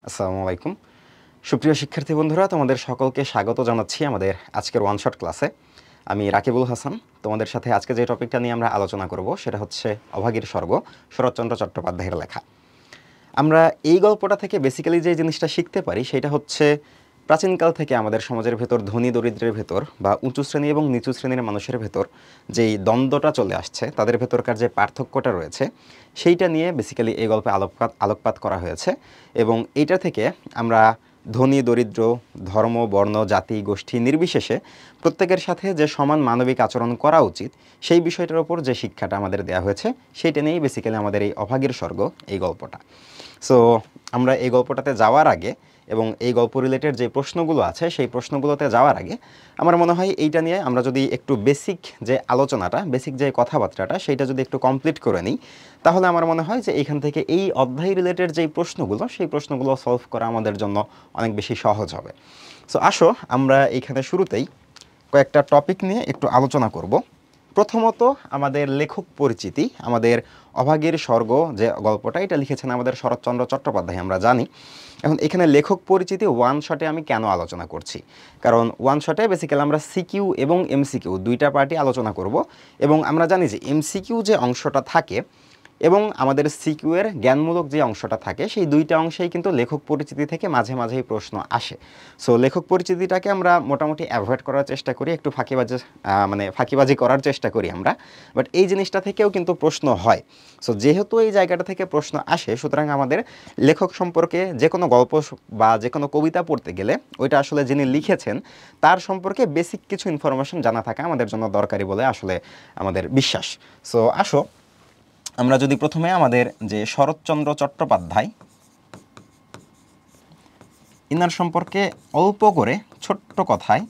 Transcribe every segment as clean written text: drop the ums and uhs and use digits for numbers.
আসসালামু আলাইকুম। সুপ্রিয় শিক্ষার্থী বন্ধুরা, তোমাদের সকলকে স্বাগত জানাচ্ছি আমাদের আজকের ওয়ান শট ক্লাসে। আমি রাকিবুল হাসান। তোমাদের সাথে আজকে যে টপিকটা নিয়ে আমরা আলোচনা করব সেটা হচ্ছে অভাগীর স্বর্গ, শরৎচন্দ্র চট্টোপাধ্যায়ের লেখা। আমরা এই গল্পটা থেকে বেসিক্যালি যে জিনিসটা শিখতে পারি সেটা হচ্ছে প্রাচীনকাল থেকে আমাদের সমাজের ভেতর ধনী দরিদ্রের ভেতর বা উঁচু শ্রেণী এবং নিচু শ্রেণীর মানুষের ভেতর যেই দ্বন্দ্বটা চলে আসছে, তাদের ভেতরকার যে পার্থক্যটা রয়েছে সেইটা নিয়ে বেসিক্যালি এই গল্পে আলোকপাত করা হয়েছে। এবং এইটা থেকে আমরা ধনী দরিদ্র, ধর্ম বর্ণ জাতি গোষ্ঠী নির্বিশেষে প্রত্যেকের সাথে যে সমান মানবিক আচরণ করা উচিত সেই বিষয়টার ওপর যে শিক্ষাটা আমাদের দেওয়া হয়েছে সেইটা নিয়েই বেসিক্যালি আমাদের এই অভাগীর স্বর্গ এই গল্পটা। সো আমরা এই গল্পটাতে যাওয়ার আগে এবং এই গল্প রিলেটেড যে প্রশ্নগুলো আছে সেই প্রশ্নগুলোতে যাওয়ার আগে আমার মনে হয় এইটা নিয়ে আমরা যদি একটু বেসিক যে আলোচনাটা, বেসিক যে কথাবার্তাটা সেইটা যদি একটু কমপ্লিট করে নিই, তাহলে আমার মনে হয় যে এইখান থেকে এই অধ্যায় রিলেটেড যেই প্রশ্নগুলো সেই প্রশ্নগুলো সলভ করা আমাদের জন্য অনেক বেশি সহজ হবে। সো আসো আমরা এইখানে শুরুতেই কয়েকটা টপিক নিয়ে একটু আলোচনা করব। প্রথমত আমাদের লেখক পরিচিতি। আমাদের অভাগীর স্বর্গ যে গল্পটা, এটা লিখেছেন আমাদের শরৎচন্দ্র চট্টোপাধ্যায়, আমরা জানি। এখন এখানে লেখক পরিচিতি ওয়ান শটে আমি কেন আলোচনা করছি, কারণ ওয়ান শটে বেসিক্যালি আমরা সিকিউ এবং এমসিকিউ দুইটা পার্টি আলোচনা করব। এবং আমরা জানি যে এমসিকিউ যে অংশটা থাকে এবং আমাদের সিকিউয়ের জ্ঞানমূলক যে অংশটা থাকে সেই দুইটা অংশেই কিন্তু লেখক পরিচিতি থেকে মাঝে মাঝেই প্রশ্ন আসে। সো লেখক পরিচিতিটাকে আমরা মোটামুটি অ্যাভয়েড করার চেষ্টা করি, একটু ফাঁকিবাজি করার চেষ্টা করি আমরা, বাট এই জিনিসটা থেকেও কিন্তু প্রশ্ন হয়। সো যেহেতু এই জায়গাটা থেকে প্রশ্ন আসে, সুতরাং আমাদের লেখক সম্পর্কে যে কোনো গল্প বা যে কোনো কবিতা পড়তে গেলে ওইটা আসলে যিনি লিখেছেন তার সম্পর্কে বেসিক কিছু ইনফরমেশন জানা থাকা আমাদের জন্য দরকারি বলে আসলে আমাদের বিশ্বাস। সো আসো আমরা যদি প্রথমে আমাদের যে শরৎচন্দ্র চট্টোপাধ্যায় ইনার সম্পর্কে অল্প করে ছোট্ট কথায়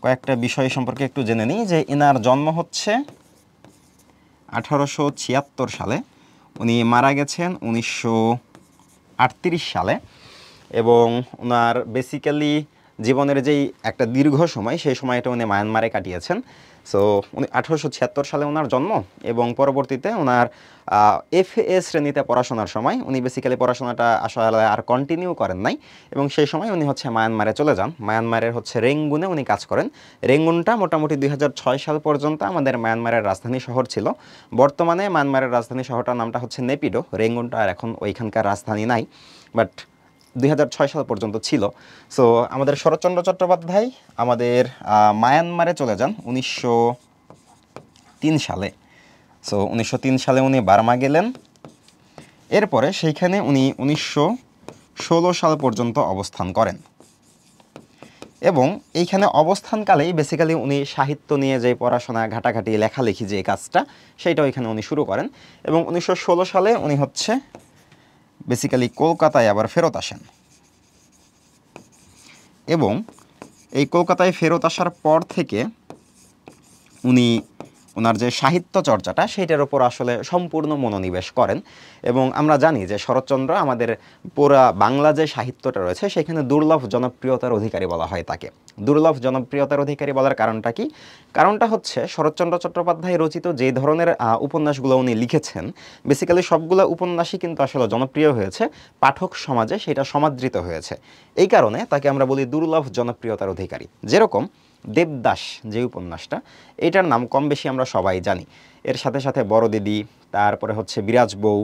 কয়েকটা বিষয় সম্পর্কে একটু জেনে নিই। যে ইনার জন্ম হচ্ছে 1876 সালে, উনি মারা গেছেন 1938 সালে, এবং ওনার বেসিক্যালি জীবনের যেই একটা দীর্ঘ সময় সেই সময়টা উনি মায়ানমারে কাটিয়েছেন। সো উনি 1876 সালে ওনার জন্ম, এবং পরবর্তীতে ওনার FA শ্রেণীতে পড়াশোনার সময় উনি বেসিক্যালি পড়াশোনাটা আসলে আর কন্টিনিউ করেন নাই, এবং সেই সময় উনি হচ্ছে মায়ানমারে চলে যান। মায়ানমারের হচ্ছে রেঙ্গুনে উনি কাজ করেন। রেঙ্গুনটা মোটামুটি 2006 সাল পর্যন্ত আমাদের মায়ানমারের রাজধানী শহর ছিল। বর্তমানে মায়ানমারের রাজধানী শহরটার নামটা হচ্ছে নেপিডো। রেঙ্গুনটা আর এখন ওইখানকার রাজধানী নাই, বাট 2006 সাল পর্যন্ত ছিল। সো আমাদের শরৎচন্দ্র চট্টোপাধ্যায় আমাদের মায়ানমারে চলে যান 1903 সালে। সো 1903 সালে উনি বার্মা গেলেন। এরপরে সেইখানে উনি 1916 সাল পর্যন্ত অবস্থান করেন, এবং এইখানে অবস্থানকালেই বেসিক্যালি উনি সাহিত্য নিয়ে যে পড়াশোনা ঘাটাঘাটি লেখালেখি যে কাজটা সেইটা ওইখানে উনি শুরু করেন। এবং 1916 সালে উনি হচ্ছে বেসিক্যালি কলকাতায় আবার ফেরত আসেন, এবং এই কলকাতায় ফেরত আসার পর থেকে উনি ওনার যে সাহিত্য চর্চাটা সেইটার উপর আসলে সম্পূর্ণ মনোনিবেশ করেন। এবং আমরা জানি যে শরৎচন্দ্র আমাদের পুরা বাংলা যে সাহিত্যটা রয়েছে সেখানে দুর্লভ জনপ্রিয়তার অধিকারী বলা হয় তাকে। দুর্লভ জনপ্রিয়তার অধিকারী বলার কারণটা কি? কারণটা হচ্ছে শরৎচন্দ্র চট্টোপাধ্যায় রচিত যে ধরনের উপন্যাসগুলো উনি লিখেছেন, বেসিক্যালি সবগুলো উপন্যাসই কিন্তু আসলে জনপ্রিয় হয়েছে, পাঠক সমাজে সেটা সমাদৃত হয়েছে। এই কারণে তাকে আমরা বলি দুর্লভ জনপ্রিয়তার অধিকারী। যেরকম দেবদাস যে উপন্যাসটা, এটার নাম কম বেশি আমরা সবাই জানি। এর সাথে সাথে বড় দিদি, তারপরে হচ্ছে বিরাজ বউ,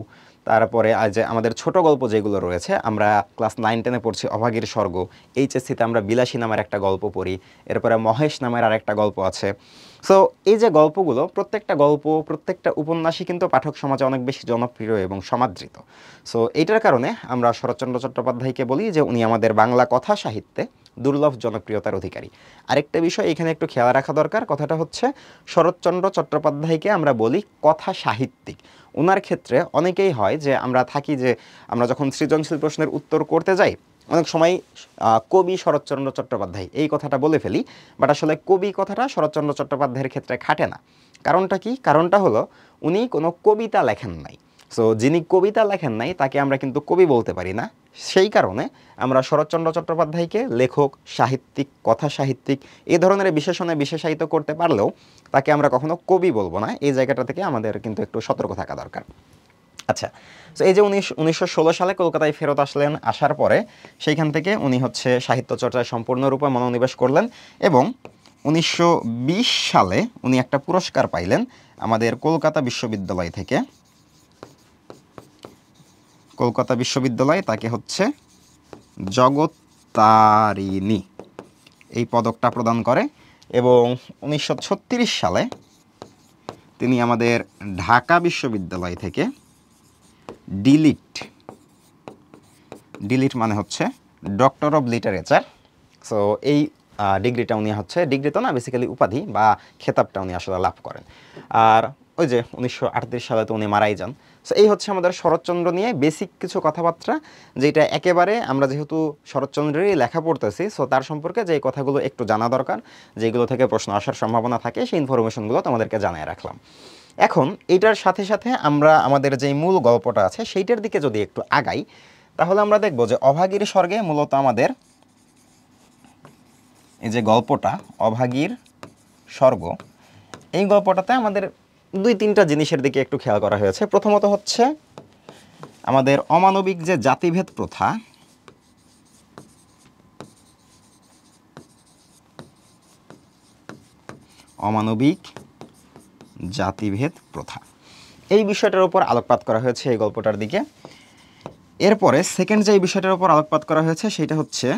তারপরে আজ আমাদের ছোট গল্প যেগুলো রয়েছে, আমরা ক্লাস 9-10-এ পড়ছি অভাগীর স্বর্গ, এইচএসসিতে আমরা বিলাসী নামের একটা গল্প পড়ি, এরপরে মহেশ নামের আর একটা গল্প আছে। সো এই যে গল্পগুলো, প্রত্যেকটা গল্প প্রত্যেকটা উপন্যাসই কিন্তু পাঠক সমাজে অনেক বেশি জনপ্রিয় এবং সমাদৃত। সো এইটার কারণে আমরা শরৎচন্দ্র চট্টোপাধ্যায়কে বলি যে উনি আমাদের বাংলা কথা সাহিত্যে দুর্লভ জনপ্রিয়তার অধিকারী। আরেকটা বিষয় এখানে একটু খেয়াল রাখা দরকার, কথাটা হচ্ছে শরৎচন্দ্র চট্টোপাধ্যায়কে আমরা বলি কথা সাহিত্যিক। ওনার ক্ষেত্রে অনেকেই হয় যে আমরা থাকি যে আমরা যখন সৃজনশীল প্রশ্নের উত্তর করতে যাই অনেক সময় কবি শরৎচন্দ্র চট্টোপাধ্যায় এই কথাটা বলে ফেলি, বাট আসলে কবি কথাটা শরৎচন্দ্র চট্টোপাধ্যায়ের ক্ষেত্রে খাটে না। কারণটা কি? কারণটা হলো উনি কোনো কবিতা লেখেন নাই। সো যিনি কবিতা লেখেন নাই তাকে আমরা কিন্তু কবি বলতে পারি না। সেই কারণে আমরা শরৎচন্দ্র চট্টোপাধ্যায়কে লেখক, সাহিত্যিক, কথা সাহিত্যিক এই ধরনের বিশেষণে বিশেষায়িত করতে পারলেও তাকে আমরা কখনো কবি বলবো না। এই জায়গাটা থেকে আমাদের কিন্তু একটু সতর্ক থাকা দরকার। আচ্ছা, তো এই যে 1916 সালে কলকাতায় ফেরত আসলেন, আসার পরে সেইখান থেকে উনি হচ্ছে সাহিত্য চর্চায় সম্পূর্ণরূপে মনোনিবেশ করলেন এবং 1920 সালে উনি একটা পুরস্কার পাইলেন আমাদের কলকাতা বিশ্ববিদ্যালয় থেকে। কলকাতা বিশ্ববিদ্যালয় তাকে হচ্ছে জগত্তারিণী এই পদকটা প্রদান করে এবং 1936 সালে তিনি আমাদের ঢাকা বিশ্ববিদ্যালয় থেকে ডিলিট মানে হচ্ছে ডক্টর অব লিটারেচার, সো এই ডিগ্রিটা উনি হচ্ছে, ডিগ্রি তো না বেসিক্যালি উপাধি বা খেতাবটা উনি আসলে লাভ করেন। আর ওই যে 1938 সালে তো উনি মারাই যান। সো এই হচ্ছে আমাদের শরৎচন্দ্র নিয়ে বেসিক কিছু কথাবার্তা, যেটা একেবারে আমরা যেহেতু শরৎচন্দ্রেরই লেখা পড়তেছি, সো তার সম্পর্কে যে কথাগুলো একটু জানা দরকার, যেগুলো থেকে প্রশ্ন আসার সম্ভাবনা থাকে, সেই ইনফরমেশনগুলো তোমাদেরকে জানিয়ে রাখলাম। এখন এটার সাথে সাথে আমরা আমাদের যে মূল গল্পটা আছে সেইটার দিকে যদি একটু আগাই, তাহলে আমরা দেখব যে অভাগীর স্বর্গে মূলত আমাদের এই যে গল্পটা অভাগীর স্বর্গ, এই গল্পটাতে আমাদের 2-3টা জিনিসের দিকে একটু খেয়াল করা হয়েছে। প্রথমত হচ্ছে আমাদের অমানবিক যে জাতিভেদ প্রথা, অমানবিক জাতিভেদ প্রথা, এই বিষয়টার উপর আলোকপাত করা হয়েছে এই গল্পটার দিকে। এরপরে সেকেন্ড যে বিষয়টার উপর আলোকপাত করা হয়েছে সেটা হচ্ছে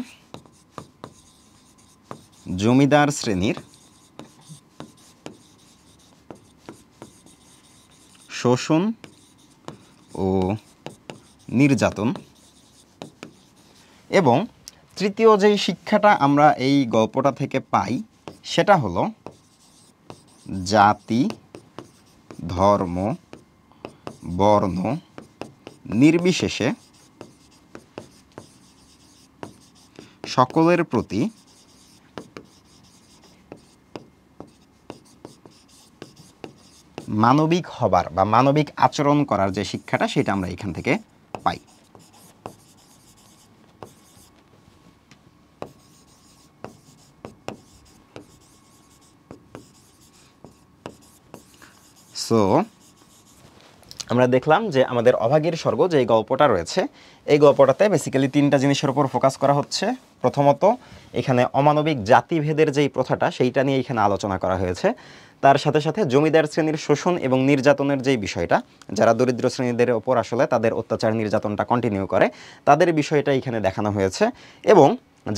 জমিদার শ্রেণীর শোষণ ও নির্যাতন, এবং তৃতীয় যেই শিক্ষাটা আমরা এই গল্পটা থেকে পাই সেটা হলো জাতি, ধর্ম, বর্ণ নির্বিশেষে সকলের প্রতি মানবিক হবার বা মানবিক আচরণ করার যে শিক্ষাটা সেটা আমরা এখান থেকে পাই। সো আমরা দেখলাম যে আমাদের অভাগীর স্বর্গ যে গল্পটা রয়েছে, এই গল্পটাতে বেসিক্যালি 3টা জিনিসের উপর ফোকাস করা হচ্ছে। প্রথমত এখানে অমানবিক জাতিভেদের যেই প্রথাটা সেইটা নিয়ে এখানে আলোচনা করা হয়েছে। তার সাথে সাথে জমিদার শ্রেণীর শোষণ এবং নির্যাতনের যেই বিষয়টা, যারা দরিদ্র শ্রেণীদের ওপর আসলে তাদের অত্যাচার নির্যাতনটা কন্টিনিউ করে, তাদের বিষয়টা এখানে দেখানো হয়েছে। এবং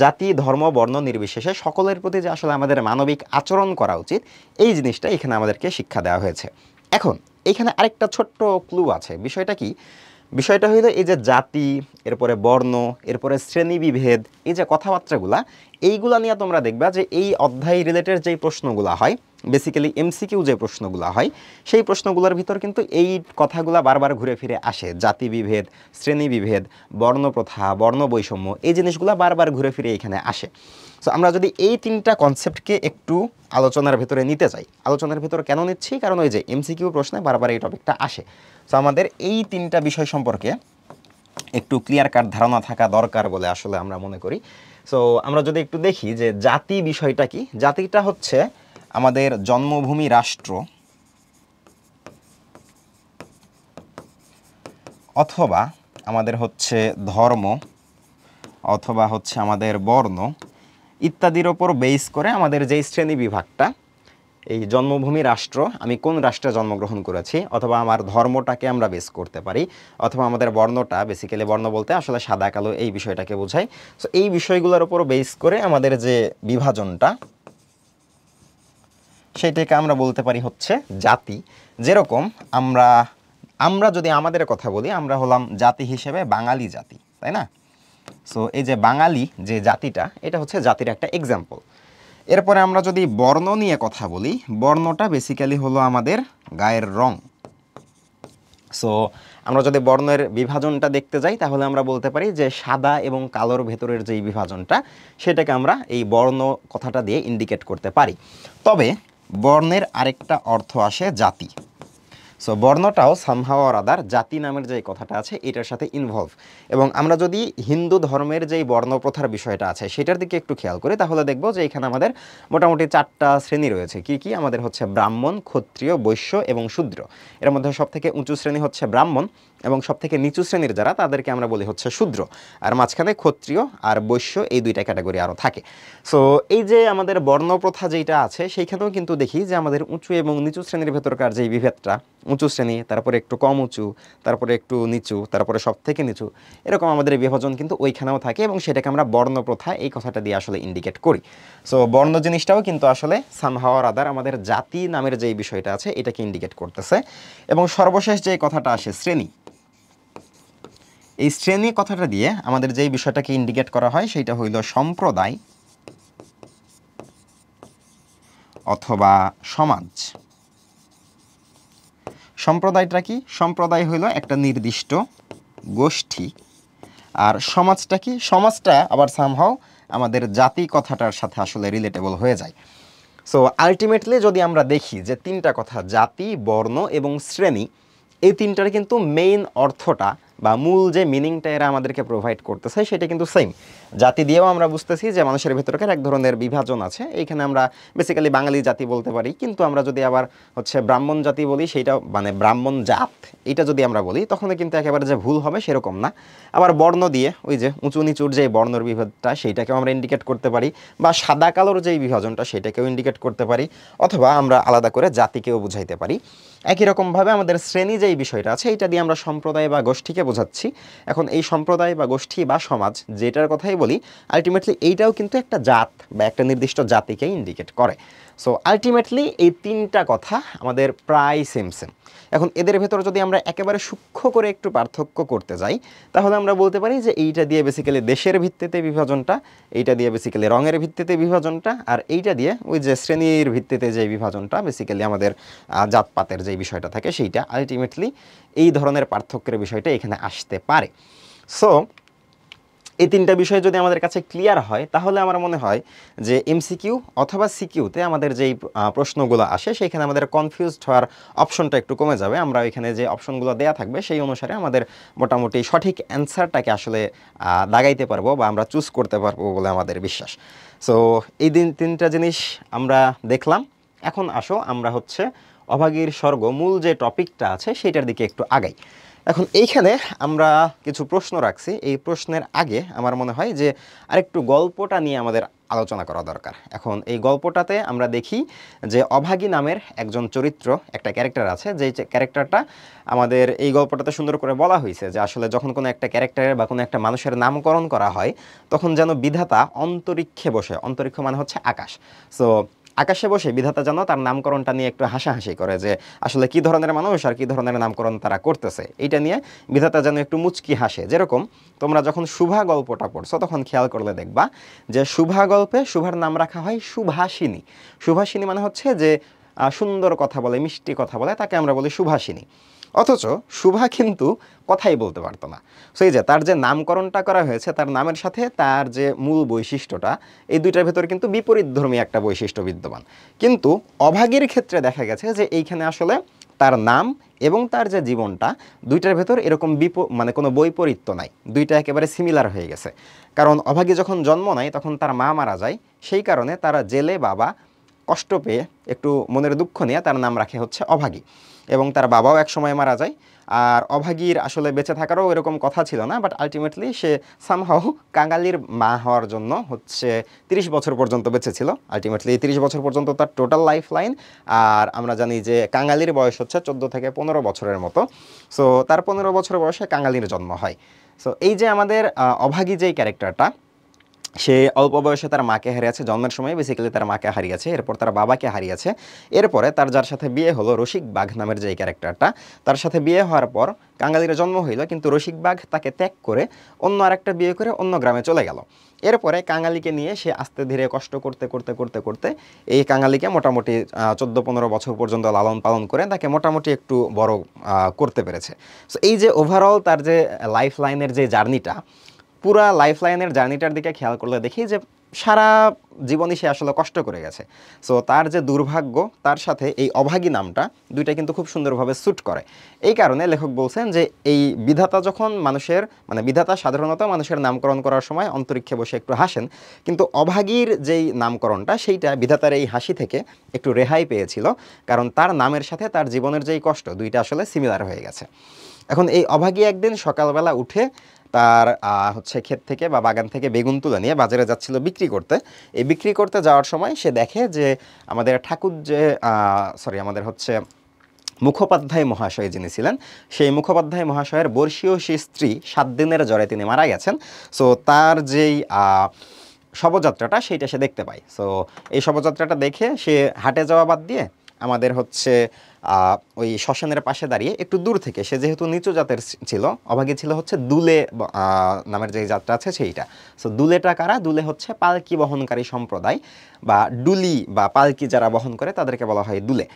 জাতি, ধর্ম, বর্ণ নির্বিশেষে সকলের প্রতি যে আসলে আমাদের মানবিক আচরণ করা উচিত, এই জিনিসটা এখানে আমাদেরকে শিক্ষা দেওয়া হয়েছে। এখন এখানে আরেকটা ছোট্ট ক্লু আছে। বিষয়টা কি? বিষয়টা হইলো এই যে জাতি, এরপরে বর্ণ, এরপরে শ্রেণী বিভেদ, এই যে কথাবার্তাগুলা, এইগুলা নিয়ে তোমরা দেখবা যে এই অধ্যায় রিলেটেড যেই প্রশ্নগুলা হয়, বেসিক্যালি এমসিকিউ যে প্রশ্নগুলা হয়, সেই প্রশ্নগুলোর ভিতর কিন্তু এই কথাগুলা বারবার ঘুরে ফিরে আসে। জাতি বিভেদ, শ্রেণী বিভেদ, বর্ণ প্রথা, বর্ণ বৈষম্য, এই জিনিসগুলা বারবার ঘুরে ফিরে এখানে আসে। সো আমরা যদি এই 3টা কনসেপ্টকে একটু আলোচনার ভেতরে নিতে চাই, আলোচনার ভেতরে কেন নিচ্ছি? কারণ ওই যে এমসিকিউ প্রশ্নে বারবার এই টপিকটা আসে। সো আমাদের এই 3টা বিষয় সম্পর্কে একটু ক্লিয়ার কাট ধারণা থাকা দরকার বলে আসলে আমরা মনে করি। সো আমরা যদি একটু দেখি যে জাতি বিষয়টা কি, জাতিটা হচ্ছে আমাদের জন্মভূমি রাষ্ট্র অথবা আমাদের হচ্ছে ধর্ম অথবা হচ্ছে আমাদের বর্ণ ইত্যাদির ওপর বেস করে আমাদের যেই শ্রেণী বিভাগটা, এই জন্মভূমি রাষ্ট্র, আমি কোন রাষ্ট্রে জন্মগ্রহণ করেছি, অথবা আমার ধর্মটাকে আমরা বেস করতে পারি, অথবা আমাদের বর্ণটা, বেসিক্যালি বর্ণ বলতে আসলে সাদা কালো এই বিষয়টাকে বোঝায়। সো এই বিষয়গুলোর উপর বেস করে আমাদের যে বিভাজনটা, সেটাকে আমরা বলতে পারি হচ্ছে জাতি। যেরকম আমরা যদি আমাদের কথা বলি, আমরা হলাম জাতি হিসেবে বাঙালি জাতি, তাই না? সো এই যে বাঙালি যে জাতিটা, এটা হচ্ছে জাতির একটা এক্সাম্পল। এরপরে আমরা যদি বর্ণ নিয়ে কথা বলি, বর্ণটা বেসিক্যালি হলো আমাদের গায়ের রং। সো আমরা যদি বর্ণের বিভাজনটা দেখতে যাই, তাহলে আমরা বলতে পারি যে সাদা এবং কালোর ভেতরের যেই বিভাজনটা, সেটাকে আমরা এই বর্ণ কথাটা দিয়ে ইন্ডিকেট করতে পারি। তবে বর্ণের আরেকটা অর্থ আসে জাতি। সো বর্ণটাও সামহাও অর আদার জাতি নামের যে কথাটা আছে এটার সাথে ইনভলভ। এবং আমরা যদি হিন্দু ধর্মের যেই বর্ণপ্রথার বিষয়টা আছে সেটার দিকে একটু খেয়াল করি, তাহলে দেখব যে এখানে আমাদের মোটামুটি 4টা শ্রেণী রয়েছে। কি কি? আমাদের হচ্ছে ব্রাহ্মণ, ক্ষত্রিয়, বৈশ্য এবং শূদ্র। এর মধ্যে সবথেকে উঁচু শ্রেণী হচ্ছে ব্রাহ্মণ, এবং সবথেকে নিচু শ্রেণীর যারা তাদেরকে আমরা বলি হচ্ছে শূদ্র, আর মাঝখানে ক্ষত্রিয় আর বৈশ্য এই দুইটা ক্যাটাগরি আরও থাকে। সো এই যে আমাদের বর্ণপ্রথা যেটা আছে সেইখানেও কিন্তু দেখি যে আমাদের উঁচু এবং নিচু শ্রেণীর ভেতরকার যেই বিভেদটা, উঁচু শ্রেণী, তারপরে একটু কম উঁচু, তারপরে একটু নিচু, তারপরে সব থেকে নিচু, এরকম আমাদের বিভাজন কিন্তু ওইখানেও থাকে এবং সেটাকে আমরা বর্ণপ্রথা এই কথাটা দিয়ে আসলে ইন্ডিকেট করি। সো বর্ণ জিনিসটাও কিন্তু আসলে সামহাও আর আদার আমাদের জাতি নামের যেই বিষয়টা আছে এটাকে ইন্ডিকেট করতেছে। এবং সর্বশেষ যে কথাটা আসে শ্রেণী, এই শ্রেণী কথাটা দিয়ে আমাদের যেই বিষয়টাকে ইন্ডিকেট করা হয় সেটা হইল সম্প্রদায় অথবা সমাজ। সম্প্রদায়টা কি? সম্প্রদায় হইল একটা নির্দিষ্ট গোষ্ঠী, আর সমাজটা কি? সমাজটা আবার সামহাও আমাদের জাতি কথাটার সাথে আসলে রিলেটেবল হয়ে যায়। সো আলটিমেটলি যদি আমরা দেখি যে তিনটা কথা, জাতি, বর্ণ এবং শ্রেণী, এই তিনটার কিন্তু মেইন অর্থটা বা মূল যে মিনিংটা এরা আমাদেরকে প্রোভাইড করতেছে সেটা কিন্তু সেম। জাতি দিয়েও আমরা বুঝতেছি যে মানুষের ভেতরকার এক ধরনের বিভাজন আছে, এইখানে আমরা বেসিক্যালি বাঙালি জাতি বলতে পারি, কিন্তু আমরা যদি আবার হচ্ছে ব্রাহ্মণ জাতি বলি, সেইটা মানে ব্রাহ্মণ জাত এটা যদি আমরা বলি তখন কিন্তু একেবারে যে ভুল হবে সেরকম না। আবার বর্ণ দিয়ে ওই যে উঁচু নিচুর যে বর্ণর বিভেদটা সেইটাকেও আমরা ইন্ডিকেট করতে পারি, বা সাদা কালোর যেই বিভাজনটা সেটাকেও ইন্ডিকেট করতে পারি, অথবা আমরা আলাদা করে জাতিকেও বুঝাইতে পারি। একই রকমভাবে আমাদের শ্রেণী যেই বিষয়টা আছে এইটা দিয়ে আমরা সম্প্রদায় বা গোষ্ঠীকে বোঝাচ্ছি। এখন এই সম্প্রদায় বা গোষ্ঠী বা সমাজ যেটার কথাই বলি, আলটিমেটলি এইটাও কিন্তু একটা জাত বা একটা নির্দিষ্ট জাতিকে ইন্ডিকেট করে। সো আলটিমেটলি এই তিনটা কথা আমাদের প্রায় সেম সেম। এখন এদের ভেতর যদি আমরা একেবারে সূক্ষ্ম করে একটু পার্থক্য করতে যাই তাহলে আমরা বলতে পারি যে এইটা দিয়ে বেসিক্যালি দেশের ভিত্তিতে বিভাজনটা, এইটা দিয়ে বেসিক্যালি রঙের ভিত্তিতে বিভাজনটা, আর এইটা দিয়ে ওই যে শ্রেণীর ভিত্তিতে যে বিভাজনটা বেসিক্যালি আমাদের জাতপাতের যে বিষয়টা থাকে সেইটা, আলটিমেটলি এই ধরনের পার্থক্যের বিষয়টা এখানে আসতে পারে। সো এই তিনটা বিষয় যদি আমাদের কাছে ক্লিয়ার হয় তাহলে আমার মনে হয় যে এমসিকিউ অথবা সিকিউতে আমাদের যেই প্রশ্নগুলো আসে সেখানে আমাদের কনফিউজড হওয়ার অপশনটা একটু কমে যাবে। আমরা এখানে যে অপশনগুলো দেয়া থাকবে সেই অনুসারে আমাদের মোটামুটি সঠিক অ্যান্সারটাকে আসলে দাগাইতে পারবো বা আমরা চুজ করতে পারবো বলে আমাদের বিশ্বাস। সো এই তিনটা জিনিস আমরা দেখলাম। এখন আসো আমরা হচ্ছে অভাগীর স্বর্গ মূল যে টপিকটা আছে সেটার দিকে একটু আগাই। এখন এইখানে আমরা কিছু প্রশ্ন রাখছি, এই প্রশ্নের আগে আমার মনে হয় যে আরেকটু গল্পটা নিয়ে আমাদের আলোচনা করা দরকার। এখন এই গল্পটাতে আমরা দেখি যে অভাগী নামের একজন চরিত্র, একটা ক্যারেক্টার আছে, যে ক্যারেক্টারটা আমাদের এই গল্পটাতে সুন্দর করে বলা হয়েছে যে আসলে যখন কোনো একটা ক্যারেক্টারের বা কোনো একটা মানুষের নামকরণ করা হয় তখন যেন বিধাতা অন্তরিক্ষে বসে, অন্তরিক্ষ মানে হচ্ছে আকাশ, সো আকাশে বসে বিধাতা যেন তার নামকরণটা নিয়ে একটু হাসাহাসি করে যে আসলে কী ধরনের মানুষ আর কী ধরনের নামকরণ তারা করতেছে, এইটা নিয়ে বিধাতা যেন একটু মুচকি হাসে। যেরকম তোমরা যখন শুভা গল্পটা পড়ছো তখন খেয়াল করলে দেখবা যে শুভা গল্পে শুভার নাম রাখা হয় সুভাষিনী। সুভাষিনী মানে হচ্ছে যে সুন্দর কথা বলে, মিষ্টি কথা বলে, তাকে আমরা বলি সুভাষিনী। অথচ শুভা কিন্তু কথাই বলতে পারতো না। সো এই যে তার যে নামকরণটা করা হয়েছে তার নামের সাথে তার যে মূল বৈশিষ্ট্যটা, এই দুইটার ভেতর কিন্তু বিপরীতধর্মী একটা বৈশিষ্ট্য বিদ্যমান। কিন্তু অভাগীর ক্ষেত্রে দেখা গেছে যে এইখানে আসলে তার নাম এবং তার যে জীবনটা দুইটার ভেতর এরকম মানে কোনো বৈপরীত্য নাই, দুইটা একেবারে সিমিলার হয়ে গেছে। কারণ অভাগী যখন জন্ম নেয় তখন তার মা মারা যায়, সেই কারণে তারা জেলে বাবা কষ্ট পেয়ে একটু মনের দুঃখ নিয়ে তার নাম রাখে হচ্ছে অভাগী, এবং তার বাবাও এক সময় মারা যায়। আর অভাগীর আসলে বেঁচে থাকারও এরকম কথা ছিল না, বাট আলটিমেটলি সে সামহাও কাঙালির মা হওয়ার জন্য হচ্ছে 30 বছর পর্যন্ত বেঁচে ছিল। আলটিমেটলি 30 বছর পর্যন্ত তার টোটাল লাইফ লাইন। আর আমরা জানি যে কাঙালির বয়স হচ্ছে 14 থেকে 15 বছরের মতো। সো তার 15 বছর বয়সে কাঙালির জন্ম হয়। সো এই যে আমাদের অভাগী যেই ক্যারেক্টারটা, সে অল্প বয়সে তার মাকে হারিয়েছে, জন্মের সময় বেসিক্যালি তার মাকে হারিয়েছে, এরপর তার বাবাকে হারিয়েছে। এরপরে তার যার সাথে বিয়ে হলো রসিক বাঘ নামের যে ক্যারেক্টারটা, তার সাথে বিয়ে হওয়ার পর কাঙালির জন্ম হইল, কিন্তু রসিক বাঘ তাকে ত্যাগ করে অন্য আরেকটা বিয়ে করে অন্য গ্রামে চলে গেল। এরপরে কাঙালিকে নিয়ে সে আস্তে ধীরে কষ্ট করতে করতে করতে করতে এই কাঙালিকে মোটামুটি 14-15 বছর পর্যন্ত লালন পালন করে তাকে মোটামুটি একটু বড় করতে পেরেছে। সো এই যে ওভারঅল তার যে লাইফ লাইনের যে জার্নিটা, পুরা লাইফ লাইনের জার্নিটার দিকে খেয়াল করলে দেখি যে সারা জীবনই সে আসলে কষ্ট করে গেছে। সো তার যে দুর্ভাগ্য তার সাথে এই অভাগী নামটা দুইটা কিন্তু খুব সুন্দরভাবে স্যুট করে। এই কারণে লেখক বলছেন যে এই বিধাতা যখন মানুষের মানে বিধাতা সাধারণত মানুষের নামকরণ করার সময় অন্তরিক্ষে বসে একটু হাসেন, কিন্তু অভাগীর যেই নামকরণটা সেইটা বিধাতার এই হাসি থেকে একটু রেহাই পেয়েছিল, কারণ তার নামের সাথে তার জীবনের যেই কষ্ট দুইটা আসলে সিমিলার হয়ে গেছে। এখন এই অভাগী একদিন সকালবেলা উঠে তার হচ্ছে ক্ষেত থেকে বা বাগান থেকে বেগুন তুলে নিয়ে বাজারে যাচ্ছিল বিক্রি করতে। এই বিক্রি করতে যাওয়ার সময় সে দেখে যে আমাদের ঠাকুর যে আমাদের হচ্ছে মুখোপাধ্যায় মহাশয় যিনি ছিলেন, সেই মুখোপাধ্যায় মহাশয়ের বর্ষীয়সী স্ত্রী 7 দিনের জ্বরে তিনি মারা গেছেন। সো তার যেই শবযাত্রাটা সেইটা সে দেখতে পায়। সো এই শবযাত্রাটা দেখে সে হাটে যাওয়া বাদ দিয়ে আমাদের হচ্ছে ওই শ্মশানের পাশে দাঁড়িয়ে একটু দূর থেকে, সে যেহেতু নিচু জাতের ছিল, অভাগী ছিল হচ্ছে দুলে নামের যে জাতটা আছে সেইটা। সো দুলেটা কারা? দুলে হচ্ছে পালকি বহনকারী সম্প্রদায় বা ডুলি বা পালকি যারা বহন করে তাদেরকে বলা হয় দুলে।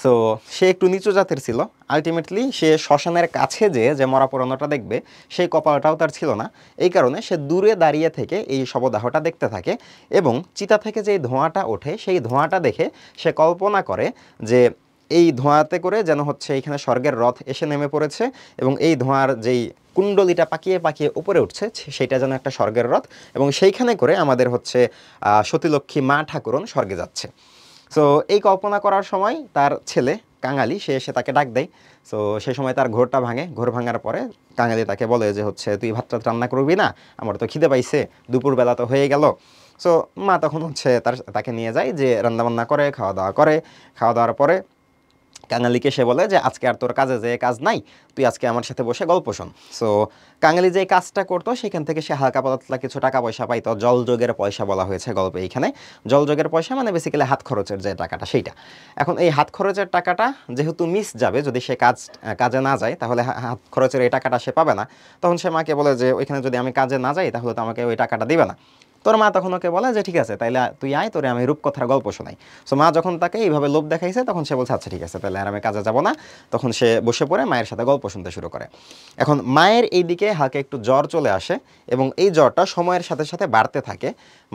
সো সে একটু নিচু জাতের ছিল। আলটিমেটলি সে শ্মশানের কাছে যে মরা পোড়ানোটা দেখবে সেই কপালটাও তার ছিল না। এই কারণে সে দূরে দাঁড়িয়ে থেকে এই শবদাহটা দেখতে থাকে এবং চিতা থেকে যে ধোঁয়াটা ওঠে সেই ধোঁয়াটা দেখে সে কল্পনা করে যে এই ধোঁয়াতে করে যেন হচ্ছে এখানে স্বর্গের রথ এসে নেমে পড়েছে এবং এই ধোঁয়ার যেই কুণ্ডলিটা পাকিয়ে পাকিয়ে উপরে উঠছে সেইটা যেন একটা স্বর্গের রথ, এবং সেইখানে করে আমাদের হচ্ছে সতীলক্ষ্মী মা ঠাকুরন স্বর্গে যাচ্ছে। সো এই কল্পনা করার সময় তার ছেলে কাঙালি সে এসে তাকে ডাক দেয়। সো সে সময় তার ঘোরটা ভাঙে। ঘোর ভাঙার পরে কাঙালি তাকে বলে যে হচ্ছে তুই ভাত টাত রান্না করবি না, আমার তো খিদে পাইছে, দুপুরবেলা তো হয়ে গেল। সো মা তখন হচ্ছে তাকে নিয়ে যায় যে রান্নাবান্না করে, খাওয়া দাওয়া করে। খাওয়া দাওয়ার পরে কাঙালিকে সে বলে যে আজকে আর তোর কাজে যে কাজ নাই, তুই আজকে আমার সাথে বসে গল্প শোন। সো কাঙালি যে কাজটা করতো সেখান থেকে সে হালকা পাতলা কিছু টাকা পয়সা পাইতো। জলযোগের পয়সা বলা হয়েছে গল্পে এইখানে। জলযোগের পয়সা মানে বেসিক্যালি হাত খরচের যে টাকাটা সেইটা। এখন এই হাত খরচের টাকাটা যেহেতু মিস যাবে, যদি সে কাজে না যায় তাহলে হাত খরচের এই টাকাটা সে পাবে না। তখন সে মাকে বলে যে ওইখানে যদি আমি কাজে না যাই তাহলে তো আমাকে ওই টাকাটা দিবে না। তোর মা তখন ওকে বলে যে ঠিক আছে তাইলে তুই আয়, তোরে আমি রূপকথার গল্প শোনাই। সো মা যখন তাকে এইভাবে লোভ দেখাইছে তখন সে বলছে আচ্ছা ঠিক আছে তাহলে আর আমি কাজে যাব না। তখন সে বসে পড়ে মায়ের সাথে গল্প শুনতে শুরু করে। এখন মায়ের এই দিকে হালকা একটু জ্বর চলে আসে এবং এই জ্বরটা সময়ের সাথে সাথে বাড়তে থাকে।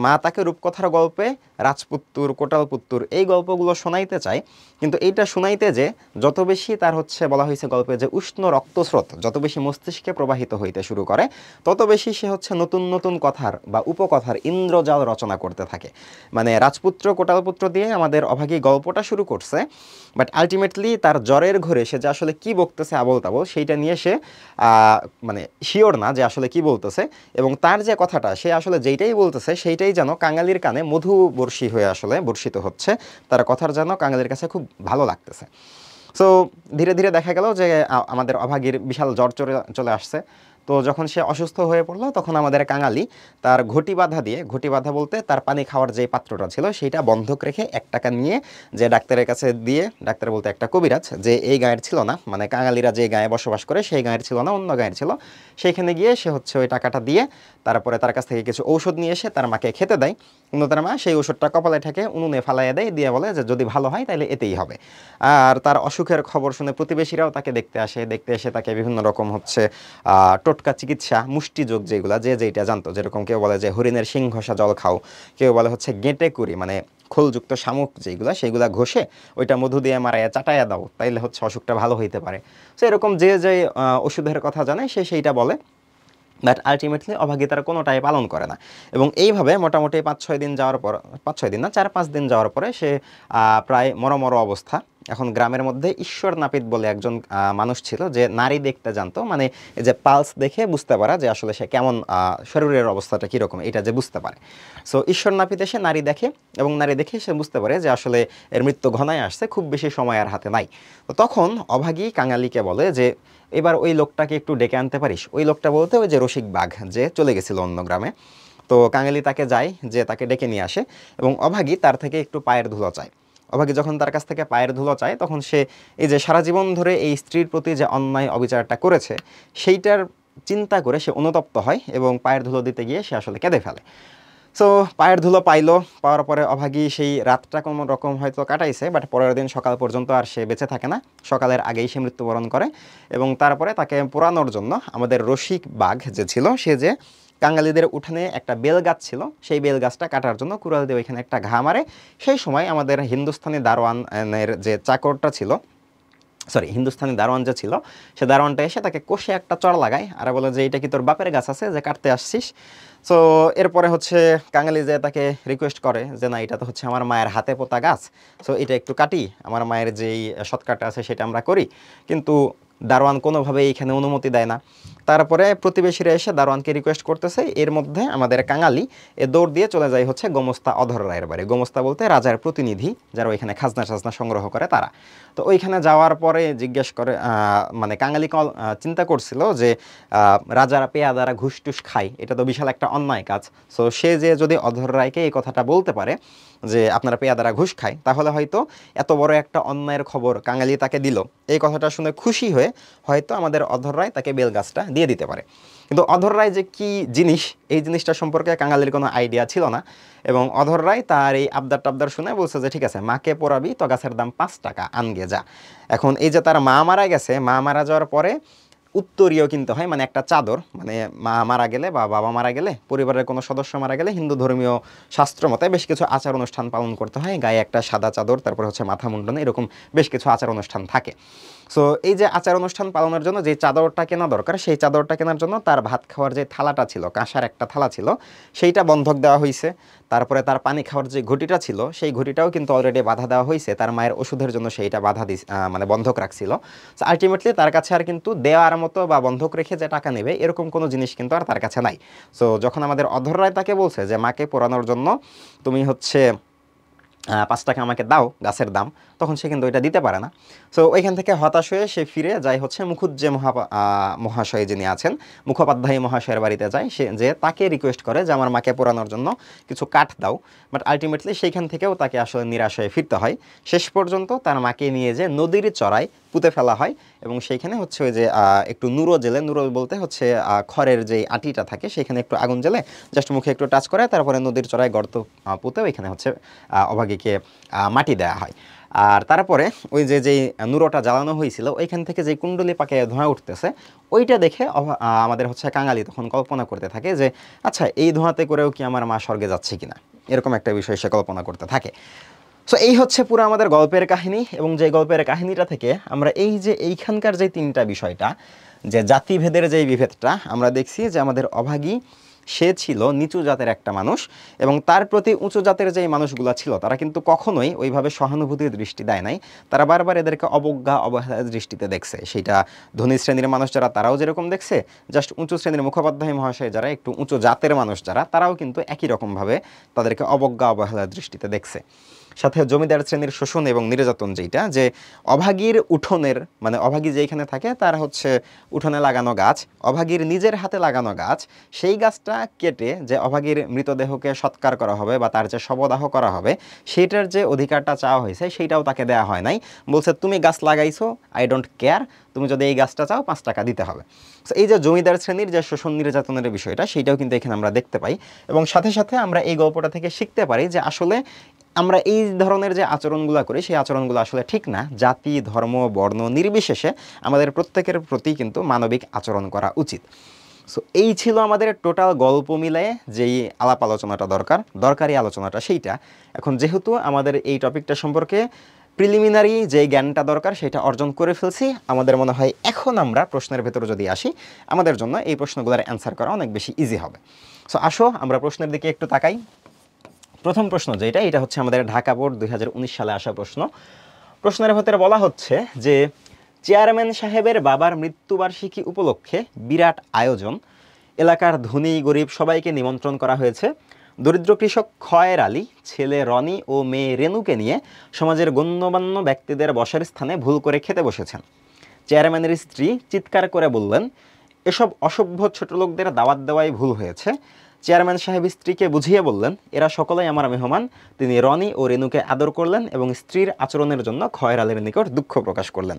মা তাকে রূপকথার গল্পে রাজপুত্তুর, কোটালপুত্তুর এই গল্পগুলো শোনাইতে চায়, কিন্তু এইটা শোনাইতে যে যত বেশি তার হচ্ছে বলা হয়েছে গল্পে যে উষ্ণ রক্তস্রোত যত বেশি মস্তিষ্কে প্রবাহিত হইতে শুরু করে, তত বেশি সে হচ্ছে নতুন নতুন কথার বা উপকথার ইন্দ্রজাল রচনা করতে থাকে। মানে রাজপুত্র কোটালপুত্র দিয়ে আমাদের অভাগী গল্পটা শুরু করছে, বাট আলটিমেটলি তার জ্বরের ঘরে সে যে আসলে কি বকতেছে আবল তাবল সেইটা নিয়ে সে মানে শিওর না যে আসলে কি বলতেছে, এবং তার যে কথাটা সে আসলে যেইটাই বলতেছে সেইটাই যেন কাঙালির কানে মধু বর্ষী হয়ে আসলে বর্ষিত হচ্ছে, তার কথার যেন কাঙালির কাছে খুব ভালো লাগতেছে। সো ধীরে ধীরে দেখা গেল যে আমাদের অভাগীর বিশাল জ্বর চলে আসছে। তো যখন সে অসুস্থ হয়ে পড়লো তখন আমাদের কাঙালি তার ঘটি বাঁধা দিয়ে, ঘটি বাঁধা বলতে তার পানি খাওয়ার যে পাত্রটা ছিল সেইটা বন্ধক রেখে 1 টাকা নিয়ে যে ডাক্তারের কাছে দিয়ে, ডাক্তার বলতে একটা কবিরাজ যে এই গায়ের ছিল না, মানে কাঙালিরা যে গায়ে বসবাস করে সেই গায়ের ছিল না, অন্য গায়ের ছিল, সেইখানে গিয়ে সে হচ্ছে ওই টাকাটা দিয়ে তারপরে তার কাছ থেকে কিছু ঔষধ নিয়ে এসে তার মাকে খেতে দেয়। কিন্তু তার মা সেই ওষুধটা কপালে ঠেকে উনুনে ফালাইয়া দেয়, দিয়ে বলে যে যদি ভালো হয় তাহলে এতেই হবে। আর তার অসুখের খবর শুনে প্রতিবেশীরাও তাকে দেখতে এসে তাকে বিভিন্ন রকম হচ্ছে টোটকা চিকিৎসা, মুষ্টিযোগ যেগুলা যে যেইটা জানতো, যেরকম কেউ বলে যে হরিণের শিং ঘষা জল খাও, কেউ বলে হচ্ছে গেঁটে কুড়ি মানে খোলযুক্ত শামুক যেগুলা সেইগুলা ঘষে ওইটা মধু দিয়ে মারাইয়া চাটাইয়া দাও, তাইলে হচ্ছে অসুখটা ভালো হইতে পারে। তো এরকম যে যে ওষুধের কথা জানে সে সেইটা বলে, বাট আলটিমেটলি অভাগী তারা কোনোটাই পালন করে না। এবং এইভাবে মোটামুটি 5-6 দিন যাওয়ার পর, 5-6 দিন না 4-5 দিন যাওয়ার পরে সে প্রায় মরমর অবস্থা। এখন গ্রামের মধ্যে ঈশ্বর নাপিত বলে একজন মানুষ ছিল যে নারী দেখতে জানতো, মানে এই যে পালস দেখে বুঝতে পারা যে আসলে সে কেমন, শরীরের অবস্থাটা কীরকম এটা যে বুঝতে পারে। সো ঈশ্বর নাপিত এসে নারী দেখে এবং নারী দেখে সে বুঝতে পারে যে আসলে এর মৃত্যু ঘনায় আসছে, খুব বেশি সময় আর হাতে নাই। তো তখন অভাগী কাঙালিকে বলে যে এবার ওই লোকটাকে একটু ডেকে আনতে পারিস। ওই লোকটা বলতে ওই যে রসিক বাঘ যে চলে গেছিল অন্য গ্রামে। তো কাঙালি তাকে যায় যে তাকে ডেকে নিয়ে আসে এবং অভাগী তার থেকে একটু পায়ের ধুলো চায়। অভাগী যখন তার কাছ থেকে পায়ের ধুলো চায় তখন সে এই যে সারা জীবন ধরে এই স্ত্রীর প্রতি যে অন্যায় অবিচারটা করেছে সেইটার চিন্তা করে সে অনুতপ্ত হয় এবং পায়ের ধুলো দিতে গিয়ে সে আসলে কেঁদে ফেলে। সো পায়ের ধুলো পাইলো, পাওয়ার পরে অভাগী সেই রাতটা কোনো রকম হয়তো কাটাইছে, বাট পরের দিন সকাল পর্যন্ত আর সে বেঁচে থাকে না, সকালের আগেই সে মৃত্যুবরণ করে। এবং তারপরে তাকে পোড়ানোর জন্য আমাদের রসিক বাঘ যে ছিল সে যে কাঙালিদের উঠানে একটা বেল গাছ ছিল, সেই বেল গাছটা কাটার জন্য কুড়াল দিয়ে ওইখানে একটা ঘা মারে। সেই সময় আমাদের হিন্দুস্তানি দারোয়ানের যে চাকরটা ছিল, হিন্দুস্তানি দারোয়ান যে ছিল, সে দারোয়ানটা এসে তাকে কষে একটা চড় লাগায় আর বলে যে এটা কি তোর বাপের গাছ আছে যে কাটতে আসছিস। সো এরপরে হচ্ছে কাঙালি যে তাকে রিকোয়েস্ট করে যে না এটা তো হচ্ছে আমার মায়ের হাতে পোতা গাছ, সো এটা একটু কাটি, আমার মায়ের যেই সৎকারটা আছে সেটা আমরা করি। কিন্তু দারোয়ান কোনোভাবে এইখানে অনুমতি দেয় না। তারপরে প্রতিবেশীরা এসে দারোয়ানকে রিকোয়েস্ট করতেছে, এর মধ্যে আমাদের কাঙালি দৌড় দিয়ে চলে যায় হচ্ছে গোমস্তা অধর রায়ের বাড়ি। গোমস্তা বলতে রাজার প্রতিনিধি, যারা ওইখানে খাজনা টাজনা সংগ্রহ করে তারা। তো ওইখানে যাওয়ার পরে জিজ্ঞেস করে, মানে কাঙালি চিন্তা করছিল যে রাজারা পেয়াদারা ঘুষ টুস খায়, এটা তো বিশাল একটা অন্যায় কাজ। সো সে যে যদি অধর রায়কে এই কথাটা বলতে পারে যে আপনারা পেয়াদারা ঘুষ খায়, তাহলে হয়তো এত বড় একটা অন্যায়ের খবর কাঙালি তাকে দিল, এই কথাটা শুনে খুশি হয়ে হয়তো আমাদের অধর রায় তাকে বেলগাছটা দিয়ে দিতে পারে। কিন্তু অধর রায় যে কী জিনিস, এই জিনিসটা সম্পর্কে কাঙালির কোনো আইডিয়া ছিল না, এবং অধর রায় তার এই আবদার টাবদার শুনে বলছে যে ঠিক আছে, মাকে পোড়াবি তো গাছের দাম 5 টাকা, আনগে যা। এখন এই যে তার মা মারা গেছে, মা মারা যাওয়ার পরে উত্তরীয় কিনতে হয়, মানে একটা চাদর, মানে মা মারা গেলে বা বাবা মারা গেলে, পরিবারের কোনো সদস্য মারা গেলে হিন্দু ধর্মীয় শাস্ত্র মতে বেশ কিছু আচার অনুষ্ঠান পালন করতে হয়। গায়ে একটা সাদা চাদর, তারপর হচ্ছে মাথা মুন্ডন, এরকম বেশ কিছু আচার অনুষ্ঠান থাকে। সো এই যে আচার অনুষ্ঠান পালনের জন্য যে চাদরটা কেনা দরকার, সেই চাদরটা কেনার জন্য তার ভাত খাওয়ার যে থালাটা ছিল, কাঁসার একটা থালা ছিল, সেইটা বন্ধক দেওয়া হয়েছে। তারপরে তার পানি খাওয়ার যে ঘটিটা ছিল, সেই ঘটিটাও কিন্তু অলরেডি বাধা দেওয়া হয়েছে, তার মায়ের ওষুধের জন্য সেইটা বাধা মানে বন্ধক রাখছিল। সো আলটিমেটলি তার কাছে আর কিন্তু দেওয়ার মতো বা বন্ধক রেখে যে টাকা নেবে এরকম কোনো জিনিস কিন্তু আর তার কাছে নাই। সো যখন আমাদের অধর রায় তাকে বলছে যে মাকে পোড়ানোর জন্য তুমি হচ্ছে 5 টাকা আমাকে দাও গাছের দাম, তখন সে কিন্তু ওইটা দিতে পারে না। সো ওইখান থেকে হতাশ হয়ে সে ফিরে যায় হচ্ছে মুখুজ্জে মহাশয় যিনি আছেন, মুখোপাধ্যায় মহাশয়ের বাড়িতে যায়। সে যে তাকে রিকোয়েস্ট করে যে আমার মাকে পোড়ানোর জন্য কিছু কাঠ দাও, বাট আলটিমেটলি সেইখান থেকেও তাকে আসলে নিরাশ হয়ে ফিরতে হয়। শেষ পর্যন্ত তার মাকে নিয়ে যে নদীর চড়ায় পুঁতে ফেলা হয়, এবং সেইখানে হচ্ছে ওই যে একটু নুরো জেলে, নুরো বলতে হচ্ছে খড়ের যে আটিটা থাকে সেখানে একটু আগুন জ্বেলে জাস্ট মুখে একটু টাচ করে, তারপরে নদীর চড়ায় গর্ত পুঁতে ওইখানে হচ্ছে অভাগীকে মাটি দেওয়া হয়। আর তারপরে ওই যে যেই নুরোটা জ্বালানো হয়েছিল ওইখান থেকে যে কুণ্ডলি পাকে ধোঁয়া উঠতেছে, ওইটা দেখে আমাদের হচ্ছে কাঙালি তখন কল্পনা করতে থাকে যে আচ্ছা, এই ধোঁয়াতে করেও কি আমার মা স্বর্গে যাচ্ছে কিনা, এরকম একটা বিষয় সে কল্পনা করতে থাকে। সো এই হচ্ছে পুরো আমাদের গল্পের কাহিনী, এবং যে গল্পের কাহিনীটা থেকে আমরা এই যে এইখানকার যে 3টা বিষয়টা, যে জাতিভেদের যেই বিভেদটা আমরা দেখছি, যে আমাদের অভাগী সে ছিল নিচু জাতের একটা মানুষ, এবং তার প্রতি উঁচু জাতের যেই মানুষগুলো ছিল তারা কিন্তু কখনোই ওইভাবে সহানুভূতির দৃষ্টি দেয় নাই, তারা বারবার এদেরকে অবজ্ঞা অবহেলার দৃষ্টিতে দেখছে। সেইটা ধনী শ্রেণীর মানুষ যারা, তারাও যেরকম দেখছে, জাস্ট উঁচু শ্রেণীর মুখোপাধ্যায় মহাশয় যারা, একটু উঁচু জাতের মানুষ যারা, তারাও কিন্তু একই রকমভাবে তাদেরকে অবজ্ঞা অবহেলার দৃষ্টিতে দেখছে। সাথে জমিদার শ্রেণীর শোষণ এবং নির্যাতন, যেটা যে অভাগীর উঠোনের, মানে অভাগী যেখানে থাকে তার হচ্ছে উঠোনে লাগানো গাছ, অভাগীর নিজের হাতে লাগানো গাছ, সেই গাছটা কেটে যে অভাগীর মৃতদেহকে সৎকার করা হবে বা তার যে শবদাহ করা হবে, সেইটার যে অধিকারটা চাওয়া হয়েছে সেইটাও তাকে দেওয়া হয় নাই। বলছে তুমি গাছ লাগাইছো, আই ডোন্ট কেয়ার, তুমি যদি এই গাছটা চাও 5 টাকা দিতে হবে। সো এই যে জমিদার শ্রেণীর যে শোষণ নির্যাতনের বিষয়টা, সেইটাও কিন্তু এখানে আমরা দেখতে পাই, এবং সাথে সাথে আমরা এই গল্পটা থেকে শিখতে পারি যে আসলে আমরা এই ধরনের যে আচরণগুলো করি সেই আচরণগুলো আসলে ঠিক না। জাতি, ধর্ম, বর্ণ নির্বিশেষে আমাদের প্রত্যেকের প্রতি কিন্তু মানবিক আচরণ করা উচিত। সো এই ছিল আমাদের টোটাল গল্প মিলায়ে যেই আলাপ আলোচনাটা দরকারি আলোচনাটা সেইটা। এখন যেহেতু আমাদের এই টপিকটা সম্পর্কে প্রিলিমিনারি যে জ্ঞানটা দরকার সেটা অর্জন করে ফেলছি, আমাদের মনে হয় এখন আমরা প্রশ্নের ভেতরে যদি আসি, আমাদের জন্য এই প্রশ্নগুলোর অ্যান্সার করা অনেক বেশি ইজি হবে। সো আসো আমরা প্রশ্নের দিকে একটু তাকাই। প্রথম প্রশ্ন যেটা, এটা হচ্ছে আমাদের ঢাকা বোর্ড 2019 সালে আসা প্রশ্ন। প্রশ্নের ভেতরে বলা হচ্ছে যে চেয়ারম্যান সাহেবের বাবার মৃত্যুবার্ষিকী উপলক্ষে বিরাট আয়োজন, এলাকার ধনী গরিব সবাইকে নিমন্ত্রণ করা হয়েছে। দরিদ্র কৃষক খয়ের আলী ছেলে রনি ও মেয়ে রেনুকে নিয়ে সমাজের গণ্যমান্য ব্যক্তিদের বসার স্থানে ভুল করে খেতে বসেছেন। চেয়ারম্যানের স্ত্রী চিৎকার করে বললেন, এসব অসভ্য ছোট লোকদের দাওয়াত দেওয়াই ভুল হয়েছে। চেয়ারম্যান সাহেব স্ত্রীকে বুঝিয়ে বললেন, এরা সকলেই আমার মেহমান। তিনি রনি ও রেনুকে আদর করলেন এবং স্ত্রীর আচরণের জন্য খয়ের আলীর নিকট দুঃখ প্রকাশ করলেন।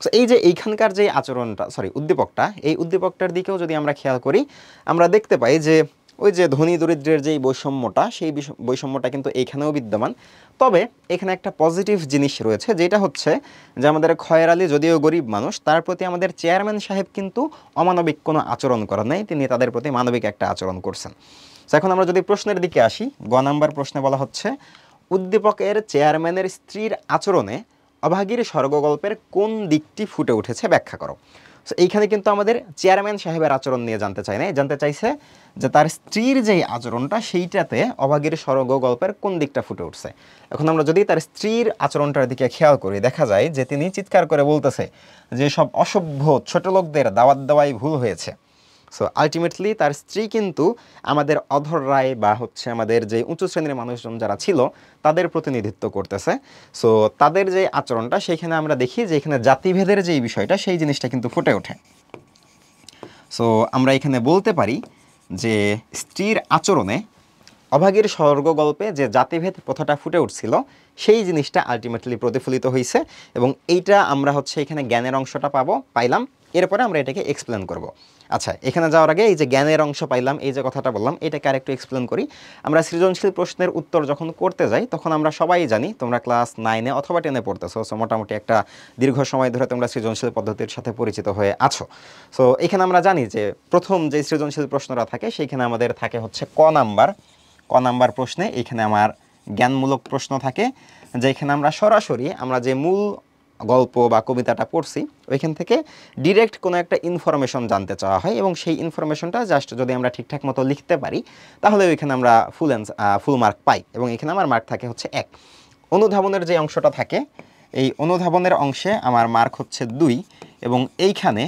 সো এই যে এইখানকার যে আচরণটা, উদ্দীপকটা, এই উদ্দীপকটার দিকেও যদি আমরা খেয়াল করি, আমরা দেখতে পাই যে ওই যে ধনী দরিদ্রের যেই বৈষম্যটা, সেই বৈষম্যটা কিন্তু এইখানেও বিদ্যমান। তবে এখানে একটা পজিটিভ জিনিস রয়েছে, যেটা হচ্ছে যে আমাদের খয়ের আলী যদিও গরিব মানুষ, তার প্রতি আমাদের চেয়ারম্যান সাহেব কিন্তু অমানবিক কোনো আচরণ করেন নাই, তিনি তাদের প্রতি মানবিক একটা আচরণ করছেন। তো এখন আমরা যদি প্রশ্নের দিকে আসি, গ নাম্বার প্রশ্নে বলা হচ্ছে উদ্দীপকের চেয়ারম্যানের স্ত্রীর আচরণে অভাগীর স্বর্গগল্পের কোন দিকটি ফুটে উঠেছে ব্যাখ্যা করো। সো এইখানে কিন্তু আমাদের চেয়ারম্যান সাহেবের আচরণ নিয়ে জানতে চাই না, জানতে চাইছে যে তার স্ত্রীর যেই আচরণটা সেইটাতে অভাগীর স্বর্গ গল্পের কোন দিকটা ফুটে উঠছে। এখন আমরা যদি তার স্ত্রীর আচরণটার দিকে খেয়াল করি, দেখা যায় যে তিনি চিৎকার করে বলতেছে যে সব অসভ্য ছোট লোকদের দাওয়াত দেওয়াই ভুল হয়েছে। সো আলটিমেটলি তার স্ত্রী কিন্তু আমাদের অধর রায় বা হচ্ছে আমাদের যে উঁচু শ্রেণীর মানুষজন যারা ছিল তাদের প্রতিনিধিত্ব করতেছে। সো তাদের যে আচরণটা সেইখানে আমরা দেখি যে এখানে জাতিভেদের যেই বিষয়টা সেই জিনিসটা কিন্তু ফুটে ওঠে। সো আমরা এখানে বলতে পারি যে স্ত্রীর আচরণে অভাগীর স্বর্গ গল্পে যে জাতিভেদ প্রথাটা ফুটে উঠছিল সেই জিনিসটা আলটিমেটলি প্রতিফলিত হয়েছে, এবং এইটা আমরা হচ্ছে এখানে জ্ঞানের অংশটা পাইলাম। এরপরে আমরা এটাকে এক্সপ্লেন করব। আচ্ছা, এখানে যাওয়ার আগে এই যে জ্ঞানের অংশ পাইলাম, এই যে কথাটা বললাম, এটাকে আরেকটু এক্সপ্লেন করি। আমরা সৃজনশীল প্রশ্নের উত্তর যখন করতে যাই তখন আমরা সবাই জানি, তোমরা ক্লাস 9-এ অথবা 10-এ পড়তেছো, সো মোটামুটি একটা দীর্ঘ সময় ধরে তোমরা সৃজনশীল পদ্ধতির সাথে পরিচিত হয়ে আছো। সো এখানে আমরা জানি যে প্রথম যে সৃজনশীল প্রশ্নটা থাকে সেইখানে আমাদের থাকে হচ্ছে ক নাম্বার প্রশ্নে এখানে আমার জ্ঞানমূলক প্রশ্ন থাকে, যেখানে আমরা সরাসরি আমরা যে মূল গল্প বা কবিতাটা পড়ছি ওইখান থেকে ডিরেক্ট কোনো একটা ইনফরমেশন জানতে চাওয়া হয়, এবং সেই ইনফরমেশনটা জাস্ট যদি আমরা ঠিকঠাক মতো লিখতে পারি তাহলে ওইখানে আমরা ফুল মার্ক পাই, এবং এখানে আমার মার্ক থাকে হচ্ছে 1। অনুধাবনের যে অংশটা থাকে এই অনুধাবনের অংশে আমার মার্ক হচ্ছে 2, এবং এইখানে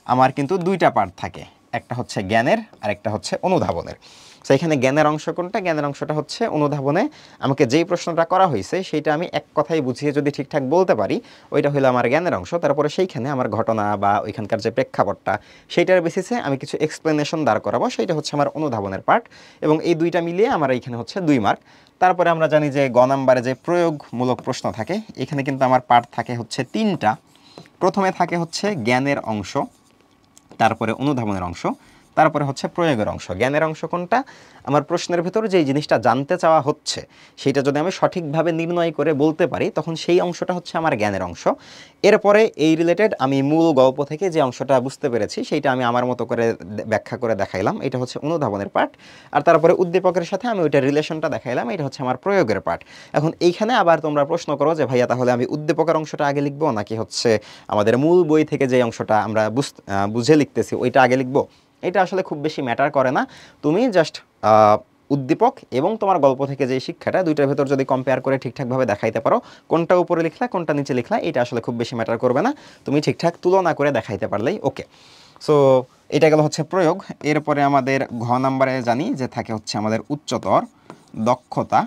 আমার কিন্তু 2টা পার্ট থাকে, একটা হচ্ছে জ্ঞানের আর একটা হচ্ছে অনুধাবনের। সো এখানে জ্ঞানের অংশ কোনটা? জ্ঞানের অংশটা হচ্ছে অনুধাবনে আমাকে যেই প্রশ্নটা করা হয়েছে সেইটা আমি এক কথায় বুঝিয়ে যদি ঠিকঠাক বলতে পারি ওইটা হলো আমার জ্ঞানের অংশ। তারপরে সেইখানে আমার ঘটনা বা ওইখানকার যে প্রেক্ষাপটটা সেইটার বেসিসে আমি কিছু এক্সপ্লেনেশন দাঁড় করাবো, সেইটা হচ্ছে আমার অনুধাবনের পার্ট, এবং এই 2টা মিলিয়ে আমার এইখানে হচ্ছে 2 মার্ক। তারপরে আমরা জানি যে গ নাম্বারে যে প্রয়োগমূলক প্রশ্ন থাকে এখানে কিন্তু আমার পার্ট থাকে হচ্ছে 3টা। প্রথমে থাকে হচ্ছে জ্ঞানের অংশ, তারপরে অনুধাবনের অংশ, তারপরে হচ্ছে প্রয়োগের অংশ। জ্ঞানের অংশ কোনটা? আমার প্রশ্নের ভেতর যেই জিনিসটা জানতে চাওয়া হচ্ছে সেইটা যদি আমি সঠিকভাবে নির্ণয় করে বলতে পারি তখন সেই অংশটা হচ্ছে আমার জ্ঞানের অংশ। এরপরে এই রিলেটেড আমি মূল গল্প থেকে যে অংশটা বুঝতে পেরেছি সেইটা আমি আমার মতো করে ব্যাখ্যা করে দেখাইলাম, এটা হচ্ছে অনুধাবনের পার্ট। আর তারপরে উদ্দীপকের সাথে আমি ওইটার রিলেশনটা দেখাইলাম, এটা হচ্ছে আমার প্রয়োগের পার্ট। এখন এইখানে আবার তোমরা প্রশ্ন করো যে ভাইয়া তাহলে আমি উদ্দীপকের অংশটা আগে লিখবো নাকি হচ্ছে আমাদের মূল বই থেকে যে অংশটা আমরা বুঝে লিখতেছি ওইটা আগে লিখবো? এটা আসলে খুব বেশি ম্যাটার করে না। তুমি জাস্ট উদ্দীপক এবং তোমার গল্প থেকে যে শিক্ষাটা দুইটার ভেতর যদি কম্পেয়ার করে ঠিকঠাকভাবে দেখাইতে পারো, কোনটা উপরে লিখলা কোনটা নিচে লিখলা এটা আসলে খুব বেশি ম্যাটার করবে না, তুমি ঠিকঠাক তুলনা করে দেখাইতে পারলেই ওকে। সো এটা গেল হচ্ছে প্রয়োগ। এরপরে আমাদের ঘ নাম্বারে জানি যে থাকে হচ্ছে আমাদের উচ্চতর দক্ষতা,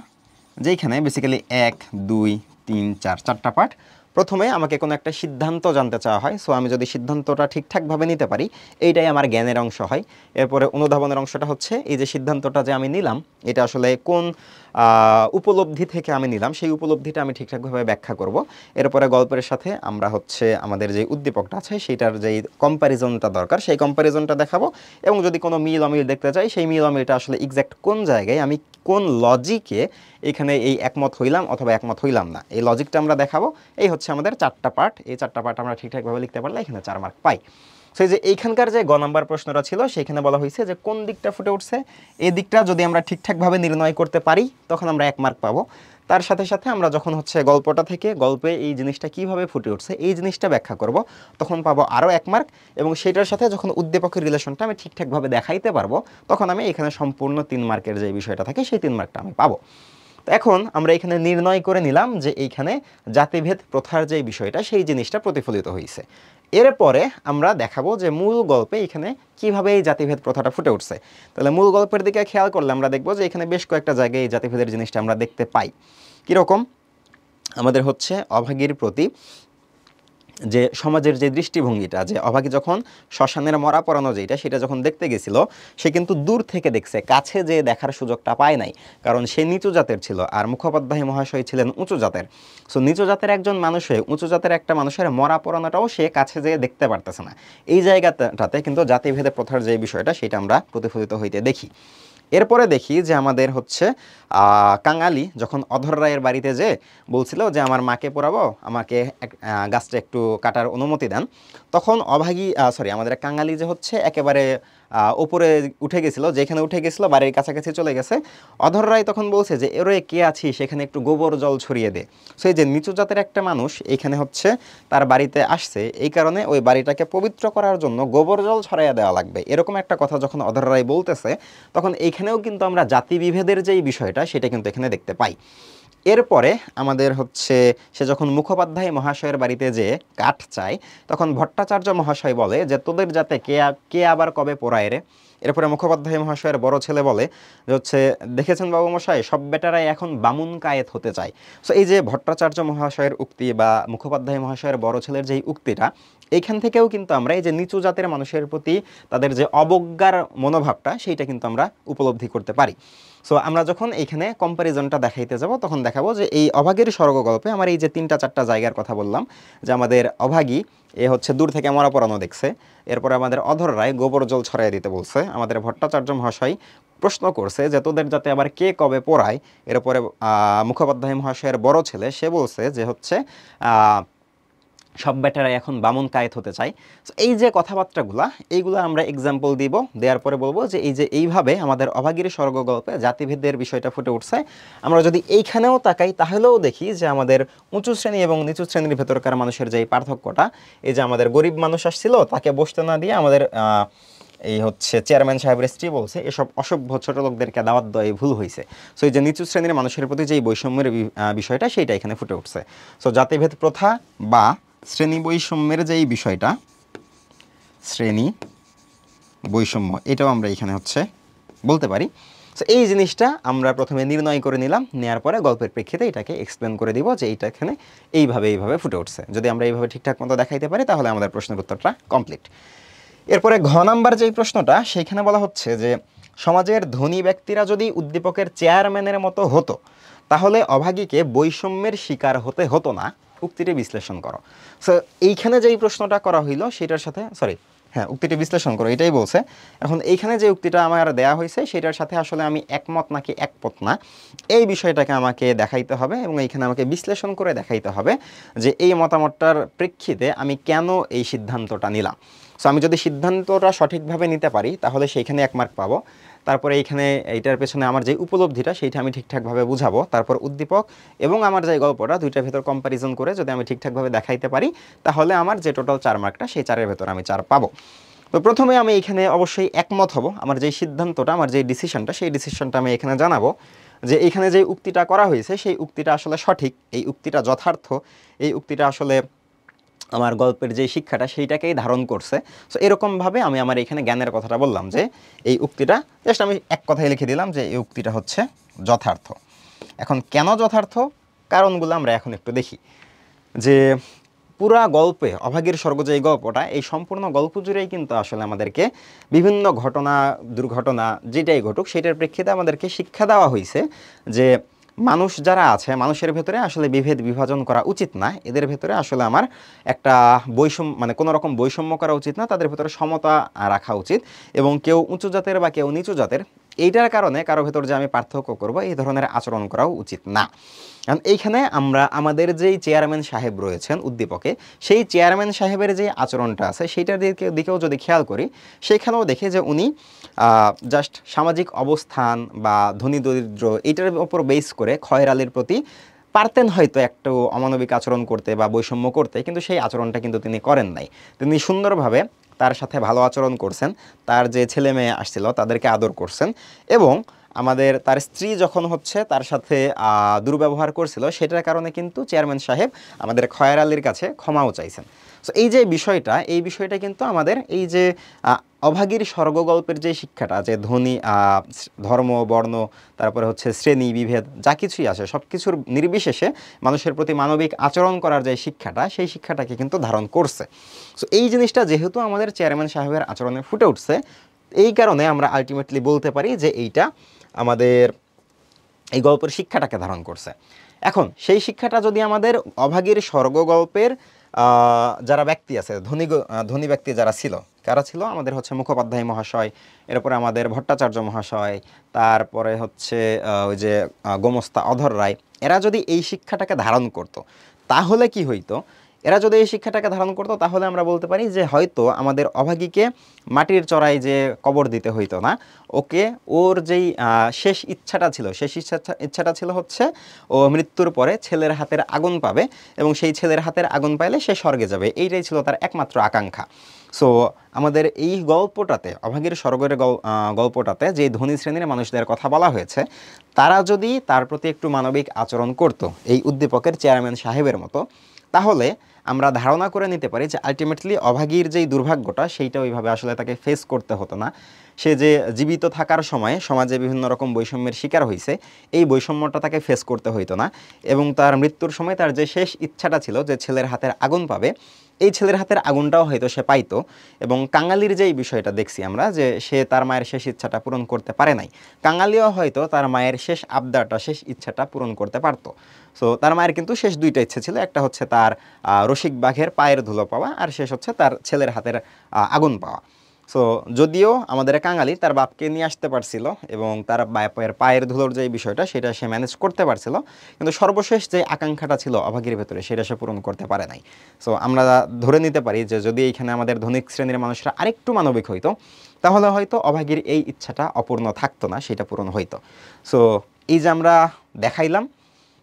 যেইখানে বেসিক্যালি 1, 2, 3, 4 চারটা পার্ট। প্রথমে আমাকে কোনো একটা সিদ্ধান্ত জানতে চাওয়া হয়, সো আমি যদি সিদ্ধান্তটা ঠিকঠাকভাবে নিতে পারি এইটাই আমার জ্ঞানের অংশ হয়। এরপরে অনুধাবনের অংশটা হচ্ছে এই যে সিদ্ধান্তটা যে আমি নিলাম এটা আসলে কোন উপলব্ধি থেকে আমি নিলাম সেই উপলব্ধিটা আমি ঠিকঠাকভাবে ব্যাখ্যা করব। এরপরে গল্পের সাথে আমরা হচ্ছে আমাদের যে উদ্দীপকটা আছে সেইটার যেই কম্প্যারিজনটা দরকার সেই কম্প্যারিজনটা দেখাবো, এবং যদি কোনো মিল অমিল দেখতে চাই সেই মিল অমিলটা আসলে এক্স্যাক্ট কোন জায়গায় আমি কোন লজিকে এখানে এই একমত হইলাম অথবা একমত হইলাম না এই লজিকটা আমরা দেখাবো। এই হচ্ছে আমাদের 4টা পার্ট, এই 4টা পার্ট আমরা ঠিকঠাকভাবে লিখতে পারলে এখানে 4 মার্ক পাই। সেই যে এইখানকার যে গ নাম্বার প্রশ্নটা ছিল সেইখানে বলা হয়েছে যে কোন দিকটা ফুটে উঠছে, এই দিকটা যদি আমরা ঠিকঠাকভাবে নির্ণয় করতে পারি তখন আমরা 1 মার্ক পাবো। তার সাথে সাথে আমরা যখন হচ্ছে গল্পটা থেকে গল্পে এই জিনিসটা কিভাবে ফুটে উঠছে এই জিনিসটা ব্যাখ্যা করব তখন পাবো আরও 1 মার্ক, এবং সেটার সাথে যখন উদ্দীপকের রিলেশনটা আমি ঠিকঠাকভাবে দেখাইতে পারবো তখন আমি এখানে সম্পূর্ণ 3 মার্কের যে বিষয়টা থাকে সেই 3 মার্কটা আমি পাবো। তো এখন আমরা এখানে নির্ণয় করে নিলাম যে এইখানে জাতিভেদ প্রথার যে বিষয়টা সেই জিনিসটা প্রতিফলিত হয়েছে। এরপরে আমরা দেখাবো যে মূল গল্পে এখানে কিভাবে এই জাতিভেদ প্রথাটা ফুটে উঠছে। তাহলে মূল গল্পের দিকে খেয়াল করলে আমরা দেখবো যে এখানে বেশ কয়েকটা জায়গায় এই জাতিভেদের জিনিসটা আমরা দেখতে পাই। কীরকম? আমাদের হচ্ছে অভাগীর প্রতি যে সমাজের যে দৃষ্টিভঙ্গিটা, যে অভাগী যখন শ্মশানের মরা পড়ানো যেটা সেটা যখন দেখতে গেছিল সে কিন্তু দূর থেকে দেখছে, কাছে যে দেখার সুযোগটা পায় নাই, কারণ সে নিচু জাতের ছিল আর মুখোপাধ্যায় মহাশয় ছিলেন উঁচু জাতের। সো নিচু জাতের একজন মানুষ হয়ে উঁচু জাতের একটা মানুষের মরা পড়ানোটাও সে কাছে যেয়ে দেখতে পারতেছে না। এই জায়গাটাতে কিন্তু জাতিভেদে প্রথার যে বিষয়টা সেটা আমরা প্রতিফলিত হইতে দেখি। এরপরে দেখি যে আমাদের হচ্ছে কাঙালি যখন অধর রায়ের বাড়িতে যে বলছিল যে আমার মাকে পোড়াবো, আমাকে গাছটা একটু কাটার অনুমতি দেন, তখন আমাদের কাঙালি যে হচ্ছে একেবারে উপরে উঠে গেছিল, যেখানে উঠে গেছিল বাড়ির কাছাকাছি চলে গেছে। অধর রায় তখন বলছে যে এরে কে আছি, সেখানে একটু গোবর জল ছড়িয়ে দে। সো এই যে নিচু জাতের একটা মানুষ এইখানে হচ্ছে তার বাড়িতে আসছে, এই কারণে ওই বাড়িটাকে পবিত্র করার জন্য গোবর জল ছড়াইয়া দেওয়া লাগবে, এরকম একটা কথা যখন অধর রায় বলতেছে, তখন এইখানেও কিন্তু আমরা জাতি বিভেদের যেই বিষয়টা সেটা কিন্তু এখানে দেখতে পাই। এরপরে আমাদের হচ্ছে সে যখন মুখোপাধ্যায় মহাশয়ের বাড়িতে যে কাঠ চায়, তখন ভট্টাচার্য মহাশয় বলে যে তোদের যাতে কে আবার কবে পোড়ায় রে। এরপরে মুখোপাধ্যায় মহাশয়ের বড় ছেলে বলে যে হচ্ছে দেখেছেন বাবু মশাই, সব বেটারাই এখন বামুন কায়েত হতে চায়। সো এই যে ভট্টাচার্য মহাশয়ের উক্তি বা মুখোপাধ্যায় মহাশয়ের বড় ছেলের যেই উক্তিটা, এইখান থেকেও কিন্তু আমরা এই যে নিচু জাতের মানুষের প্রতি তাদের যে অবজ্ঞার মনোভাবটা সেইটা কিন্তু আমরা উপলব্ধি করতে পারি। সো আমরা যখন এইখানে কম্প্যারিজনটা দেখাইতে যাব, তখন দেখাবো যে এই অভাগীর স্বর্গ গল্পে আমার এই যে 3-4টা জায়গার কথা বললাম, যে আমাদের অভাগী এ হচ্ছে দূর থেকে মরা পড়ানো দেখছে, এরপরে আমাদের অধর রায় গোবর জল ছড়াই দিতে বলছে, আমাদের ভট্টাচার্য মহাশয় প্রশ্ন করছে যে তোদের যাতে আবার কে কবে পড়ায়, এরপরে মুখোপাধ্যায় মহাশয়ের বড় ছেলে সে বলছে যে হচ্ছে সব বেটারা এখন বামুন কায়েত হতে চায়। এই যে কথাবার্তাগুলা, এইগুলো আমরা এক্সাম্পল দিব, দেওয়ার পরে বলবো যে এই যে এইভাবে আমাদের অভাগীর স্বর্গ গল্পে জাতিভেদের বিষয়টা ফুটে উঠছে। আমরা যদি এইখানেও তাকাই তাহলেও দেখি যে আমাদের উঁচু শ্রেণী এবং নিচু শ্রেণীর ভেতরকার মানুষের যে পার্থক্যটা, এই যে আমাদের গরিব মানুষ আসছিল তাকে বসতে না দিয়ে আমাদের এই হচ্ছে চেয়ারম্যান সাহেবের স্ত্রী বলছে এসব অসভ্য ছোট লোকদেরকে দাওয়াত দেওয়া ভুল হয়েছে। সো এই যে নিচু শ্রেণীর মানুষের প্রতি যে বৈষম্যের বিষয়টা সেইটা এখানে ফুটে উঠছে। সো জাতিভেদ প্রথা বা শ্রেণী বৈষম্যের যেই বিষয়টা, শ্রেণী বৈষম্য, এটাও আমরা এখানে হচ্ছে বলতে পারি। সো এই জিনিসটা আমরা প্রথমে নির্ণয় করে নিলাম, নেওয়ার পরে গল্পের প্রেক্ষিতে এটাকে এক্সপ্লেন করে দিব যে এইটা এখানে এইভাবে ফুটে উঠছে। যদি আমরা এইভাবে ঠিকঠাক মতো দেখাইতে পারি তাহলে আমাদের প্রশ্নের উত্তরটা কমপ্লিট। এরপরে ঘ নাম্বার যেই প্রশ্নটা, সেইখানে বলা হচ্ছে যে সমাজের ধনী ব্যক্তিরা যদি উদ্দীপকের চেয়ারম্যানের মতো হতো তাহলে অভাগীকে বৈষম্যের শিকার হতে হতো না, উক্তিটি বিশ্লেষণ করো। সো এইখানে যেই প্রশ্নটা করা হইলো সেটার সাথে উক্তিটি বিশ্লেষণ করো এটাই বলছে। এখন এইখানে যে উক্তিটা আমার দেয়া হয়েছে সেটার সাথে আসলে আমি একমত নাকি একমত না, এই বিষয়টাকে আমাকে দেখাইতে হবে এবং এইখানে আমাকে বিশ্লেষণ করে দেখাইতে হবে যে এই মতামতটার প্রেক্ষিতে আমি কেন এই সিদ্ধান্তটা নিলাম। সো আমি যদি সিদ্ধান্তটা সঠিকভাবে নিতে পারি তাহলে সেইখানে 1 মার্ক পাবো। তারপরে এইখানে এইটার পেছনে আমার যে উপলব্ধিটা সেইটা আমি ঠিকঠাকভাবে বুঝাবো। তারপর উদ্দীপক এবং আমার যে গল্পটা দুইটার ভেতর কম্প্যারিজন করে যদি আমি ঠিকঠাকভাবে দেখাইতে পারি তাহলে আমার যে টোটাল 4 মার্কটা সেই 4-এর ভেতর আমি 4 পাবো। তো প্রথমে আমি এখানে অবশ্যই একমত হব, আমার যে সিদ্ধান্তটা, আমার যে ডিসিশনটা, সেই ডিসিশনটা আমি এখানে জানাবো যে এইখানে যে উক্তিটা করা হয়েছে সেই উক্তিটা আসলে সঠিক, এই উক্তিটা যথার্থ, এই উক্তিটা আসলে আমার গল্পের যে শিক্ষাটা সেইটাকেই ধারণ করছে। সো এরকমভাবে আমি আমার এখানে জ্ঞানের কথাটা বললাম যে এই উক্তিটা জাস্ট আমি এক কথায় লিখে দিলাম যে এই উক্তিটা হচ্ছে যথার্থ। এখন কেন যথার্থ, কারণগুলো আমরা এখন একটু দেখি। যে পুরা গল্পে অভাগীর স্বর্গ যে গল্পটা, এই সম্পূর্ণ গল্প জুড়েই কিন্তু আসলে আমাদেরকে বিভিন্ন ঘটনা, দুর্ঘটনা যেটাই ঘটুক সেটার প্রেক্ষিতে আমাদেরকে শিক্ষা দেওয়া হয়েছে যে মানুষ যারা আছে, মানুষের ভেতরে আসলে বিভেদ বিভাজন করা উচিত না, এদের ভেতরে আসলে আমার একটা বৈষম্য মানে কোনো রকম বৈষম্য করা উচিত না, তাদের ভেতরে সমতা রাখা উচিত এবং কেউ উঁচু জাতের বা কেউ নিচু জাতের এইটার কারণে কারো ভেতর যে আমি পার্থক্য করব এই ধরনের আচরণ করাও উচিত না। কারণ এইখানে আমরা আমাদের যেই চেয়ারম্যান সাহেব রয়েছেন উদ্দীপকে, সেই চেয়ারম্যান সাহেবের যে আচরণটা আছে সেইটার দিকেও যদি খেয়াল করি, সেখানেও দেখে যে উনি জাস্ট সামাজিক অবস্থান বা ধনী দরিদ্র এইটার উপর বেস করে খয়ের আলীর প্রতি পারতেন হয়তো একটু অমানবিক আচরণ করতে বা বৈষম্য করতে, কিন্তু সেই আচরণটা কিন্তু তিনি করেন নাই। তিনি সুন্দরভাবে তার সাথে ভালো আচরণ করছেন, তার যে ছেলে মেয়ে আসছিল তাদেরকে আদর করছেন এবং আমাদের তার স্ত্রী যখন হচ্ছে তার সাথে দুর্ব্যবহার করছিল সেটার কারণে কিন্তু চেয়ারম্যান সাহেব আমাদের খয়ের আলীর কাছে ক্ষমাও চাইছেন। সো এই যে বিষয়টা, এই বিষয়টা কিন্তু আমাদের এই যে অভাগীর স্বর্গ গল্পের যে শিক্ষাটা, যে ধনী ধর্ম বর্ণ তারপরে হচ্ছে শ্রেণী বিভেদ যা কিছুই আছে সব কিছুর নির্বিশেষে মানুষের প্রতি মানবিক আচরণ করার যে শিক্ষাটা, সেই শিক্ষাটাকে কিন্তু ধারণ করছে। সো এই জিনিসটা যেহেতু আমাদের চেয়ারম্যান সাহেবের আচরণে ফুটে উঠছে, এই কারণে আমরা আলটিমেটলি বলতে পারি যে এইটা আমাদের এই গল্পের শিক্ষাটাকে ধারণ করছে। এখন সেই শিক্ষাটা যদি আমাদের অভাগীর স্বর্গ গল্পের যারা ব্যক্তি আছে ধনী ব্যক্তি যারা ছিল, কারা ছিল? আমাদের হচ্ছে মুখোপাধ্যায় মহাশয়, এরপরে আমাদের ভট্টাচার্য মহাশয়, তারপরে হচ্ছে ওই যে গোমস্তা অধর রায়, এরা যদি এই শিক্ষাটাকে ধারণ করতো তাহলে কি হইতো? এরা যদি এই শিক্ষাটাকে ধারণ করতো তাহলে আমরা বলতে পারি যে হয়তো আমাদের অভাগীকে মাটির চড়াই যে কবর দিতে হইতো না, ওকে ওর যেই শেষ ইচ্ছাটা ছিল, শেষ ইচ্ছাটা ছিল হচ্ছে ও মৃত্যুর পরে ছেলের হাতের আগুন পাবে এবং সেই ছেলের হাতের আগুন পাইলে সে স্বর্গে যাবে, এইটাই ছিল তার একমাত্র আকাঙ্ক্ষা। সো আমাদের এই গল্পটাতে, অভাগীর স্বর্গের গল্পটাতে যে ধনী শ্রেণীর মানুষদের কথা বলা হয়েছে, তারা যদি তার প্রতি একটু মানবিক আচরণ করত এই উদ্দীপকের চেয়ারম্যান সাহেবের মতো, তাহলে আমরা ধারণা করে নিতে পারি যে আলটিমেটলি অভাগীর যেই দুর্ভাগ্যটা সেইটা ওইভাবে আসলে তাকে ফেস করতে হতো না। সে যে জীবিত থাকার সময় সমাজে বিভিন্ন রকম বৈষম্যের শিকার হয়েছে, এই বৈষম্যটা তাকে ফেস করতে হইতো না, এবং তার মৃত্যুর সময় তার যে শেষ ইচ্ছাটা ছিল যে ছেলের হাতের আগুন পাবে, এই ছেলের হাতের আগুনটাও হয়তো সে পাইতো। এবং কাঙালির যেই বিষয়টা দেখছি আমরা, যে সে তার মায়ের শেষ ইচ্ছাটা পূরণ করতে পারে নাই, কাঙালিও হয়তো তার মায়ের শেষ আবদারটা, শেষ ইচ্ছাটা পূরণ করতে পারতো। সো তার মায়ের কিন্তু শেষ দুইটা ইচ্ছে ছিল, একটা হচ্ছে তার রসিক বাঘের পায়ের ধুলো পাওয়া, আর শেষ হচ্ছে তার ছেলের হাতের আগুন পাওয়া। সো যদিও আমাদের কাঙালি তার বাপকে নিয়ে আসতে পারছিল এবং তার বাপের পায়ের ধুলোর যে বিষয়টা সেটা সে ম্যানেজ করতে পারছিল, কিন্তু সর্বশেষ যে আকাঙ্ক্ষাটা ছিল অভাগীর ভেতরে সেটা সে পূরণ করতে পারে নাই। সো আমরা ধরে নিতে পারি যে যদি এইখানে আমাদের ধনিক শ্রেণীর মানুষরা আরেকটু মানবিক হইতো তাহলে হয়তো অভাগীর এই ইচ্ছাটা অপূর্ণ থাকতো না, সেটা পূরণ হইতো। সো এই যে আমরা দেখাইলাম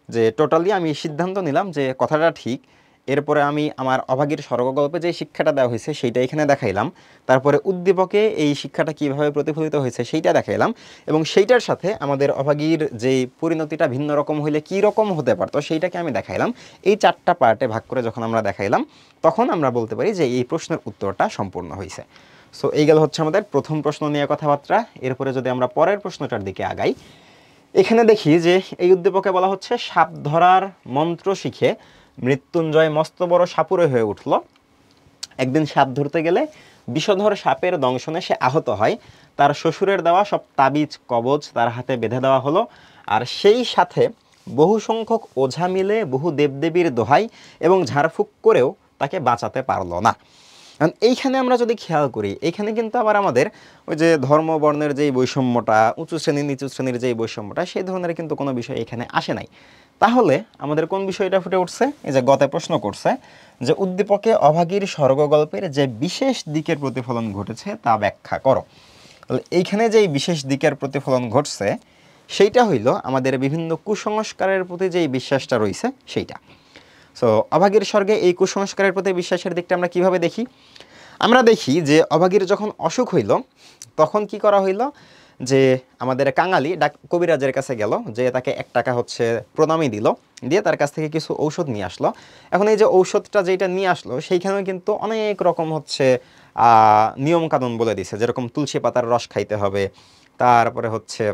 যে টোটালি আমি সিদ্ধান্ত নিলাম যে কথাটা ঠিক, এরপরে আমি আমার অভাগীর স্বর্গগল্পে যে শিক্ষাটা দেওয়া হয়েছে সেইটা এখানে দেখাইলাম, তারপরে উদ্দীপকে এই শিক্ষাটা কীভাবে প্রতিফলিত হয়েছে সেইটা দেখাইলাম, এবং সেইটার সাথে আমাদের অভাগীর যেই পরিণতিটা ভিন্ন রকম হইলে কী রকম হতে পারতো সেইটাকে আমি দেখাইলাম। এই 4টা পার্টে ভাগ করে যখন আমরা দেখাইলাম তখন আমরা বলতে পারি যে এই প্রশ্নের উত্তরটা সম্পূর্ণ হয়েছে। সো এই গেল হচ্ছে আমাদের প্রথম প্রশ্ন নিয়ে কথাবার্তা। এরপরে যদি আমরা পরের প্রশ্নটার দিকে আগাই, এখানে দেখি যে এই উদ্দীপকে বলা হচ্ছে সাপ ধরার মন্ত্র শিখে মৃত্যুঞ্জয় মস্ত বড় সাপুরে হয়ে উঠল। একদিন সাপ ধরতে গেলে বিষধর সাপের দংশনে সে আহত হয়। তার শ্বশুরের দেওয়া সব তাবিজ কবজ তার হাতে বেঁধে দেওয়া হলো, আর সেই সাথে বহু সংখ্যক ওঝা মিলে বহু দেবদেবীর দোহাই এবং ঝাড়ফুঁক করেও তাকে বাঁচাতে পারল না। কারণ এইখানে আমরা যদি খেয়াল করি, এইখানে কিন্তু আবার আমাদের ওই যে ধর্ম বর্ণের যেই বৈষম্যটা, উঁচু শ্রেণী নিচু শ্রেণীর যেই বৈষম্যটা, সেই ধরনের কিন্তু কোনো বিষয় এখানে আসে নাই। তাহলে আমাদের কোন বিষয়টা ফুটে উঠছে? এই যে গতে প্রশ্ন করছে যে উদ্দীপকে অভাগীর স্বর্গগল্পের যে বিশেষ দিকের প্রতিফলন ঘটেছে তা ব্যাখ্যা করো। তাহলে এইখানে যেই বিশেষ দিকের প্রতিফলন ঘটছে সেইটা হইল আমাদের বিভিন্ন কুসংস্কারের প্রতি যেই বিশ্বাসটা রয়েছে সেইটা। সো অভাগীর স্বর্গে এই কুসংস্কারের প্রতি বিশ্বাসের দিকটা আমরা কিভাবে দেখি? আমরা দেখি যে অভাগীর যখন অসুখ হইল তখন কি করা হইল, যে আমাদের কাঙালি কবিরাজের কাছে গেল, যে তাকে 1 টাকা হচ্ছে প্রণামী দিল, দিয়ে তার কাছ থেকে কিছু ঔষধ নিয়ে আসলো। এখন এই যে ঔষধটা যেটা নিয়ে আসলো সেইখানেও কিন্তু অনেক রকম হচ্ছে নিয়মকানুন বলে দিছে, যেরকম তুলসী পাতার রস খাইতে হবে, তারপরে হচ্ছে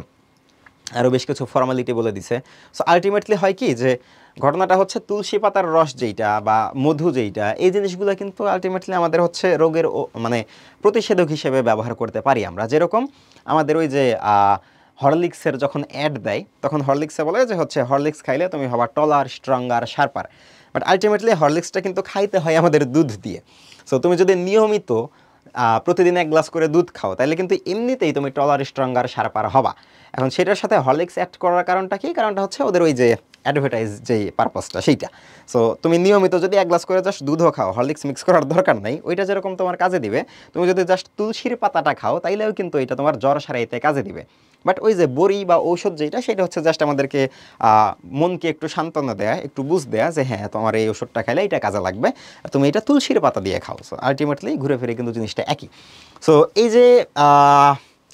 আরও বেশ কিছু ফর্মালিটি বলে দিছে। সো আলটিমেটলি হয় কি, যে ঘটনাটা হচ্ছে তুলসী পাতার রস যেইটা বা মধু যেইটা, এই জিনিসগুলো কিন্তু আলটিমেটলি আমাদের হচ্ছে রোগের মানে প্রতিষেধক হিসেবে ব্যবহার করতে পারি আমরা। যেরকম আমাদের ওই যে হরলিক্সের যখন অ্যাড দেয় তখন হরলিক্সে বলে যে হচ্ছে হরলিক্স খাইলে তুমি হবা টলার, স্ট্রঙ্গার, শার্পার, বাট আলটিমেটলি হরলিক্সটা কিন্তু খাইতে হয় আমাদের দুধ দিয়ে। সো তুমি যদি নিয়মিত প্রতিদিন 1 গ্লাস করে দুধ খাও তাহলে কিন্তু এমনিতেই তুমি টলার, স্ট্রঙ্গার, শার্পার হবা। এখন সেটার সাথে হরলিক্স অ্যাড করার কারণটা কি? কারণটা হচ্ছে ওদের ওই যে অ্যাডভার্টাইজ যেই পারপাসটা সেইটা। সো তুমি নিয়মিত যদি 1 গ্লাস করে জাস্ট দুধও খাও, হরলিক্স মিক্স করার দরকার নাই, ওইটা যেরকম তোমার কাজে দিবে, তুমি যদি জাস্ট তুলসীর পাতাটা খাও তাইলেও কিন্তু এটা তোমার জ্বর সারাইতে কাজে দিবে। বাট ওই যে বড়ি বা ঔষধ যেটা, সেটা হচ্ছে জাস্ট আমাদেরকে মনকে একটু সান্ত্বনা দেয়া, একটু বুঝ দেয়া যে হ্যাঁ তোমার এই ওষুধটা খাইলে এটা কাজে লাগবে, আর তুমি এটা তুলসীর পাতা দিয়ে খাও। সো আলটিমেটলি ঘুরে ফিরে কিন্তু জিনিসটা একই। সো এই যে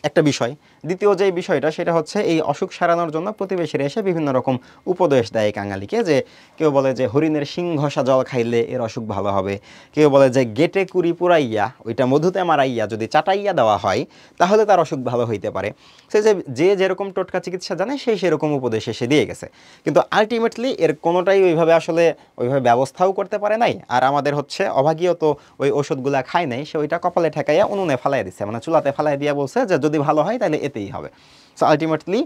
একটা বিষয়। দ্বিতীয় যে বিষয়টা সেটা হচ্ছে এই অসুখ সারানোর জন্য প্রতিবেশীরা এসে বিভিন্ন রকম উপদেশ দেয় কাঙালিকে, যে কেউ বলে যে হরিণের শিং ঘষা জল খাইলে এর অসুখ ভালো হবে, কেউ বলে যে গেটে কুড়ি পুরাইয়া ওইটা মধুতে মারাইয়া যদি চাটাইয়া দেওয়া হয় তাহলে তার অসুখ ভালো হইতে পারে। সে যে যেরকম টোটকা চিকিৎসা জানে সেই সেরকম উপদেশ এসে দিয়ে গেছে, কিন্তু আলটিমেটলি এর কোনোটাই ওইভাবে আসলে ওইভাবে ব্যবস্থাও করতে পারে নাই। আর আমাদের হচ্ছে অভাগীও তো ওই ওষুধগুলা খায় নাই, সে ওইটা কপালে ঠেকাইয়া উনুনে ফালাই দিচ্ছে, মানে চুলাতে ফালাই দিয়া বলছে যে যদি ভালো হয় তাহলে এতে পাইতেই হবে। সো আলটিমেটলি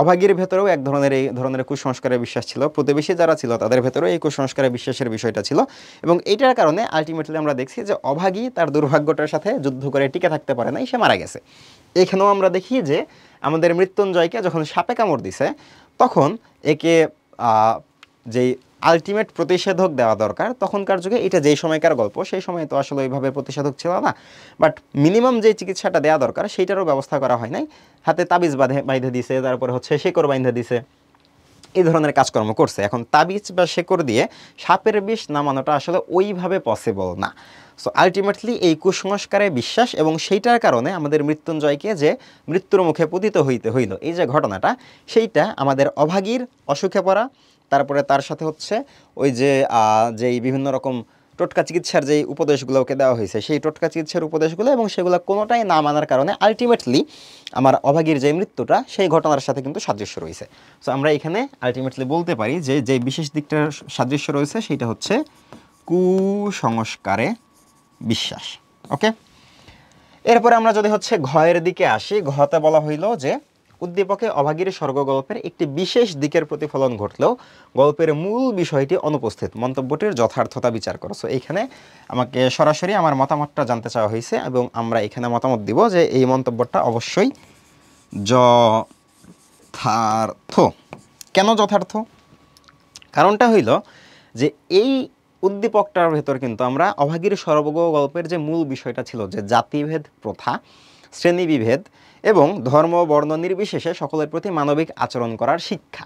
অভাগীর ভেতরেও এক ধরনের এই ধরনের কুসংস্কারের বিশ্বাস ছিল, প্রতিবেশী যারা ছিল তাদের ভেতরেও এই কুসংস্কারের বিশ্বাসের বিষয়টা ছিল, এবং এইটার কারণে আলটিমেটলি আমরা দেখছি যে অভাগী তার দুর্ভাগ্যটার সাথে যুদ্ধ করে টিকে থাকতে পারে নাই, সে মারা গেছে। এখানেও আমরা দেখি যে আমাদের মৃত্যুঞ্জয়কে যখন সাপে কামড় দিছে তখন একে যেই আলটিমেট প্রতিষেধক দেওয়া দরকার তখনকার যুগে, এটা যেই সময়কার গল্প, সেই সময় তো আসলে ওইভাবে প্রতিষেধক ছিল না, বাট মিনিমাম যে চিকিৎসাটা দেওয়া দরকার সেইটারও ব্যবস্থা করা হয় নাই। হাতে তাবিজ বাইঁধে দিছে, তারপরে হচ্ছে শেকড় বাইঁধে দিছে, এই ধরনের কাজকর্ম করছে। এখন তাবিজ বা শেকড় দিয়ে সাপের বিষ নামানোটা আসলে ওইভাবে পসিবল না। সো আলটিমেটলি এই কুসংস্কারে বিশ্বাস এবং সেইটার কারণে আমাদের মৃত্যুঞ্জয়কে যে মৃত্যুর মুখে পতিত হইতে হইল, এই যে ঘটনাটা, সেইটা আমাদের অভাগীর অসুখে পড়া, তারপরে তার সাথে হচ্ছে ওই যে যেই বিভিন্ন রকম টোটকা চিকিৎসার যেই উপদেশগুলো ওকে দেওয়া হয়েছে, সেই টোটকা চিকিৎসার উপদেশগুলো এবং সেগুলো কোনোটাই না মানার কারণে আলটিমেটলি আমার অভাগীর যে মৃত্যুটা, সেই ঘটনার সাথে কিন্তু সাদৃশ্য রয়েছে। সো আমরা এখানে আলটিমেটলি বলতে পারি যে যে বিশেষ দিকটার সাদৃশ্য রয়েছে সেটা হচ্ছে কুসংস্কারে বিশ্বাস। ওকে, এরপরে আমরা যদি হচ্ছে ঘয়ের দিকে আসি, ঘতে বলা হইল যে উদ্দীপকে অভাগীর স্বর্গ গল্পের একটি বিশেষ দিকের প্রতিফলন ঘটলেও গল্পের মূল বিষয়টি অনুপস্থিত, মন্তব্যটির যথার্থতা বিচার করো। সো এইখানে আমাকে সরাসরি আমার মতামতটা জানতে চাওয়া হয়েছে এবং আমরা এখানে মতামত দিব যে এই মন্তব্যটা অবশ্যই যথার্থ। কেন যথার্থ? কারণটা হইল যে এই উদ্দীপকটার ভেতর কিন্তু আমরা অভাগীর স্বর্গ গল্পের যে মূল বিষয়টা ছিল, যে জাতিভেদ প্রথা, শ্রেণীবিভেদ এবং ধর্ম বর্ণ নির্বিশেষে সকলের প্রতি মানবিক আচরণ করার শিক্ষা,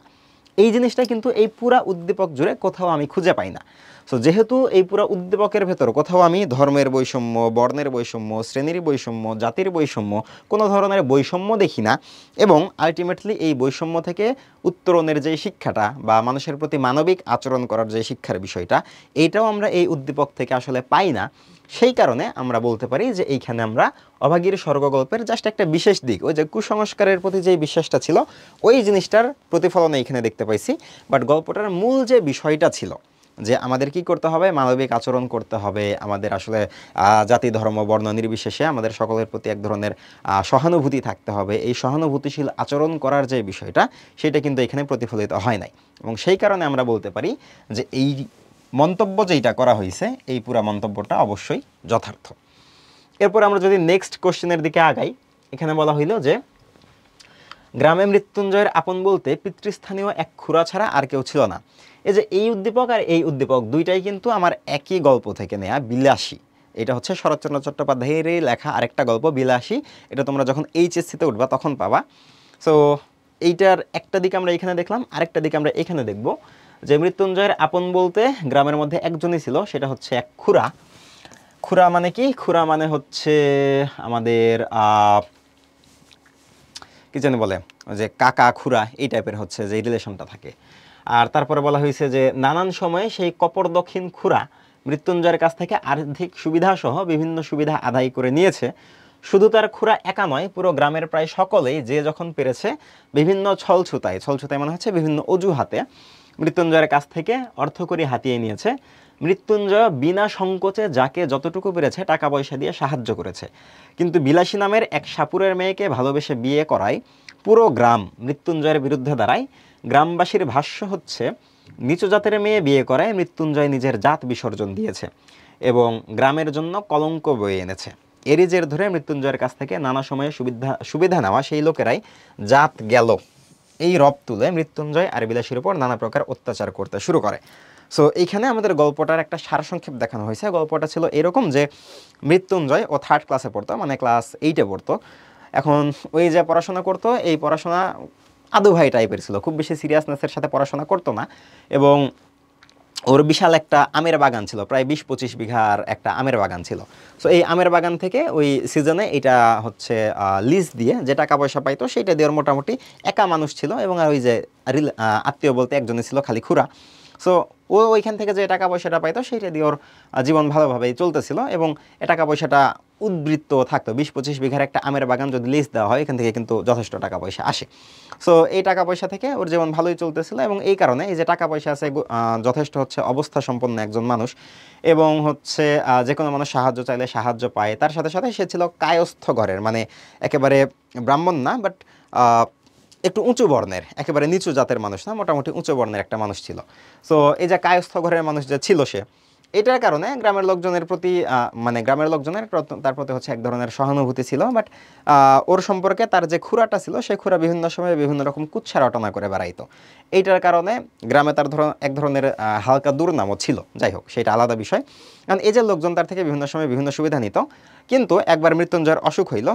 এই জিনিসটা কিন্তু এই পুরা উদ্দীপক জুড়ে কোথাও আমি খুঁজে পাই না। সো যেহেতু এই পুরা উদ্দীপকের ভেতর কোথাও আমি ধর্মের বৈষম্য, বর্ণের বৈষম্য, শ্রেণীর বৈষম্য, জাতির বৈষম্য, কোনো ধরনের বৈষম্য দেখি না, এবং আলটিমেটলি এই বৈষম্য থেকে উত্তরণের যে শিক্ষাটা বা মানুষের প্রতি মানবিক আচরণ করার যে শিক্ষার বিষয়টা, এইটাও আমরা এই উদ্দীপক থেকে আসলে পাই না। সেই কারণে আমরা বলতে পারি যে এইখানে আমরা অভাগীর স্বর্গ গল্পের জাস্ট একটা বিশেষ দিক, ওই যে কুসংস্কারের প্রতি যে বিশ্বাসটা ছিল ওই জিনিসটার প্রতিফলন এইখানে দেখতে পাইছি, বাট গল্পটার মূল যে বিষয়টা ছিল যে আমাদের কি করতে হবে, মানবিক আচরণ করতে হবে, আমাদের আসলে জাতি ধর্ম বর্ণ নির্বিশেষে আমাদের সকলের প্রতি এক ধরনের সহানুভূতি থাকতে হবে, এই সহানুভূতিশীল আচরণ করার যে বিষয়টা, সেটা কিন্তু এখানে প্রতিফলিত হয় নাই, এবং সেই কারণে আমরা বলতে পারি যে এই মন্তব্য যেটা করা হয়েছে এই পুরা মন্তব্যটা অবশ্যই যথার্থ। এরপর আমরা যদি নেক্সট কোশ্চেনের দিকে আগাই, এখানে বলা হইল যে গ্রামে মৃত্যুঞ্জয়ের আপন বলতে পিতৃস্থানীয় এক খুড়া ছাড়া আর কেউ ছিল না। এই যে এই উদ্দীপক আর এই উদ্দীপক দুইটাই কিন্তু আমার একই গল্প থেকে নেয়া, বিলাসী। এটা হচ্ছে শরৎচন্দ্র চট্টোপাধ্যায়েরই লেখা আরেকটা গল্প, বিলাসী। এটা তোমরা যখন এইচএসসিতে উঠবা তখন পাবা। সো এইটার একটা দিক আমরা এখানে দেখলাম, আরেকটা দিক আমরা এখানে দেখব যে মৃত্যুঞ্জয়ের আপন বলতে গ্রামের মধ্যে একজনই ছিল, সেটা হচ্ছে এক খুড়া। খুড়া মানে কি? খুড়া মানে হচ্ছে আমাদের কি জানি বলে, যে কাকা খুড়া এই টাইপের হচ্ছে যে রিলেশনটা থাকে। আর তারপরে বলা হয়েছে যে নানান সময়ে সেই কপর দক্ষিণ খুড়া মৃত্যুঞ্জয়ের কাছ থেকে আর্থিক সুবিধা সহ বিভিন্ন সুবিধা আদায় করে নিয়েছে। শুধু তার খুড়া একা নয়, পুরো গ্রামের প্রায় সকলেই যে যখন পেরেছে বিভিন্ন ছলছুতায় মানে হচ্ছে বিভিন্ন অজুহাতে মৃত্যুঞ্জয়ের কাছ থেকে অর্থকড়ি হাতিয়ে নিয়েছে। মৃত্যুঞ্জয় বিনা সংকোচে যাকে যতটুকু পেরেছে টাকা পয়সা দিয়ে সাহায্য করেছে, কিন্তু বিলাসী নামের এক সাপুরের মেয়েকে ভালোবেসে বিয়ে করায় পুরো গ্রাম মৃত্যুঞ্জয়ের বিরুদ্ধে দাঁড়ায়। গ্রামবাসীর ভাষ্য হচ্ছে নিচু জাতের মেয়ে বিয়ে করায় মৃত্যুঞ্জয় নিজের জাত বিসর্জন দিয়েছে এবং গ্রামের জন্য কলঙ্ক বয়ে এনেছে। এরই জের ধরে মৃত্যুঞ্জয়ের কাছ থেকে নানা সময়ে সুবিধা নেওয়া সেই লোকেরাই জাত গেল এই রব তুলে মৃত্যুঞ্জয় আর বিলাসীর উপর নানা প্রকার অত্যাচার করতে শুরু করে। সো এইখানে আমাদের গল্পটার একটা সারসংক্ষেপ দেখানো হয়েছে। গল্পটা ছিল এরকম যে মৃত্যুঞ্জয় ও 3rd ক্লাসে পড়তো, মানে ক্লাস 8-এ পড়তো। এখন ওই যে পড়াশোনা করতো, এই পড়াশোনা আদু ভাই টাইপের ছিল, খুব বেশি সিরিয়াসনেসের সাথে পড়াশোনা করতো না, এবং ওর বিশাল একটা আমের বাগান ছিল, প্রায় 20-25 বিঘার একটা আমের বাগান ছিল। সো এই আমের বাগান থেকে ওই সিজনে এটা হচ্ছে লিজ দিয়ে যে টাকা পয়সা পাইতো সেইটা দিয়ে ওর মোটামুটি একা মানুষ ছিল, এবং আর ওই যে আত্মীয় বলতে একজনই ছিল, খালি খুড়া। সো ও ওইখান থেকে যে টাকা পয়সাটা পাইতো সেইটা দিয়ে ওর জীবন ভালোভাবেই চলতেছিল এবং এ টাকা পয়সাটা উদ্বৃত্ত থাকতো। 20-25 বিঘার একটা আমের বাগান যদি লিজ দেওয়া হয় এখান থেকে কিন্তু যথেষ্ট টাকা পয়সা আসে। সো এই টাকা পয়সা থেকে ওর জীবন ভালোই চলতেছিল এবং এই কারণে এই যে টাকা পয়সা আছে যথেষ্ট হচ্ছে অবস্থা সম্পন্ন একজন মানুষ এবং হচ্ছে যে কোনো মানুষ সাহায্য চাইলে সাহায্য পায়। তার সাথে সাথে সে ছিল কায়স্থ ঘরের, মানে একেবারে ব্রাহ্মণ না, বাট একটু উঁচু বর্ণের, একেবারে নিচু জাতের মানুষ না, মোটামুটি উঁচু বর্ণের একটা মানুষ ছিল। সো এই যে কায়স্থ ঘরের মানুষ যে ছিল সে, এটার কারণে গ্রামের লোকজনের প্রতি মানে গ্রামের লোকজনের তার প্রতি হচ্ছে এক ধরনের সহানুভূতি ছিল। বাট ওর সম্পর্কে তার যে খুড়াটা ছিল সেই খুড়া বিভিন্ন সময়ে বিভিন্ন রকম কুৎসা রটনা করে বেড়াইতো। এইটার কারণে গ্রামে তার এক ধরনের হালকা দুর্নামও ছিল। যাই হোক, সেটা আলাদা বিষয়। কারণ এই যে লোকজন তার থেকে বিভিন্ন সময় বিভিন্ন সুবিধা নিত, কিন্তু একবার মৃত্যুঞ্জয়ের অসুখ হইল।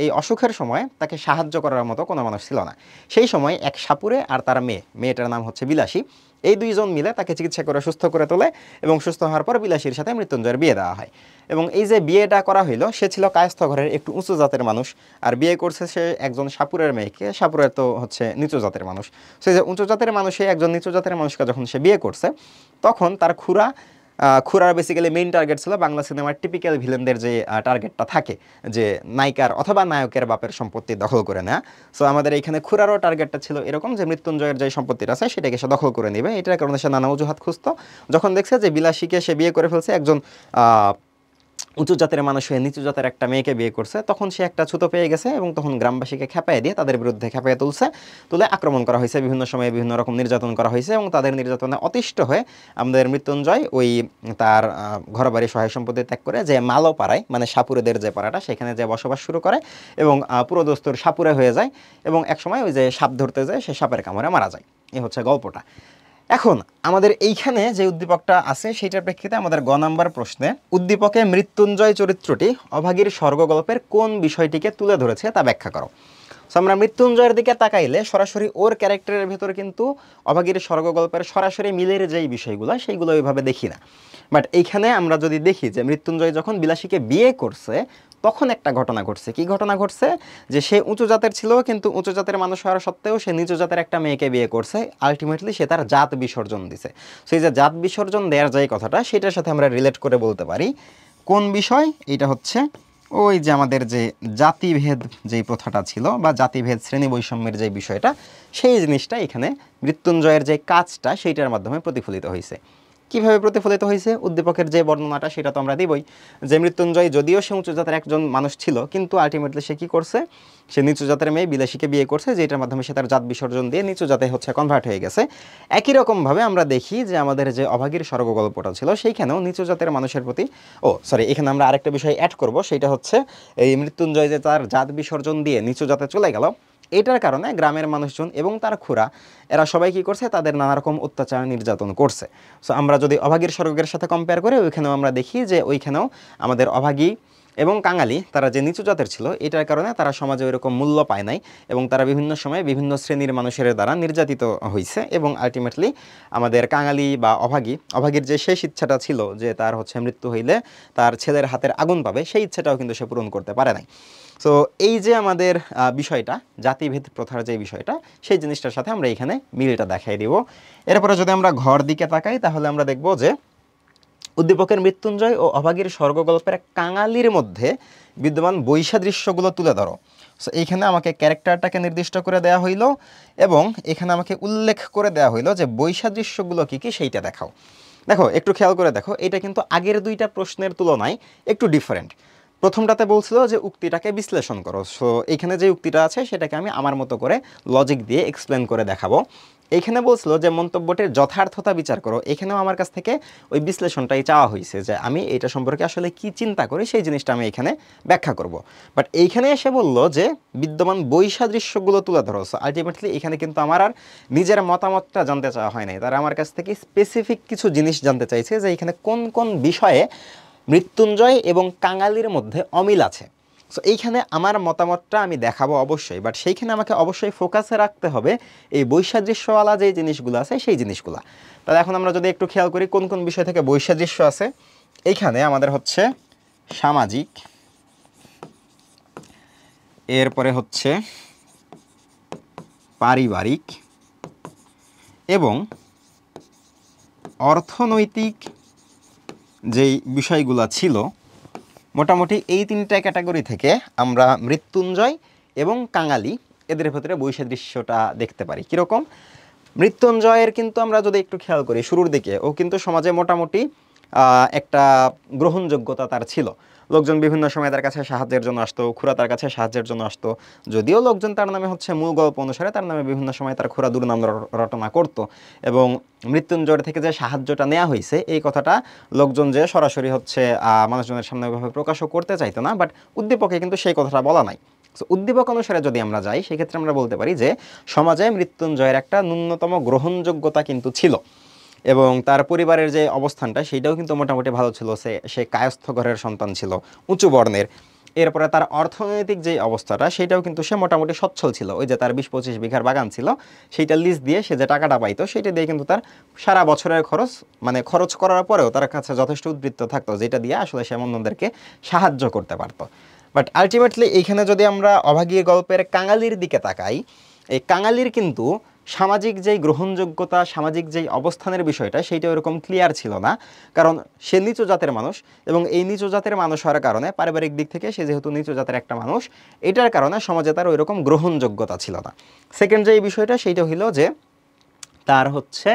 এই অসুখের সময় তাকে সাহায্য করার মতো কোনো মানুষ ছিল না। সেই সময় এক সাপুরে আর তার মেয়েটার নাম হচ্ছে বিলাসী, এই দুইজন মিলে তাকে চিকিৎসা করে সুস্থ করে তোলে এবং সুস্থ হওয়ার পর বিলাসীর সাথে মৃত্যুঞ্জয়ের বিয়ে দেওয়া হয়। এবং এই যে বিয়েটা করা হইলো, সে ছিল কায়স্থ ঘরের একটু উঁচু জাতের মানুষ, আর বিয়ে করছে সে একজন সাপুরের মেয়েকে। সাপুরের তো হচ্ছে নিচু জাতের মানুষ। সে যে উঁচু জাতের মানুষে একজন নিচু জাতের মানুষকে যখন সে বিয়ে করছে, তখন তার খুড়ার বেসিক্যালি মেইন টার্গেট ছিল বাংলা সিনেমার টিপিক্যাল ভিলেনদের যে টার্গেটটা থাকে, যে নায়িকার অথবা নায়কের বাপের সম্পত্তি দখল করে নেওয়া। সো আমাদের এইখানে খুড়ারও টার্গেটটা ছিল এরকম, যে মৃত্যুঞ্জয়ের যে সম্পত্তিটা আছে সেটাকে সে দখল করে নেবে। এটার কারণে সে নানা অজুহাত খুঁজতো। যখন দেখছে যে বিলাসীকে সে বিয়ে করে ফেলছে, একজন উঁচু জাতের মানুষ হয়ে নিচু জাতের একটা মেয়েকে বিয়ে করছে, তখন সে একটা ছুতো পেয়ে গেছে এবং তখন গ্রামবাসীকে খেপাইয়ে দিয়ে তাদের বিরুদ্ধে খেপাইয়ে তুলে আক্রমণ করা হয়েছে, বিভিন্ন সময়ে বিভিন্ন রকম নির্যাতন করা হয়েছে এবং তাদের নির্যাতনে অতিষ্ঠ হয়ে আমাদের মৃত্যুঞ্জয় ওই তার ঘরবাড়ি সহায় সম্পত্তি ত্যাগ করে যে মালো পাড়ায়, মানে সাপুরেদের যে পাড়াটা, সেখানে যে বসবাস শুরু করে এবং পুরো দস্তুর সাপুরে হয়ে যায় এবং একসময় ওই যে সাপ ধরতে যায় সে সাপের কামড়ে মারা যায়। এই হচ্ছে গল্পটা। এখন আমাদের এইখানে যে উদ্দীপকটা আছে সেটার প্রেক্ষিতে আমাদের গ নাম্বার প্রশ্নে উদ্দীপকে মৃত্যুঞ্জয় চরিত্রটি অভাগীর স্বর্গগল্পের কোন বিষয়টিকে তুলে ধরেছে তা ব্যাখ্যা করো। সো আমরা মৃত্যুঞ্জয়ের দিকে তাকাইলে সরাসরি ওর ক্যারেক্টারের ভেতরে কিন্তু অভাগীর স্বর্গগল্পের সরাসরি মিলের যেই বিষয়গুলো সেইগুলো ওইভাবে দেখি না। বাট এইখানে আমরা যদি দেখি যে মৃত্যুঞ্জয় যখন বিলাসীকে বিয়ে করছে তখন একটা ঘটনা ঘটছে। কি ঘটনা ঘটছে? যে সে উঁচু জাতের ছিল, কিন্তু উঁচু জাতের মানুষ হওয়ার সত্ত্বেও সে নিচু জাতের একটা মেয়েকে বিয়ে করছে। আলটিমেটলি সে তার জাত বিসর্জন দিছে। সেই যে জাত বিসর্জন দেওয়ার যে কথাটা, সেটার সাথে আমরা রিলেট করে বলতে পারি কোন বিষয়? এটা হচ্ছে ওই যে আমাদের যে জাতিভেদ যেই প্রথাটা ছিল বা জাতিভেদ শ্রেণী বৈষম্যের যে বিষয়টা, সেই জিনিসটা এখানে মৃত্যুঞ্জয়ের যে কাজটা সেইটার মাধ্যমে প্রতিফলিত হয়েছে। কিভাবে প্রতিফলিত হয়েছে? উদ্দীপকের যে বর্ণনাটা সেটা তো আমরা দিবই, যে মৃত্যুঞ্জয় যদিও সে উঁচু জাতের একজন মানুষ ছিল, কিন্তু আলটিমেটলি সে কী করছে? সে নিচু জাতের মেয়ে বিলাসীকে বিয়ে করছে, যেটার মাধ্যমে সে তার জাত বিসর্জন দিয়ে নিচু জাতে হচ্ছে কনভার্ট হয়ে গেছে। একই রকমভাবে আমরা দেখি যে আমাদের যে অভাগীর স্বর্গ গল্পটা ছিল সেইখানেও নিচু জাতের মানুষের প্রতি এখানে আমরা আরেকটা বিষয় অ্যাড করব, সেটা হচ্ছে এই মৃত্যুঞ্জয় যে তার জাত বিসর্জন দিয়ে নিচু জাতে চলে গেল, এটার কারণে গ্রামের মানুষজন এবং তার খুড়া এরা সবাই কী করছে? তাদের নানা রকম অত্যাচার নির্যাতন করছে। সো আমরা যদি অভাগীর স্বর্গের সাথে কম্পেয়ার করে ওইখানেও আমরা দেখি যে ওইখানেও আমাদের অভাগী এবং কাঙালি তারা যে নিচু জাতের ছিল, এটার কারণে তারা সমাজে ওইরকম মূল্য পায় নাই এবং তারা বিভিন্ন সময়ে বিভিন্ন শ্রেণীর মানুষের দ্বারা নির্যাতিত হয়েছে এবং আলটিমেটলি আমাদের কাঙালি বা অভাগীর যে শেষ ইচ্ছাটা ছিল যে তার হচ্ছে মৃত্যু হইলে তার ছেলের হাতের আগুন পাবে, সেই ইচ্ছাটাও কিন্তু সে পূরণ করতে পারে নাই। সো এই যে আমাদের বিষয়টা, জাতিভেদ প্রথার যে বিষয়টা, সেই জিনিসটার সাথে আমরা এখানে মিলটা দেখাই দিব। এরপরে যদি আমরা ঘর দিকে তাকাই তাহলে আমরা দেখব যে উদ্দীপকের মৃত্যুঞ্জয় ও অভাগীর স্বর্গগল্পের কাঙালির মধ্যে বিদ্যমান বৈসাদৃশ্যগুলো তুলে ধরো। সো এইখানে আমাকে ক্যারেক্টারটাকে নির্দিষ্ট করে দেওয়া হইল এবং এখানে আমাকে উল্লেখ করে দেওয়া হইল যে বৈসাদৃশ্যগুলো কী কী সেইটা দেখাও। দেখো, একটু খেয়াল করে দেখো, এটা কিন্তু আগের দুইটা প্রশ্নের তুলনায় একটু ডিফারেন্ট। প্রথমটাতে বলছিল যে উক্তিটাকে বিশ্লেষণ করো। সো এখানে যে উক্তিটা আছে সেটাকে আমি আমার মতো করে লজিক দিয়ে এক্সপ্লেন করে দেখাবো। এইখানে বলছিল যে মন্তব্যটির যথার্থতা বিচার করো। এখানেও আমার কাছ থেকে ওই বিশ্লেষণটাই চাওয়া হয়েছে, যে আমি এটা সম্পর্কে আসলে কি চিন্তা করি সেই জিনিসটা আমি এখানে ব্যাখ্যা করব। বাট এইখানে এসে বলল যে বিদ্যমান বৈসাদৃশ্যগুলো তুলে ধরো। সো আলটিমেটলি এখানে কিন্তু আমার আর নিজের মতামতটা জানতে চাওয়া হয় নাই, তারা আমার কাছ থেকে স্পেসিফিক কিছু জিনিস জানতে চাইছে, যে এখানে কোন কোন বিষয়ে মৃত্যুঞ্জয় এবং কাঙালির মধ্যে অমিল আছে। সো এইখানে আমার মতামতটা আমি দেখাবো অবশ্যই, বাট সেইখানে আমাকে অবশ্যই ফোকাসে রাখতে হবে এই বৈসাদৃশ্যওয়ালা যে জিনিসগুলো আছে সেই জিনিসগুলো। তাহলে এখন আমরা যদি একটু খেয়াল করি কোন কোন বিষয় থেকে বৈসাদৃশ্য আছে, এইখানে আমাদের হচ্ছে সামাজিক, এরপরে হচ্ছে পারিবারিক এবং অর্থনৈতিক যেই বিষয়গুলো ছিল মোটামুটি এই তিনটা ক্যাটাগরি থেকে আমরা মৃত্যুঞ্জয় এবং কাঙালি এদের ভেতরে বৈসাদৃশ্যটা দেখতে পারি। কীরকম? মৃত্যুঞ্জয়ের কিন্তু আমরা যদি একটু খেয়াল করি শুরুর দিকে ও কিন্তু সমাজে মোটামুটি একটা গ্রহণযোগ্যতা তার ছিল। লোকজন বিভিন্ন সময় তার কাছে সাহায্যের জন্য আসতো, খুড়া তার কাছে সাহায্যের জন্য আসতো। যদিও লোকজন তার নামে হচ্ছে মূল গল্প অনুসারে তার নামে বিভিন্ন সময় তার খুড়া দুর্নাম রটনা করতো, এবং মৃত্যুঞ্জয় থেকে যে সাহায্যটা নেওয়া হয়েছে এই কথাটা লোকজন যে সরাসরি হচ্ছে মানুষজনের সামনে ওইভাবে প্রকাশও করতে চাইতো না, বাট উদ্দীপকে কিন্তু সেই কথাটা বলা নাই। সো উদ্দীপক অনুসারে যদি আমরা যাই সেক্ষেত্রে আমরা বলতে পারি যে সমাজে মৃত্যুঞ্জয়ের একটা ন্যূনতম গ্রহণযোগ্যতা কিন্তু ছিল, এবং তার পরিবারের যে অবস্থানটা সেটাও কিন্তু মোটামুটি ভালো ছিল। সে কায়স্থ ঘরের সন্তান ছিল, উঁচু বর্ণের। এরপরে তার অর্থনৈতিক যে অবস্থাটা সেটাও কিন্তু সে মোটামুটি সচ্ছল ছিল। ওই যে তার 20-25 বিঘার বাগান ছিল, সেইটা লিজ দিয়ে সে যে টাকাটা পাইতো সেটা দিয়ে কিন্তু তার সারা বছরের খরচ, মানে খরচ করার পরেও তার কাছে যথেষ্ট উদ্বৃত্ত থাকতো, যেটা দিয়ে আসলে সে অন্যদেরকে সাহায্য করতে পারতো। বাট আলটিমেটলি এইখানে যদি আমরা অভাগীর গল্পের কাঙালির দিকে তাকাই, এই কাঙালির কিন্তু সামাজিক যেই গ্রহণযোগ্যতা, সামাজিক যেই অবস্থানের বিষয়টা সেইটা ওরকম ক্লিয়ার ছিল না, কারণ সে নিচু জাতের মানুষ, এবং এই নিচু জাতের মানুষ হওয়ার কারণে পারিবারিক দিক থেকে সে যেহেতু নিচু জাতের একটা মানুষ, এটার কারণে সমাজে তার ওইরকম গ্রহণযোগ্যতা ছিল না। সেকেন্ড যে বিষয়টা সেইটা হলো যে তার হচ্ছে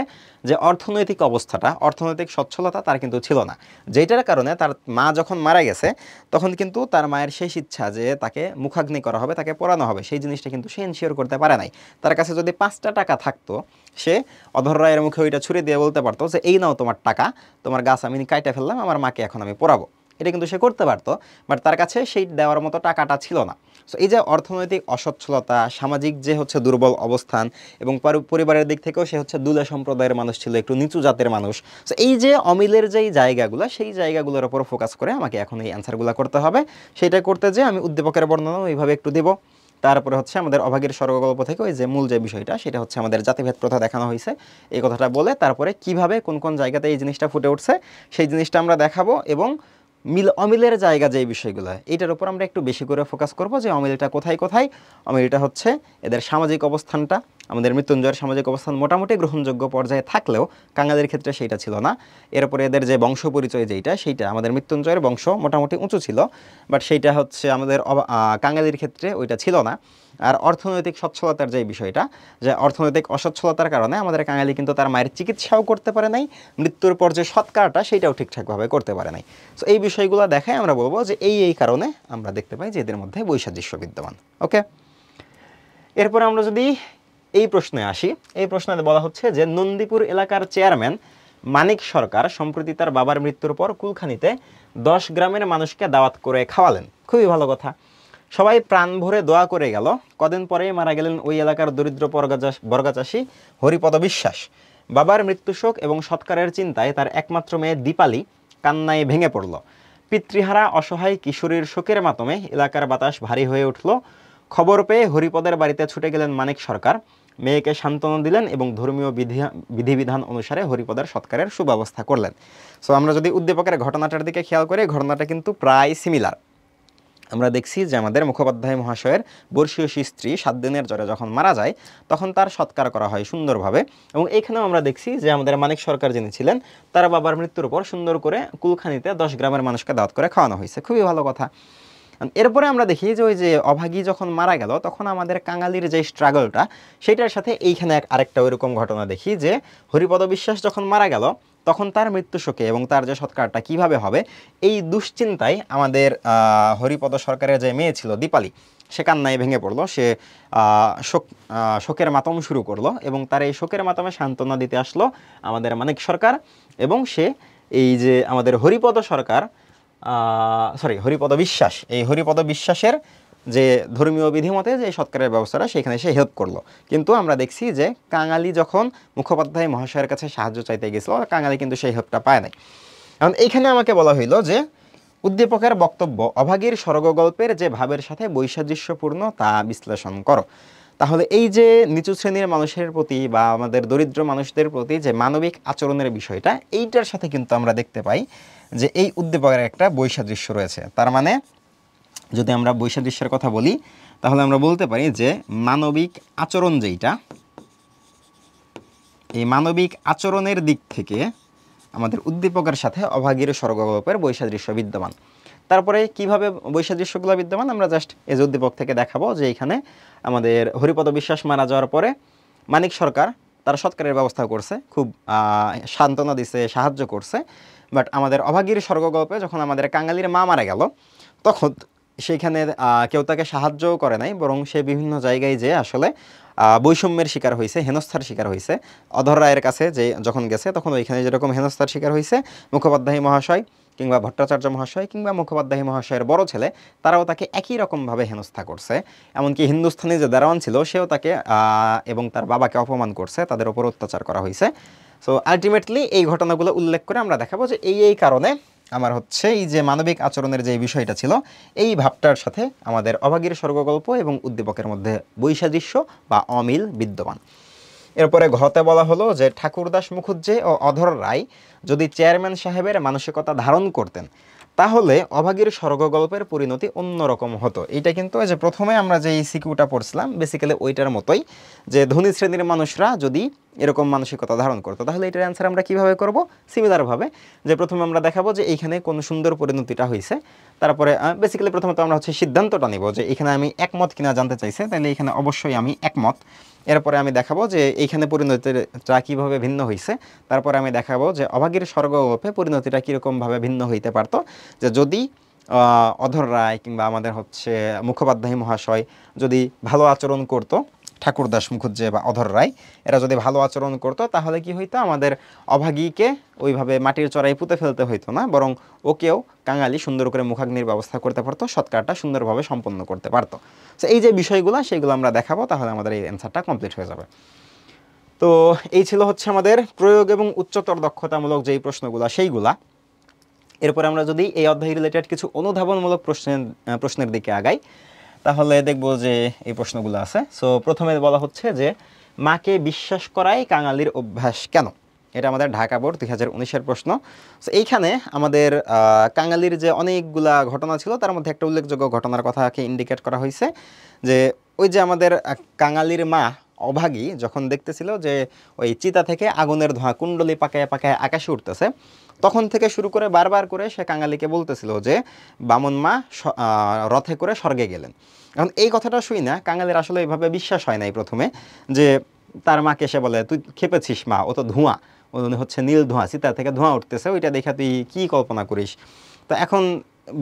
যে অর্থনৈতিক অবস্থাটা, অর্থনৈতিক সচ্ছলতা তার কিন্তু ছিল না, যেটার কারণে তার মা যখন মারা গেছে তখন কিন্তু তার মায়ের শেষ ইচ্ছা যে তাকে মুখাগ্নি করা হবে, তাকে পোড়ানো হবে, সেই জিনিসটা কিন্তু সে এনশিওর করতে পারে নাই। তার কাছে যদি 5টা টাকা থাকতো সে অধর রায়ের মুখে ওইটা ছুড়ে দিয়ে বলতে পারতো যে এই নাও তোমার টাকা, তোমার গাছ আমি কাইটা ফেললাম, আমার মাকে এখন আমি পোড়াবো। এটা কিন্তু সে করতে পারতো, বাট তার কাছে সেই দেওয়ার মতো টাকাটা ছিল না। সো এই যে অর্থনৈতিক অসচ্ছলতা, সামাজিক যে হচ্ছে দুর্বল অবস্থান, এবং পরিবারের দিক থেকেও সে হচ্ছে দুলা সম্প্রদায়ের মানুষ ছিল, একটু নিচু জাতের মানুষ। সো এই যে অমিলের যেই জায়গাগুলো, সেই জায়গাগুলোর উপর ফোকাস করে আমাকে এখন এই অ্যান্সারগুলো করতে হবে। সেটা করতে যে আমি উদ্দীপকের বর্ণনাও এইভাবে একটু দিব। তারপরে হচ্ছে আমাদের অভাগীর স্বর্গগল্প থেকে ওই যে মূল যে বিষয়টা সেটা হচ্ছে আমাদের জাতিভেদ প্রথা দেখানো হয়েছে, এই কথাটা বলে তারপরে কিভাবে কোন কোন জায়গাতে এই জিনিসটা ফুটে উঠছে সেই জিনিসটা আমরা দেখাবো, এবং অমিলের জায়গা যে বিষয়গুলো এইটার উপর আমরা একটু বেশি করে ফোকাস করব, যে অমিলটা কোথায় কোথায়। অমিলটা হচ্ছে এদের সামাজিক অবস্থানটা, আমাদের মৃত্যুঞ্জয়ের সামাজিক অবস্থান মোটামুটি গ্রহণযোগ্য পর্যায়ে থাকলেও কাঙালির ক্ষেত্রে সেইটা ছিল না। এরপরে এদের যে বংশ পরিচয় যেইটা, সেইটা আমাদের মৃত্যুঞ্জয়ের বংশ মোটামুটি উঁচু ছিল, বাট সেইটা হচ্ছে আমাদের কাঙালির ক্ষেত্রে ওইটা ছিল না। আর অর্থনৈতিক সচ্ছলতার যে বিষয়টা, যে অর্থনৈতিক অসচ্ছলতার কারণে আমাদের কাঙালি কিন্তু তার মায়ের চিকিৎসাও করতে পারে নাই, মৃত্যুর পর যে সৎকারটা সেইটাও ঠিকঠাকভাবে করতে পারে নাই। সো এই বিষয়গুলো দেখায় আমরা বলবো যে এই কারণে আমরা দেখতে পাই যে এদের মধ্যে বৈসাদৃশ্য বিদ্যমান। ওকে, এরপর আমরা যদি এই প্রশ্নে আসি, এই প্রশ্নে বলা হচ্ছে যে নন্দীপুর এলাকার চেয়ারম্যান মানিক সরকার সম্প্রতি তার বাবার মৃত্যুর পর কুলখানিতে 10 গ্রামের মানুষকে দাওয়াত করে খাওয়ালেন। খুবই ভালো কথা, সবাই প্রাণ ভরে দোয়া করে গেল। কদিন পরেই মারা গেলেন ওই এলাকার দরিদ্র বর্গাচাষী হরিপদ বিশ্বাস। বাবার মৃত্যুশোক এবং সৎকারের চিন্তায় তার একমাত্র মেয়ে দীপালি কান্নায় ভেঙে পড়ল। পিতৃহারা অসহায় কিশোরীর শোকের মাতমে এলাকার বাতাস ভারী হয়ে উঠল। খবর পেয়ে হরিপদের বাড়িতে ছুটে গেলেন মানিক সরকার, মেয়েকে সান্ত্বনা দিলেন এবং ধর্মীয় বিধিবিধান অনুসারে হরিপদের সৎকারের সুব্যবস্থা করলেন। সো আমরা যদি উদ্দীপকের ঘটনাটার দিকে খেয়াল করি, ঘটনাটা কিন্তু প্রায় সিমিলার। আমরা দেখছি যে আমাদের মুখোপাধ্যায় মহাশয়ের বর্ষীয়সী স্ত্রী 7 দিনের জ্বরে যখন মারা যায় তখন তার সৎকার করা হয় সুন্দরভাবে, এবং এখানেও আমরা দেখছি যে আমাদের মানিক সরকার যিনি ছিলেন তার বাবার মৃত্যুর উপর সুন্দর করে কুলখানিতে 10 গ্রামের মানুষকে দাওয়াত করে খাওয়ানো হয়েছে। খুবই ভালো কথা। এরপরে আমরা দেখি যে ওই যে অভাগী যখন মারা গেল তখন আমাদের কাঙালির যে স্ট্রাগলটা সেইটার সাথে এইখানে আরেকটা ওইরকম ঘটনা দেখি, যে হরিপদ বিশ্বাস যখন মারা গেল তখন তার মৃত্যু শোকে এবং তার যে সৎকারটা কিভাবে হবে এই দুশ্চিন্তায় আমাদের হরিপদ সরকারের যে মেয়ে ছিল দীপালি, সে কান্নায় ভেঙে পড়লো। সে শোকের মাতম শুরু করলো, এবং তার এই শোকের মাতমে সান্ত্বনা দিতে আসলো আমাদের মানিক সরকার, এবং সে এই যে আমাদের হরিপদ বিশ্বাস, এই হরিপদ বিশ্বাসের যে ধর্মীয় বিধিমতে যে সৎকারের ব্যবস্থাটা সেখানে সে হেল্প করলো। কিন্তু আমরা দেখছি যে কাঙালি যখন মুখোপাধ্যায় মহাশয়ের কাছে সাহায্য চাইতে গেছিল, কাঙালি কিন্তু সেই হেল্পটা পায় নাই। এখন এইখানে আমাকে বলা হইল যে উদ্দীপকের বক্তব্য অভাগীর স্বর্গগল্পের যে ভাবের সাথে বৈসাদৃশ্যপূর্ণ তা বিশ্লেষণ করো। তাহলে এই যে নিচু শ্রেণীর মানুষের প্রতি বা আমাদের দরিদ্র মানুষদের প্রতি যে মানবিক আচরণের বিষয়টা, এইটার সাথে কিন্তু আমরা দেখতে পাই যে এই উদ্দীপকের একটা বৈসাদৃশ্য রয়েছে। তার মানে যদি আমরা বৈসাদৃশ্যের কথা বলি তাহলে আমরা বলতে পারি যে মানবিক আচরণ যেইটা, এই মানবিক আচরণের দিক থেকে আমাদের উদ্দীপকের সাথে অভাগীর স্বর্গগল্পের বৈসাদৃশ্য বিদ্যমান। তারপরে কিভাবে বৈসাদৃশ্যগুলো বিদ্যমান আমরা জাস্ট এই যে উদ্দীপক থেকে দেখাবো যে এখানে আমাদের হরিপদ বিশ্বাস মারা যাওয়ার পরে মানিক সরকার তার সৎকারের ব্যবস্থা করছে, খুব সান্ত্বনা দিছে, সাহায্য করছে। বাট আমাদের অভাগীর স্বর্গগল্পে যখন আমাদের কাঙালির মা মারা গেল তখন সেইখানে কেউ তাকে সাহায্যও করে নাই, বরং সে বিভিন্ন জায়গায় যে আসলে বৈষম্যের শিকার হয়েছে, হেনস্থার শিকার হয়েছে। অধর রায়ের কাছে যে যখন গেছে তখন ওইখানে যেরকম হেনস্থার শিকার হয়েছে, মুখোপাধ্যায় মহাশয় কিংবা ভট্টাচার্য মহাশয় কিংবা মুখোপাধ্যায় মহাশয়ের বড় ছেলে তারাও তাকে একই রকমভাবে হেনস্থা করছে। এমনকি হিন্দুস্থানি যে দারোয়ান ছিল সেও তাকে এবং তার বাবাকে অপমান করছে, তাদের ওপর অত্যাচার করা হয়েছে। সো আলটিমেটলি এই ঘটনাগুলো উল্লেখ করে আমরা দেখাবো যে এই কারণে আমার হচ্ছে এই যে মানবিক আচরণের যে বিষয়টা ছিল এই ভাবটার সাথে আমাদের অভাগীর স্বর্গগল্প এবং উদ্দীপকের মধ্যে বৈসাদৃশ্য বা অমিল বিদ্যমান। এরপরে ঘতে বলা হলো যে ঠাকুরদাস মুখুজ্জে ও অধর রায় যদি চেয়ারম্যান সাহেবের মানসিকতা ধারণ করতেন তাহলে অভাগীর স্বর্গগল্পের পরিণতি অন্যরকম হতো। এইটা কিন্তু যে প্রথমে আমরা যে সিকিউটা পড়ছিলাম বেসিক্যালি ওইটার মতোই, যে ধনী শ্রেণীর মানুষরা যদি এরকম মানসিকতা ধারণ করতো তাহলে এটার অ্যান্সার আমরা কিভাবে করব, সিমিলারভাবে যে প্রথমে আমরা দেখাবো যে এইখানে কোন সুন্দর পরিণতিটা হয়েছে। তারপরে বেসিক্যালি প্রথমত আমরা হচ্ছে সিদ্ধান্তটা নিব যে এখানে আমি একমত কিনা জানতে চাইছে, তাহলে এখানে অবশ্যই আমি একমত। এরপরে আমি দেখাবো যে এইখানে পরিণতিটা কীভাবে ভিন্ন হয়েছে। তারপরে আমি দেখাবো যে অভাগীর স্বর্গগল্পে পরিণতিটা কীরকমভাবে ভিন্ন হইতে পারতো, যে যদি অধর রায় কিংবা আমাদের হচ্ছে মুখোপাধ্যায় মহাশয় যদি ভালো আচরণ করতো, ঠাকুরদাস মুখুজ্জে বা অধর রায় এরা যদি ভালো আচরণ করতো তাহলে কি হইতো, আমাদের অভাগীকে ওইভাবে মাটির চড়াই পুঁতে ফেলতে হইতো না, বরং ওকেও কাঙালি সুন্দর করে মুখাগ্নির ব্যবস্থা করতে পারতো, সৎকারটা সুন্দরভাবে সম্পন্ন করতে পারতো। তো এই যে বিষয়গুলো সেইগুলো আমরা দেখাবো, তাহলে আমাদের এই অ্যান্সারটা কমপ্লিট হয়ে যাবে। তো এই ছিল হচ্ছে আমাদের প্রয়োগ এবং উচ্চতর দক্ষতামূলক যেই প্রশ্নগুলো সেইগুলা। এরপরে আমরা যদি এই অধ্যায় রিলেটেড কিছু অনুধাবনমূলক প্রশ্নের দিকে আগাই তাহলে দেখব যে এই প্রশ্নগুলো আছে। সো প্রথমে বলা হচ্ছে যে মাকে বিশ্বাস করাই কাঙালির অভ্যাস কেন? এটা আমাদের ঢাকা বোর্ড 2019-এর প্রশ্ন। সো এইখানে আমাদের কাঙালির যে অনেকগুলা ঘটনা ছিল তার মধ্যে একটা উল্লেখযোগ্য ঘটনার কথাকে ইন্ডিকেট করা হয়েছে, যে ওই যে আমাদের কাঙালির মা অভাগী যখন দেখতেছিল যে ওই চিতা থেকে আগুনের ধোঁয়া কুণ্ডলি পাকায় পাকায় আকাশে উঠতেছে, তখন থেকে শুরু করে বারবার করে সে কাঙালিকে বলতেছিল যে বামন মা রথে করে স্বর্গে গেলেন। এখন এই কথাটা শুই না কাঙালির আসলে এইভাবে বিশ্বাস হয় নাই প্রথমে, যে তার মাকে সে বলে তুই খেপেছিস মা, ও তো ধোঁয়া, ও হচ্ছে নীল ধোঁয়া, চিতা থেকে ধোঁয়া উঠতেছে, ওইটা দেখা তুই কী কল্পনা করিস। তো এখন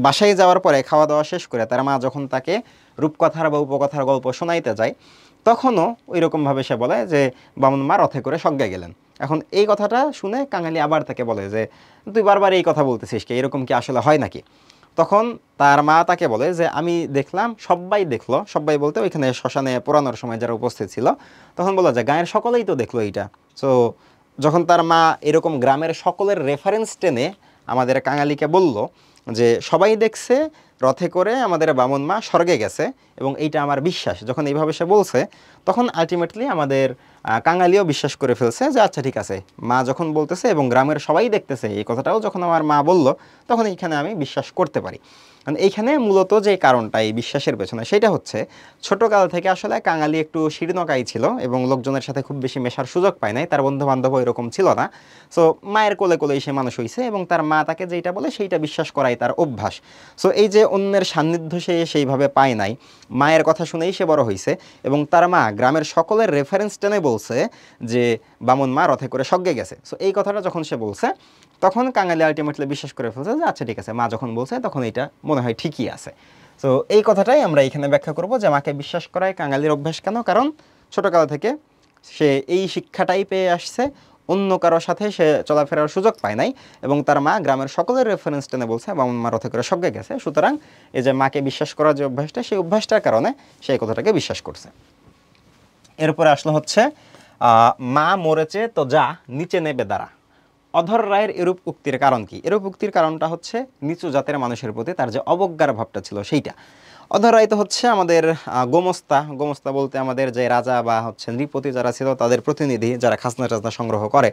বাসায় যাওয়ার পরে খাওয়া দাওয়া শেষ করে তার মা যখন তাকে রূপকথার বা উপকথার গল্প শোনাইতে যায় তখনও ওই রকমভাবে সে বলে যে বামন মা রথে করে স্বর্গে গেলেন। এখন এই কথাটা শুনে কাঙালি আবার তাকে বলে যে তুই বারবার এই কথা বলতেছিস কি, এরকম কি আসলে হয় নাকি? তখন তার মা তাকে বলে যে আমি দেখলাম, সবাই দেখলো, সবাই বলতে ওইখানে শ্মশানে পোড়ানোর সময় যারা উপস্থিত ছিল তখন বলা যায় গায়ের সকলেই তো দেখলো এইটা। সো যখন তার মা এরকম গ্রামের সকলের রেফারেন্স টেনে আমাদের কাঙালিকে বলল যে সবাই দেখছে রথে করে আমাদের বামন মা স্বর্গে গেছে এবং এইটা আমার বিশ্বাস, যখন এইভাবে সে বলছে তখন আলটিমেটলি আমাদের কাঙালিও বিশ্বাস করে ফেলছে যে আচ্ছা ঠিক আছে, মা যখন বলতেছে এবং গ্রামের সবাই দেখতেছে এই কথাটাও যখন আমার মা বলল তখন এইখানে আমি বিশ্বাস করতে পারি। কারণ এইখানে মূলত যে কারণটা এই বিশ্বাসের পেছনে সেটা হচ্ছে ছোটোকাল থেকে আসলে কাঙালি একটু শীর্ণকায়ী ছিল এবং লোকজনের সাথে খুব বেশি মেশার সুযোগ পায় নাই, তার বন্ধু বান্ধব এরকম ছিল না। সো মায়ের কোলে কোলেই সে মানুষ হয়েছে এবং তার মা তাকে যেটা বলে সেইটা বিশ্বাস করাই তার অভ্যাস। সো এই যে অন্যের সান্নিধ্য সে সেইভাবে পায় নাই, মায়ের কথা শুনেই সে বড় হয়েছে এবং তার মা গ্রামের সকলের রেফারেন্স টেনে বলছে যে বামন মা রথে করে স্বর্গে গেছে। সো এই কথাটা যখন সে বলছে তখন কাঙালি আলটিমেটলি বিশ্বাস করে ফেলছে যে আচ্ছা ঠিক আছে, মা যখন বলছে তখন এটা মনে হয় ঠিকই আছে। সো এই কথাটাই আমরা এখানে ব্যাখ্যা করব যে মাকে বিশ্বাস করায় কাঙালির অভ্যাস কেন, কারণ ছোটোকাল থেকে সে এই শিক্ষাটাই পেয়ে আসছে, অন্য কারোর সাথে সে চলাফেরার সুযোগ পায় নাই এবং তার মা গ্রামের সকলের রেফারেন্স টেনে বলছে বামন মা রথে করে স্বর্গে গেছে। সুতরাং এই যে মাকে বিশ্বাস করার যে অভ্যাসটা সেই অভ্যাসটার কারণে সেই কথাটাকে বিশ্বাস করছে। এরপরে আসলে হচ্ছে মা মরেছে তো যা নিচে নেবে দাঁড়া। অধর রায়ের এরূপ উক্তির কারণ কি? এরূপ উক্তির কারণটা হচ্ছে নিচু জাতের মানুষের প্রতি তার যে অবজ্ঞার ভাবটা ছিল সেইটা। অধর রায় তো হচ্ছে আমাদের গোমস্তা বলতে আমাদের যে রাজা বা হচ্ছে নৃপতি যারা ছিল তাদের প্রতিনিধি, যারা খাজনা টাজনা সংগ্রহ করে।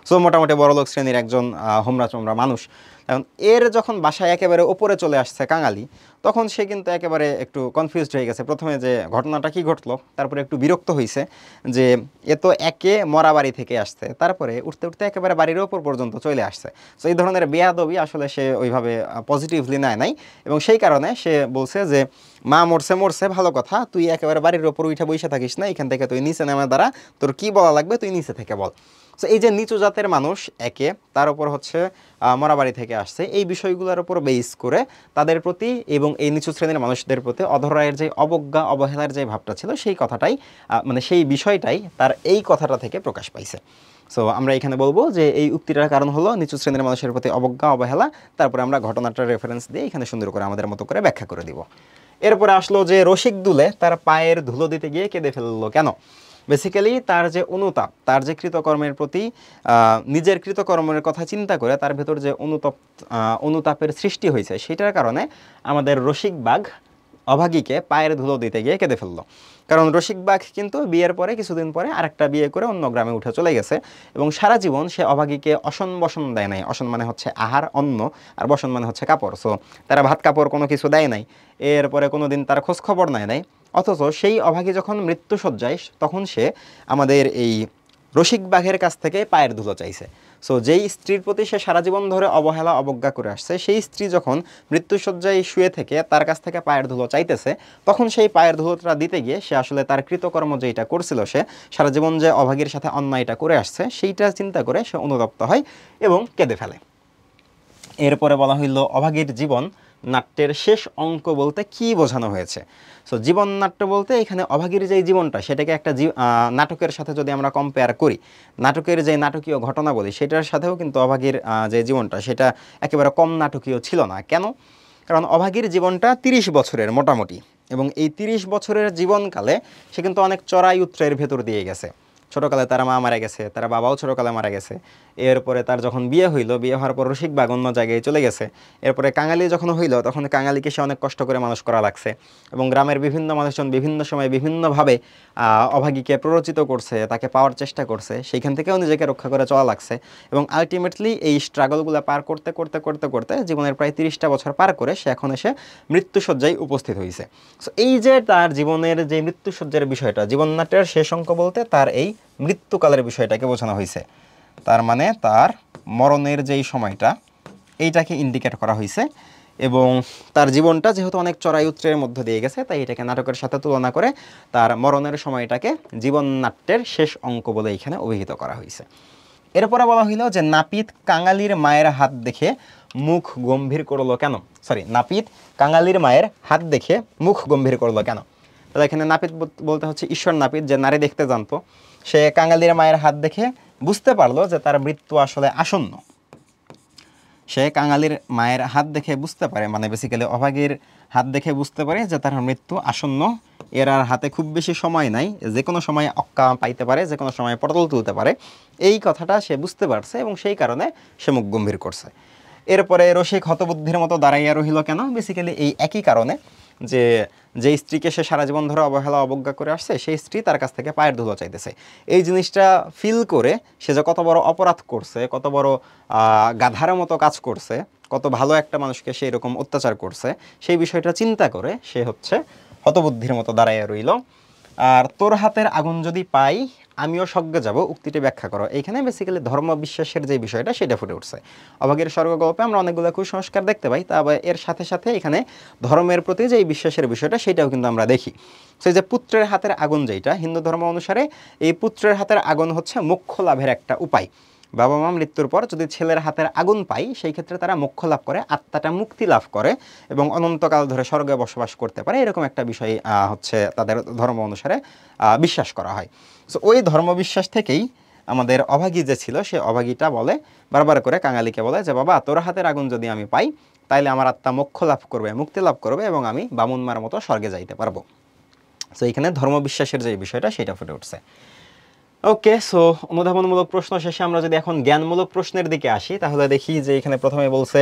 সো মোটামুটি বড়লোক শ্রেণীর একজন হোমরা চোমরা মানুষ। এখন এর যখন বাসায় একেবারে ওপরে চলে আসছে কাঙালি, তখন সে কিন্তু একেবারে একটু কনফিউজড হয়ে গেছে। প্রথমে যে ঘটনাটা কি ঘটলো, তারপরে একটু বিরক্ত হয়েছে যে এ তো একে মরা বাড়ি থেকে আসছে, তারপরে উঠতে উঠতে একেবারে বাড়ির ওপর পর্যন্ত চলে আসছে। সো এই ধরনের বেয়াদবি আসলে সে ওইভাবে পজিটিভলি নেয় নাই, এবং সেই কারণে সে বলছে যে মা মরছে মরছে ভালো কথা, তুই একেবারে বাড়ির ওপর উঠে বসে থাকিস না, এখান থেকে তুই নিচে নামা দ্বারা তোর কি বলা লাগবে তুই নিচে থেকে বল। সো এই যে নিচু জাতের মানুষ একে, তার উপর হচ্ছে মরাবাড়ি থেকে আসছে, এই বিষয়গুলোর উপর বেস করে তাদের প্রতি এবং এই নিচু শ্রেণীর মানুষদের প্রতি অধরায়ের যে অবজ্ঞা অবহেলার যে ভাবটা ছিল, সেই কথাটাই মানে সেই বিষয়টাই তার এই কথাটা থেকে প্রকাশ পাইছে। সো আমরা এখানে বলবো যে এই উক্তিটার কারণ হলো নিচু শ্রেণীর মানুষের প্রতি অবজ্ঞা অবহেলা। তারপরে আমরা ঘটনাটার রেফারেন্স দিয়ে এখানে সুন্দর করে আমাদের মতো করে ব্যাখ্যা করে দিব। এরপরে আসলো যে রসিক দুলে তার পায়ের ধুলো দিতে গিয়ে কেঁদে ফেললো কেন। বেসিক্যালি তার যে অনুতাপ, তার যে কৃতকর্মের প্রতি নিজের কৃতকর্মের কথা চিন্তা করে তার ভেতর যে অনুতাপের সৃষ্টি হয়েছে, সেটার কারণে আমাদের রসিক বাঘ অভাগীকে পায়ের ধুলো দিতে গিয়ে কেঁদে ফেললো। কারণ রসিক বাঘ কিন্তু বিয়ের পরে কিছুদিন পরে আরেকটা বিয়ে করে অন্য গ্রামে উঠে চলে গেছে, এবং সারা জীবন সে অভাগীকে অসন বসন দেয় নাই। অসন মানে হচ্ছে আহার অন্ন, আর বসন মানে হচ্ছে কাপড়। সো তারা ভাত কাপড় কোনো কিছু দেয় নাই, এরপরে কোনো দিন তার খোঁজ খবর নেয় নাই। অথচ সেই অভাগী যখন মৃত্যুশয্যায়, তখন সে আমাদের এই রসিক বাঘের কাছ থেকে পায়ের ধুলো চাইছে। সো যেই স্ত্রীর প্রতি সে সারা জীবন ধরে অবহেলা অবজ্ঞা করে আসছে, সেই স্ত্রী যখন মৃত্যুশয্যায় শুয়ে থেকে তার কাছ থেকে পায়ের ধুলো চাইতেছে, তখন সেই পায়ের ধুলোটা দিতে গিয়ে সে আসলে তার কৃতকর্ম যেটা করছিল, সে সারা জীবন যে অভাগীর সাথে অন্যায়টা করে আসছে, সেইটা চিন্তা করে সে অনুতপ্ত হয় এবং কেঁদে ফেলে। এরপরে বলা হইল অভাগীর জীবন নাট্যের শেষ অঙ্ক বলতে কি বোঝানো হয়েছে। সো জীবন নাট্য বলতে এখানে অভাগীর যে জীবনটা, সেটাকে একটা নাটকের সাথে যদি আমরা কম্পেয়ার করি, নাটকের যে নাটকীয় ঘটনা বলি, সেটার সাথেও কিন্তু অভাগীর যে জীবনটা, সেটা একেবারে কম নাটকীয় ছিল না। কেন? কারণ অভাগীর জীবনটা 30 বছরের মোটামুটি, এবং এই 30 বছরের জীবনকালে সে কিন্তু অনেক চড়াই উৎরের ভেতর দিয়ে গেছে। ছোটোকালে তার মা মারা গেছে, তার বাবাও ছোটোকালে মারা গেছে। এরপরে তার যখন বিয়ে হইল, বিয়ে হওয়ার পর রসিক বাঘ অন্য জায়গায় চলে গেছে। এরপরে কাঙালি যখন হইল, তখন কাঙালিকে সে অনেক কষ্ট করে মানুষ করা লাগছে, এবং গ্রামের বিভিন্ন মানুষজন বিভিন্ন সময় বিভিন্নভাবে অভাগীকে প্ররোচিত করছে, তাকে পাওয়ার চেষ্টা করছে, সেইখান থেকেও নিজেকে রক্ষা করে চলা লাগছে। এবং আলটিমেটলি এই স্ট্রাগলগুলো পার করতে করতে করতে করতে জীবনের প্রায় 30টা বছর পার করে সে এখন এসে মৃত্যুশয্যায় উপস্থিত হয়েছে। সো এই যে তার জীবনের যে মৃত্যুশয্যার বিষয়টা, জীবননাট্যের শেষ অঙ্ক বলতে তার এই মৃত্যুকালের বিষয়টাকে বোঝানো হয়েছে। তার মানে তার মরণের যেই সময়টা, এইটাকে ইন্ডিকেট করা হয়েছে। এবং তার জীবনটা যেহেতু অনেক চড়াই উৎরের মধ্য দিয়ে গেছে, তাই এটাকে নাটকের সাথে তুলনা করে তার মরণের সময়টাকে জীবন নাট্যের শেষ অঙ্ক বলে এখানে অভিহিত করা হয়েছে। এরপরে বলা হইল যে নাপিত কাঙালির মায়ের হাত দেখে মুখ গম্ভীর করলো কেন। নাপিত কাঙালির মায়ের হাত দেখে মুখ গম্ভীর করলো কেন। তাহলে এখানে নাপিত বলতে হচ্ছে ঈশ্বর নাপিত, যে নারী দেখতে জানতো। সে কাঙালির মায়ের হাত দেখে বুঝতে পারলো যে তার মৃত্যু আসলে আসন্ন। সে কাঙালির মায়ের হাত দেখে বুঝতে পারে, মানে বেসিক্যালি অভাগীর হাত দেখে বুঝতে পারে যে তার মৃত্যু আসন্ন। এর আর হাতে খুব বেশি সময় নাই, যে কোনো সময় অক্কা পাইতে পারে, যে কোনো সময় পটল তুলতে পারে, এই কথাটা সে বুঝতে পারছে, এবং সেই কারণে সে মুখ গম্ভীর করছে। এরপরে রসিক হতবুদ্ধির মতো দাঁড়াইয়া রহিল কেন। বেসিক্যালি এই একই কারণে, যে যেই স্ত্রীকে সে সারা জীবন ধরে অবহেলা অবজ্ঞা করে আসছে, সেই স্ত্রী তার কাছ থেকে পায়ের ধুলো চাইতেছে। এই জিনিসটা ফিল করে সে যে কত বড় অপরাধ করছে, কত বড় গাধার মতো কাজ করছে, কত ভালো একটা মানুষকে সেই রকম অত্যাচার করছে, সেই বিষয়টা চিন্তা করে সে হচ্ছে হতবুদ্ধির মতো দাঁড়াইয়া রইল। আর তোর হাতের আগুন যদি পাই আমিও স্বর্গে যাব, উক্তিটি ব্যাখ্যা করো। এইখানে বেসিক্যালি ধর্ম বিশ্বাসের যে বিষয়টা, সেটা ফুটে উঠছে। অভাগীর স্বর্গ গল্পে আমরা অনেকগুলো কুসংস্কার দেখতে পাই, তবে এর সাথে সাথে এখানে ধর্মের প্রতি যে বিশ্বাসের বিষয়টা, সেটাও কিন্তু আমরা দেখি। সেই যে পুত্রের হাতের আগুন, যেটা হিন্দু ধর্ম অনুসারে এই পুত্রের হাতের আগুন হচ্ছে মোক্ষ লাভের একটা উপায়। বাবা মা মৃত্যুর পর যদি ছেলের হাতের আগুন পাই, সেই ক্ষেত্রে তারা মোক্ষ লাভ করে, আত্মাটা মুক্তি লাভ করে এবং অনন্তকাল ধরে স্বর্গে বসবাস করতে পারে, এরকম একটা বিষয় হচ্ছে তাদের ধর্ম অনুসারে বিশ্বাস করা হয়। সো ওই ধর্মবিশ্বাস থেকেই আমাদের অভাগী যে ছিল, সে অভাগীটা বলে বারবার করে কাঙালিকে বলে যে বাবা তোর হাতের আগুন যদি আমি পাই, তাইলে আমার আত্মা মোক্ষ লাভ করবে, মুক্তি লাভ করবে, এবং আমি বামুনমার মতো স্বর্গে যাইতে পারবো। সো এইখানে ধর্মবিশ্বাসের যে বিষয়টা, সেটা ফুটে উঠছে। ওকে, সো অনুধাবনমূলক প্রশ্ন শেষে আমরা যদি এখন জ্ঞানমূলক প্রশ্নের দিকে আসি, তাহলে দেখি যে এখানে প্রথমে বলছে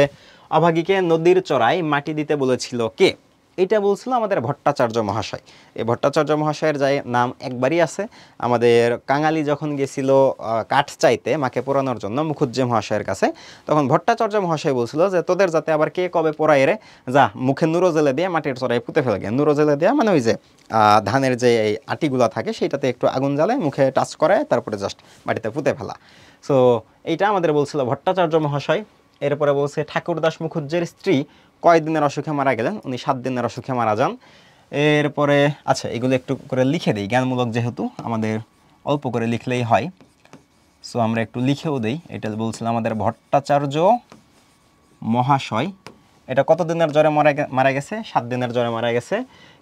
অভাগীকে নদীর চড়ায় মাটি দিতে বলেছিল কে। এটা বলছিল আমাদের ভট্টাচার্য মহাশয়। এই ভট্টাচার্য মহাশয়ের যাই নাম একবারই আছে। আমাদের কাঙালি যখন গেছিল কাঠ চাইতে মাকে পোড়ানোর জন্য মুখুজ্জে মহাশয়ের কাছে, তখন ভট্টাচার্য মহাশয় বলছিল যে তোদের যাতে আবার কে কবে পোড়ায় রে, যা মুখে নুরো জেলে দিয়ে মাটির চড়াই পুঁতে ফেলে গে। নুরো জেলে দেওয়া মানে ওই যে ধানের যে এই আটিগুলা থাকে সেইটাতে একটু আগুন জ্বালায় মুখে টাচ করায় তারপরে জাস্ট মাটিতে পুঁতে ফেলা। সো এইটা আমাদের বলছিল ভট্টাচার্য মহাশয়। এরপরে বলছে ঠাকুরদাস মুখুজ্জের স্ত্রী কয় দিনের অসুখে মারা গেলেন, উনি 7 দিনের অসুখে মারা যান। এরপরে আচ্ছা এগুলো একটু করে লিখে দিই, জ্ঞানমূলক যেহেতু আমাদের অল্প করে লিখলেই হয়, সো আমরা একটু লিখেও দিই। এটা বলছিলাম আমাদের ভট্টাচার্য মহাশয়, এটা কত দিনের জ্বরে মারা গেছে? 7 দিনের জ্বরে মারা গেছে।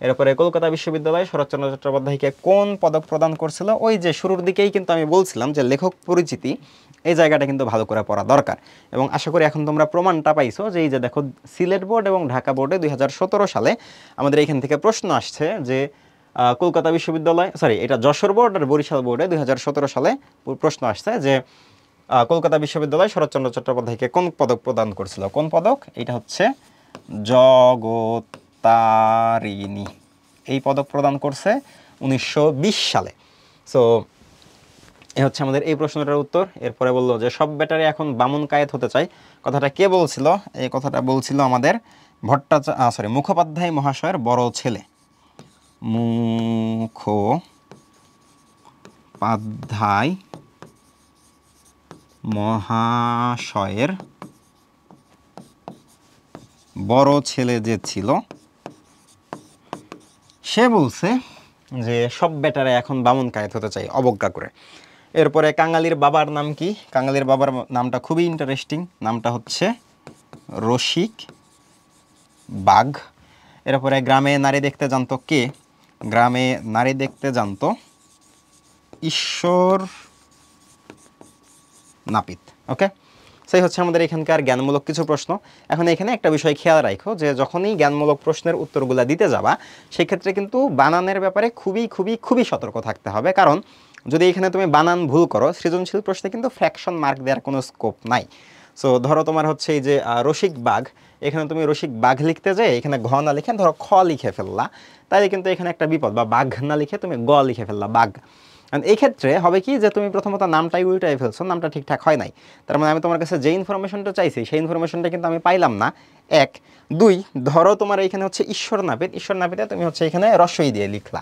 এরপরে কলকাতা বিশ্ববিদ্যালয় শরৎচন্দ্র চট্টোপাধ্যায়কে কোন পদক প্রদান করছিল? ওই যে শুরুর দিকেই কিন্তু আমি বলছিলাম যে লেখক পরিচিতি, এই জায়গাটা কিন্তু ভালো করে পড়া দরকার। এবং আশা করি এখন তোমরা প্রমাণটা পাইছো যে এই যে দেখো সিলেট বোর্ড এবং ঢাকা বোর্ডে 2017 সালে আমাদের এখান থেকে প্রশ্ন আসছে যে কলকাতা বিশ্ববিদ্যালয়, সরি এটা যশোর বোর্ড আর বরিশাল বোর্ডে 2017 সালে প্রশ্ন আসছে যে কলকাতা বিশ্ববিদ্যালয় শরৎচন্দ্র চট্টোপাধ্যায়কে কোন পদক প্রদান করছিল? কোন পদক? এটা হচ্ছে জগত্তারিণী। এই পদক প্রদান করছে 1920 সালে। সো এ হচ্ছে আমাদের এই প্রশ্নটার উত্তর। এরপরে বললো যে সব ব্যাটারি এখন বামুন কায়েত হতে চাই, কথাটা কে বলছিল? এই কথাটা বলছিল আমাদের মুখোপাধ্যায় মহাশয়ের বড় ছেলে, মুখোপাধ্যায় মহাশয়ের বড় ছেলে যে ছিল সে বলছে যে সব বেটারে এখন বামুন কায়েত হতে চাই, অবজ্ঞা করে। এরপরে কাঙালির বাবার নাম কি? কাঙালির বাবার নামটা খুবই ইন্টারেস্টিং, নামটা হচ্ছে রসিক বাঘ। এরপরে গ্রামে নারী দেখতে জানতো কে? গ্রামে নারী দেখতে জানতো ঈশ্বর নাপিত। ওকে, সেই হচ্ছে আমাদের এখানকার জ্ঞানমূলক কিছু প্রশ্ন। এখন এখানে একটা বিষয় খেয়াল রাখো যে যখনই জ্ঞানমূলক প্রশ্নের উত্তরগুলো দিতে যাবা সেক্ষেত্রে কিন্তু বানানের ব্যাপারে খুবই খুবই খুবই সতর্ক থাকতে হবে। কারণ যদি এখানে তুমি বানান ভুল করো, সৃজনশীল প্রশ্নে কিন্তু ফ্র্যাকশন মার্ক দেওয়ার কোনো স্কোপ নাই। সো ধরো তোমার হচ্ছে এই যে রসিক বাঘ, এখানে তুমি রসিক বাঘ লিখতে যাই এখানে ঘ না লিখে ধরো খ লিখে ফেললা, তাইলে কিন্তু এখানে একটা বিপদ। বা বাঘ না লিখে তুমি গ লিখে ফেললা, বাঘ। এই ক্ষেত্রে হবে কি যে তুমি প্রথমত নামটাই উল্টাই ফেলছো, নামটা ঠিকঠাক হয় নাই। তার মানে আমি তোমার কাছে যে ইনফরমেশনটা চাইছি সেই ইনফরমেশনটা কিন্তু আমি পাইলাম না, 1। 2, ধরো তোমার এখানে হচ্ছে ঈশ্বর নাপিত, ঈশ্বর নাপিতে তুমি হচ্ছে এখানে রস্বই দিয়ে লিখলা।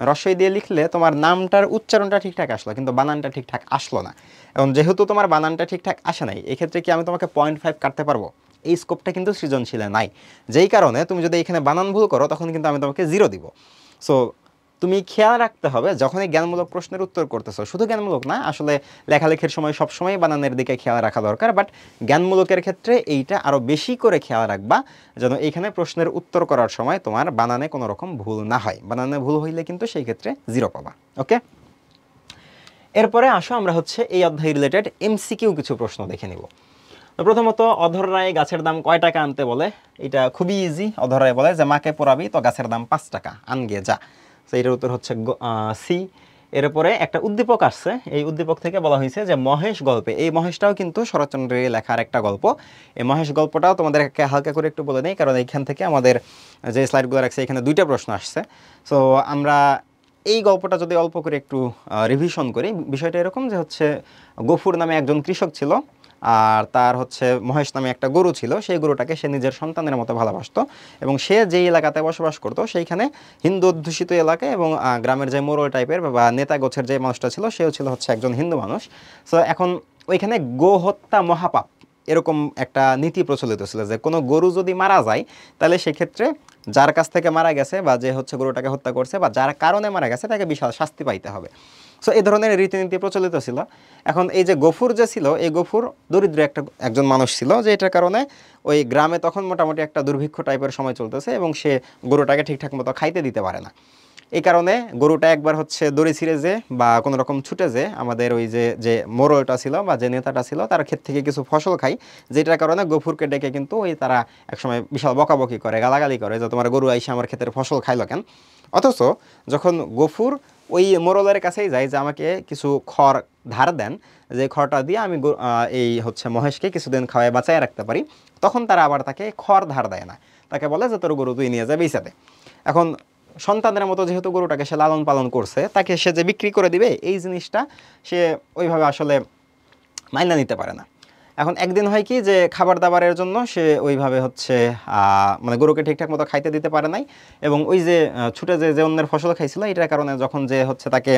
রস্বই দিয়ে লিখলে তোমার নামটার উচ্চারণটা ঠিকঠাক আসলো কিন্তু বানানটা ঠিকঠাক আসলো না। এবং যেহেতু তোমার বানানটা ঠিকঠাক আসে নাই, এক্ষেত্রে কি আমি তোমাকে 0.5 কাটতে পারবো? এই স্কোপটা কিন্তু সৃজনশীলে নাই। যেই কারণে তুমি যদি এখানে বানান ভুল করো তখন কিন্তু আমি তোমাকে 0 দিব। সো তুমি খেয়াল রাখতে হবে যখনই জ্ঞানমূলক প্রশ্নের উত্তর করতেছো, শুধু জ্ঞানমূলক না, আসলে লেখালেখির সময় সবসময় বানানের দিকে খেয়াল রাখা দরকার, বাট জ্ঞানমূলকের ক্ষেত্রে এইটা আরও বেশি করে খেয়াল রাখবা যেন এইখানে প্রশ্নের উত্তর করার সময় তোমার বানানে কোনো রকম ভুল না হয়। বানানে ভুল হইলে কিন্তু সেই ক্ষেত্রে 0 পাবা। ওকে, এরপরে আসো আমরা হচ্ছে এই অধ্যায় রিলেটেড এমসিকিউ কিছু প্রশ্ন দেখে নিব। প্রথমত অধর রায় গাছের দাম কয় টাকা আনতে বলে? এটা খুবই ইজি। অধর রায় বলে যে মাকে পোড়াবি তো গাছের দাম 5 টাকা, আনগে যা। তো এটার উত্তর হচ্ছে সি। এরপরে একটা উদ্দীপক আসছে, এই উদ্দীপক থেকে বলা হয়েছে যে মহেশ গল্পে, এই মহেশটাও কিন্তু শরৎচন্দ্রের লেখার একটা গল্প। এই মহেশ গল্পটাও তোমাদেরকে হালকা করে একটু বলে নেই, কারণ এইখান থেকে আমাদের যে স্লাইডগুলো রাখছে এখানে 2টা প্রশ্ন আসছে। সো আমরা এই গল্পটা যদি অল্প করে একটু রিভিশন করি, বিষয়টা এরকম যে হচ্ছে গফুর নামে একজন কৃষক ছিল, আর তার হচ্ছে মহেশ নামে একটা গরু ছিল। সেই গরুটাকে সে নিজের সন্তানের মতো ভালোবাসতো এবং সে যেই এলাকাতে বসবাস করতো সেইখানে হিন্দু অধ্যুষিত এলাকা এবং গ্রামের যে মোড়ল টাইপের বা নেতা গোছের যে মানুষটা ছিল সেও ছিল হচ্ছে একজন হিন্দু মানুষ। সো এখন ওইখানে গো হত্যা মহাপাপ এরকম একটা নীতি প্রচলিত ছিল যে কোনো গরু যদি মারা যায় তাহলে সেক্ষেত্রে যার কাছ থেকে মারা গেছে বা যে হচ্ছে গরুটাকে হত্যা করছে বা যার কারণে মারা গেছে তাকে বিশাল শাস্তি পাইতে হবে। সো এই ধরনের রীতিনীতি প্রচলিত ছিল। এখন এই যে গফুর যে ছিল, এই গফুর দরিদ্র একজন মানুষ ছিল, যে এটার কারণে ওই গ্রামে তখন মোটামুটি একটা দুর্ভিক্ষ টাইপের সময় চলতেছে এবং সে গরুটাকে ঠিকঠাক মতো খাইতে দিতে পারে না। এই কারণে গরুটা একবার হচ্ছে দড়ি ছিঁড়ে যে বা কোনো রকম ছুটে যে আমাদের ওই যে মোড়লটা ছিল বা যে নেতাটা ছিল তার ক্ষেত থেকে কিছু ফসল খাই, যেটার কারণে গফুরকে ডেকে কিন্তু ওই তারা একসময় বিশাল বকাবকি করে, গালাগালি করে যে তোমার গরু আইসা আমার ক্ষেতের ফসল খাইলো কেন। অথচ যখন গফুর ওই মোড়লের কাছেই যায় যে আমাকে কিছু খড় ধার দেন, যে খড়টা দিয়ে আমি এই হচ্ছে মহেশকে কিছুদিন খাওয়ায় বাঁচায় রাখতে পারি, তখন তারা আবার তাকে খড় ধার দেয় না, তাকে বলে যে তোর গরু তুই নিয়ে যা বেচে দে। এখন সন্তানের মতো যেহেতু গরুটাকে সে লালন পালন করছে, তাকে সে যে বিক্রি করে দিবে এই জিনিসটা সে ওইভাবে আসলে মাইনা নিতে পারে না। এখন একদিন হয় কি যে খাবার দাবারের জন্য সে ওইভাবে হচ্ছে মানে গরুকে ঠিকঠাক মতো খাইতে দিতে পারে নাই, এবং ওই যে ছুটে যে অন্যের ফসল খাইছিল এটার কারণে যখন যে হচ্ছে তাকে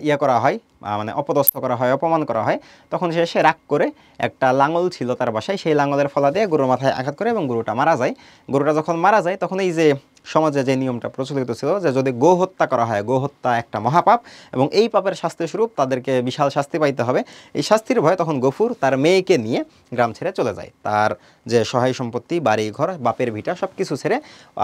ইয়ে করা হয়, মানে অপদস্থ করা হয়, অপমান করা হয়, তখন সে রাগ করে একটা লাঙল ছিল তার বাসায়, সেই লাঙলের ফলা দিয়ে গরুর মাথায় আঘাত করে এবং গরুটা মারা যায়। গরুটা যখন মারা যায় তখন এই যে সমাজে যে নিয়মটা প্রচলিত ছিল যে যদি গো হত্যা করা হয়, গো হত্যা একটা মহাপাপ এবং এই পাপের শাস্তি স্বরূপ তাদেরকে বিশাল শাস্তি পাইতে হবে, এই শাস্তির ভয়ে তখন গফুর তার মেয়েকে নিয়ে গ্রাম ছেড়ে চলে যায়, তার যে সহায় সম্পত্তি, বাড়ি ঘর, বাপের ভিটা সব কিছু ছেড়ে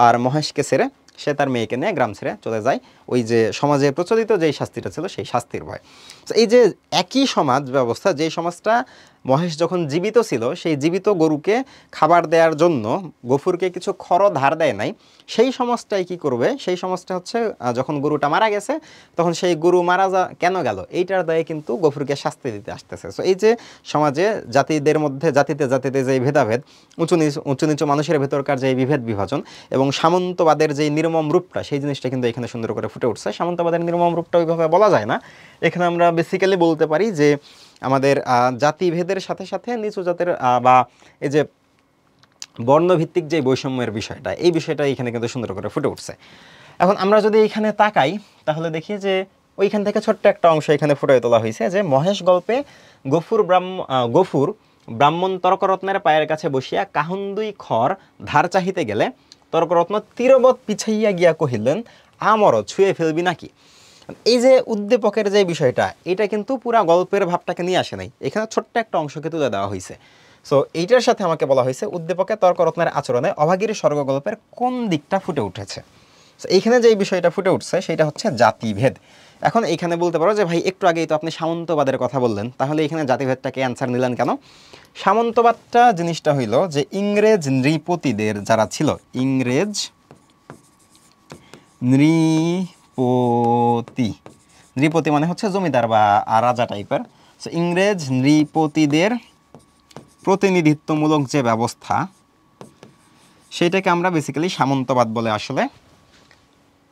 আর মহেশকে ছেড়ে সে তার মেয়েকে নিয়ে গ্রাম ছেড়ে চলে যায়, ওই যে সমাজে প্রচলিত যেই শাস্তিটা ছিল সেই শাস্তির ভয়। তো এই যে একই সমাজ ব্যবস্থা, যেই সমাজটা মহেশ যখন জীবিত ছিল সেই জীবিত গরুকে খাবার দেওয়ার জন্য গফুরকে কিছু খড় ধার দেয় নাই, সেই সমাজটাই কি করবে, সেই সমাজটা হচ্ছে যখন গরুটা মারা গেছে তখন সেই গরু মারা কেন গেল এইটার দায়ে কিন্তু গফুরকে শাস্তি দিতে আসতেছে। সো এই যে সমাজে জাতিদের মধ্যে জাতিতে জাতিতে যে ভেদাভেদ, উঁচু নিচু মানুষের ভেতরকার যে বিভেদ বিভাজন এবং সামন্তবাদের যে নির্মম রূপটা, সেই জিনিসটা কিন্তু এখানে সুন্দর করে ফুটে উঠছে। সামন্তবাদের নির্মম রূপটা ওইভাবে বলা যায় না, এখানে আমরা বেসিক্যালি বলতে পারি যে আমাদের জাতিভেদের সাথে সাথে নিচু জাতের বা এই যে বর্ণভিত্তিক যে বৈষম্যের বিষয়টা, এই বিষয়টা এখানে কিন্তু সুন্দর করে ফুটে উঠছে। এখন আমরা যদি এখানে তাকাই তাহলে দেখি যে ওইখান থেকে ছোট্ট একটা অংশ এখানে ফুটে তোলা হয়েছে যে মহেশ গল্পে গফুর ব্রাহ্মণ তর্করত্নের পায়ের কাছে বসিয়া কাহুন্দুই খড় ধার চাহিতে গেলে তর্করত্ন তীরবৎ পিছাইয়া গিয়া কহিলেন, আমর ছুঁয়ে ফেলবি নাকি। এই যে উদ্দীপকের যে বিষয়টা, এটা কিন্তু পুরা গল্পের ভাবটাকে নিয়ে আসে নাই, এখানে ছোট্ট একটা অংশকে তুলে দেওয়া হয়েছে। সো এইটার সাথে আমাকে বলা হয়েছে উদ্দীপকে তর্করত্নের আচরণে অভাগীর স্বর্গ গল্পের কোন দিকটা ফুটে উঠেছে। এইখানে যে বিষয়টা ফুটে উঠছে সেটা হচ্ছে জাতিভেদ। এখন এইখানে বলতে পারো যে ভাই একটু আগেই তো আপনি সামন্তবাদের কথা বললেন, তাহলে এখানে জাতিভেদটাকে অ্যান্সার নিলেন কেন? সামন্তবাদটা জিনিসটা হইল যে ইংরেজ নৃপতিদের যারা ছিল, ইংরেজ নৃপতি মানে হচ্ছে জমিদার বা রাজা টাইপের, ইংরেজ নৃপতিদের প্রতিনিধিত্বমূলক যে ব্যবস্থা সেটাকে আমরা বেসিক্যালি সামন্তবাদ বলে আসলে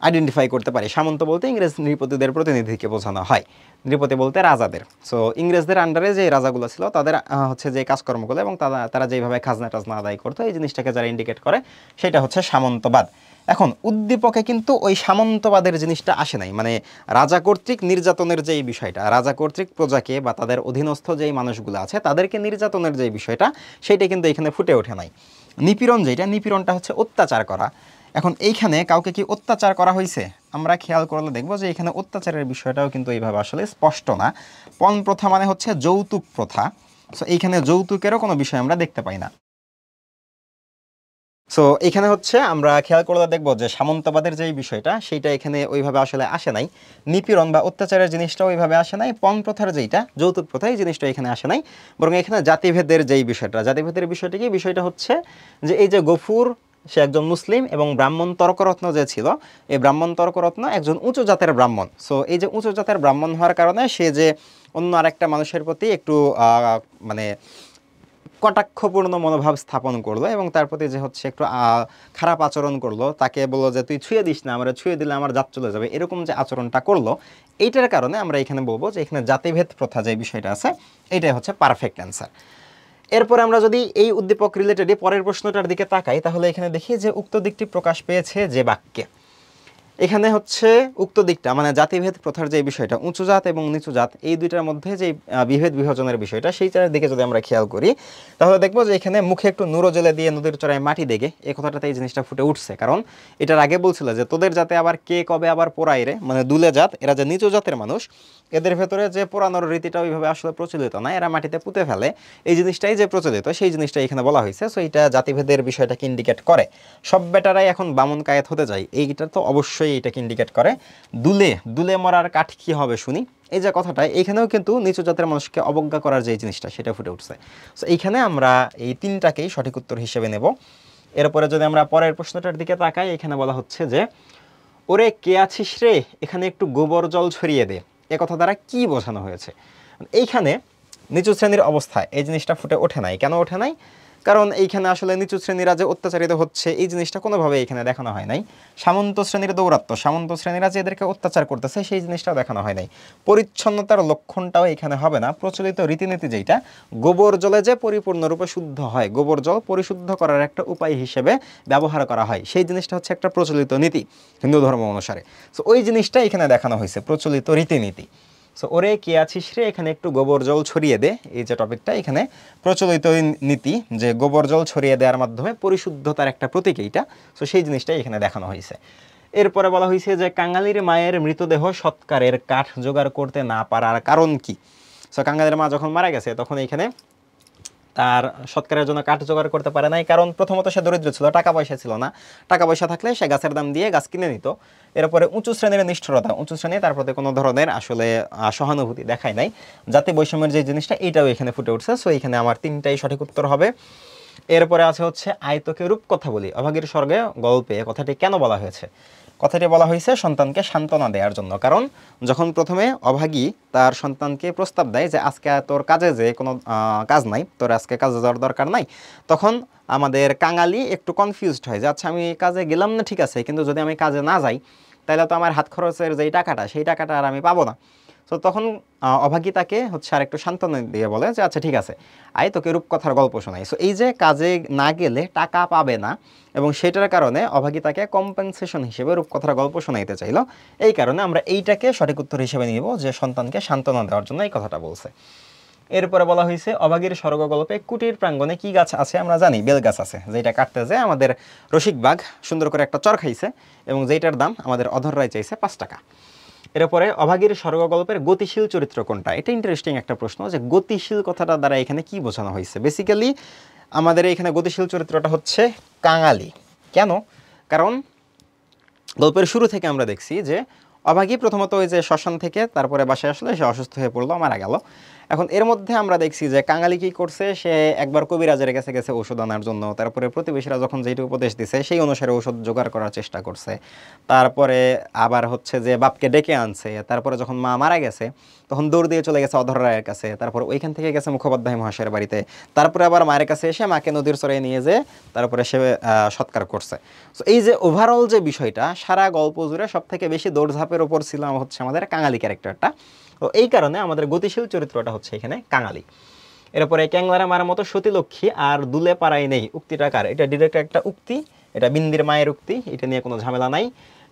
আইডেন্টিফাই করতে পারি। সামন্ত বলতে ইংরেজ নৃপতিদের প্রতিনিধিকে বোঝানো হয়, নৃপতি বলতে রাজাদের। সো ইংরেজদের আন্ডারে যে রাজাগুলো ছিল তাদের হচ্ছে যে কাজকর্মগুলো এবং তারা যেভাবে খাজনা টাজনা আদায় করতো, এই জিনিসটাকে যারা ইন্ডিকেট করে সেটা হচ্ছে সামন্তবাদ। এখন উদ্দীপকে কিন্তু ওই সামন্তবাদের জিনিসটা আসে নাই, মানে রাজা কর্তৃক নির্যাতনের যেই বিষয়টা, রাজা কর্তৃক প্রজাকে বা তাদের অধীনস্থ যেই মানুষগুলো আছে তাদেরকে নির্যাতনের যেই বিষয়টা, সেইটা কিন্তু এখানে ফুটে ওঠে নাই। নিপীড়ন যেটা, নিপীড়নটা হচ্ছে অত্যাচার করা। এখন এইখানে কাউকে কি অত্যাচার করা হয়েছে আমরা খেয়াল করলে দেখব যে এখানে অত্যাচারের বিষয়টাও কিন্তু এইভাবে আসলে স্পষ্ট না। পণ প্রথা মানে হচ্ছে যৌতুক প্রথা, সো এইখানে যৌতুকেরও কোনো বিষয় আমরা দেখতে পাই না। সো এখানে হচ্ছে আমরা খেয়াল করলে দেখব যে সামন্তবাদের যেই বিষয়টা সেইটা এখানে ওইভাবে আসলে আসে নাই, নিপীড়ন বা অত্যাচারের জিনিসটা ওইভাবে আসে নাই, পণ প্রথার যেইটা যৌতুক প্রথা এই জিনিসটা এখানে আসে নাই, বরং এখানে জাতিভেদের যেই বিষয়টা, জাতিভেদের বিষয়টা কি, বিষয়টা হচ্ছে যে এই যে গফুর সে একজন মুসলিম এবং ব্রাহ্মণ তর্করত্ন যে ছিল, এই ব্রাহ্মণ তর্করত্ন একজন উঁচু জাতের ব্রাহ্মণ। সো এই যে উঁচু জাতের ব্রাহ্মণ হওয়ার কারণে সে যে অন্য আরেকটা মানুষের প্রতি একটু মানে কটাক্ষপূর্ণ মনোভাব স্থাপন করলো এবং তার প্রতি যে হচ্ছে একটু খারাপ আচরণ করলো, তাকে বললো যে তুই ছুঁয়ে দিস না, আমরা ছুঁয়ে দিলে আমার জাত চলে যাবে, এরকম যে আচরণটা করলো, এইটার কারণে আমরা এখানে বলবো যে এখানে জাতিভেদ প্রথা যে বিষয়টা আছে এইটাই হচ্ছে পারফেক্ট অ্যান্সার। এরপরে আমরা যদি এই উদ্দীপক রিলেটেডে পরের প্রশ্নটার দিকে তাকাই তাহলে এখানে দেখি যে উক্ত দিকটি প্রকাশ পেয়েছে যে বাক্যে, এখানে হচ্ছে উক্ত দিকটা মানে জাতিভেদ প্রথার যে বিষয়টা, উঁচু জাত এবং নিচু জাত এই দুইটার মধ্যে যে বিভেদ বিভাজনের বিষয়টা, সেইটার দিকে যদি আমরা খেয়াল করি তাহলে দেখবো যে এখানে মুখে একটু নুরো জেলে দিয়ে নদীর চড়ায় মাটি দেগে এই কথাটাতে এই জিনিসটা ফুটে উঠছে। কারণ এটার আগে বলছিল যে তোদের জাতে আবার কে কবে আবার পোড়াই রে, মানে দুলে জাত, এরা যে নিচু জাতের মানুষ, এদের ভেতরে যে পোড়ানোর রীতিটা ওইভাবে আসলে প্রচলিত না, এরা মাটিতে পুঁতে ফেলে, এই জিনিসটাই যে প্রচলিত সেই জিনিসটা এখানে বলা হয়েছে। সো এইটা জাতিভেদের বিষয়টাকে ইন্ডিকেট করে। সব বেটারাই এখন বামন কায়েত হতে যায় এইটা তো অবশ্যই অবশ্যই এটাকে ইন্ডিকেট করে। দুলে দুলে মরার কাঠ কি হবে শুনি, এই যে কথাটা, এইখানেও কিন্তু নিচু জাতের মানুষকে অবজ্ঞা করার যে জিনিসটা সেটা ফুটে উঠছে। সো এইখানে আমরা এই তিনটাকেই সঠিক উত্তর হিসেবে নেব। এরপরে যদি আমরা পরের প্রশ্নটার দিকে তাকাই, এখানে বলা হচ্ছে যে ওরে কে আছিস রে এখানে একটু গোবর জল ছড়িয়ে দে, এ কথা দ্বারা কি বোঝানো হয়েছে? এইখানে নিচু শ্রেণীর অবস্থায় এই জিনিসটা ফুটে ওঠে নাই। কেন ওঠে নাই? কারণ এইখানে আসলে নিচু শ্রেণীরা যে অত্যাচারিত হচ্ছে এই জিনিসটা কোনোভাবে এখানে দেখানো হয় নাই। সামন্ত শ্রেণীর দৌরাত্ম্য, সামন্ত শ্রেণীরা যে এদেরকে অত্যাচার করতেছে সেই জিনিসটাও দেখানো হয় নাই। পরিচ্ছন্নতার লক্ষণটাও এখানে হবে না। প্রচলিত রীতিনীতি যেটা গোবর জলে যে পরিপূর্ণরূপে শুদ্ধ হয়, গোবর জল পরিশুদ্ধ করার একটা উপায় হিসেবে ব্যবহার করা হয়, সেই জিনিসটা হচ্ছে একটা প্রচলিত নীতি হিন্দু ধর্ম অনুসারে। সো ওই জিনিসটা এখানে দেখানো হয়েছে, প্রচলিত রীতিনীতি। সো ওরে কে আছিস রে এখানে একটু গোবর জল ছড়িয়ে দে, এই যে টপিকটা এখানে প্রচলিত নীতি যে গোবর জল ছড়িয়ে দেওয়ার মাধ্যমে পরিশুদ্ধতার একটা প্রতীক এইটা। সো সেই জিনিসটাই এখানে দেখানো হয়েছে। এরপরে বলা হয়েছে যে কাঙালির মায়ের মৃতদেহ সৎকারের কাঠ জোগাড় করতে না পারার কারণ কি? সো কাঙালির মা যখন মারা গেছে তখন এইখানে তার সৎকারের জন্য কাঠ জোগাড় করতে পারে নাই, কারণ প্রথমত সে দরিদ্র ছিল, টাকা পয়সা ছিল না। টাকা পয়সা থাকলে সে গাছের দাম দিয়ে গাছ কিনে নিত। এরপরে উঁচু শ্রেণীর নিষ্ঠুরতা, উঁচু শ্রেণী তার প্রতি কোনো ধরনের আসলে সহানুভূতি দেখায় নাই। জাতি বৈষম্যের যে জিনিসটা এইটাও এখানে ফুটে উঠছে। সো এখানে আমার তিনটাই সঠিক উত্তর হবে। এরপরে আছে হচ্ছে আয়তকে রূপকথা বলি অভাগীর স্বর্গে গল্পে কথাটি কেন বলা হয়েছে? কথাটি বলা হয়েছে সন্তানকে সান্ত্বনা দেওয়ার জন্য। কারণ যখন প্রথমে অভাগী তার সন্তানকে প্রস্তাব দেয় যে আজকে তোর কাজে যে কোনো কাজ নাই, তোর আজকে কাজে যাওয়ার দরকার নাই, তখন আমাদের কাঙালি একটু কনফিউজড হয় যে আচ্ছা আমি কাজে গেলাম না ঠিক আছে, কিন্তু যদি আমি কাজে না যাই তাহলে তো আমার হাত খরচের যেই টাকাটা সেই টাকাটা আর আমি পাবো না। তো তখন অভাগী তাকে হচ্ছে আর একটু সান্ত্বনা দিয়ে বলে যে আচ্ছা ঠিক আছে আয় তোকে রূপকথার গল্প শোনাই। সো এই যে কাজে না গেলে টাকা পাবে না এবং সেটার কারণে অভাগী তাকে কম্পেনসেশন হিসেবে রূপকথার গল্প শোনাইতে চাইলো। এই কারণে আমরা এইটাকে সঠিক উত্তর হিসেবে নিব যে সন্তানকে সান্ত্বনা দেওয়ার জন্য এই কথাটা বলছে। এরপরে বলা হয়েছে অভাগীর স্বর্গ গল্পে কুটির প্রাঙ্গণে কি গাছ আছে? আমরা জানি বেল গাছ আছে, যেটা কাটতে যায় আমাদের রসিক বাঘ সুন্দর করে একটা চর খাইছে এবং যেটার দাম আমাদের অধর রায় চাইছে 5 টাকা। এরপরে অভাগীর স্বর্গ গল্পের গতিশীল চরিত্র কোনটা? এটা ইন্টারেস্টিং একটা প্রশ্ন যে গতিশীল কথাটা দ্বারা এখানে কি বোঝানো হয়েছে। বেসিক্যালি আমাদের এখানে গতিশীল চরিত্রটা হচ্ছে কাঙালি। কেন? কারণ গল্পের শুরু থেকে আমরা দেখছি যে অভাগী প্রথমত ওই যে শ্মশান থেকে তারপরে বাসায় আসলে সে অসুস্থ হয়ে পড়লো, মারা গেল। এখন এর মধ্যে আমরা দেখছি যে কাঙালি কি করছে, সে একবার কবিরাজের কাছে গেছে ওষুধ আনার জন্য, তারপরে প্রতিবেশীরা যখন যেইটা উপদেশ দিছে সেই অনুসারে ওষুধ জোগাড় করার চেষ্টা করছে, তারপরে আবার হচ্ছে যে বাপকে ডেকে আনছে, তারপরে যখন মা মারা গেছে তখন দৌড় দিয়ে চলে গেছে অধর রায়ের কাছে, তারপর ওইখান থেকে গেছে মুখোপাধ্যায় মহাশয়ের বাড়িতে, তারপরে আবার মায়ের কাছে এসে মাকে নদীর চরে নিয়ে যেয়ে তারপরে সে সৎকার করছে। সো এই যে ওভারঅল যে বিষয়টা সারা গল্প জুড়ে সব থেকে বেশি দৌড়ঝাঁপের ওপর ছিল হচ্ছে আমাদের কাঙালি ক্যারেক্টারটা। তো এই কারণে আমাদের গতিশীল চরিত্রটা হচ্ছে এখানে কাঙালি। এরপরে ক্যাংলারা মারার মতো সতীলক্ষ্মী আর দুলে পাড়াই নেই উক্তিটা কার? এটা ডিরেক্ট একটা উক্তি, এটা বিন্দির মায়ের উক্তি, এটা নিয়ে কোনো ঝামেলা নাই।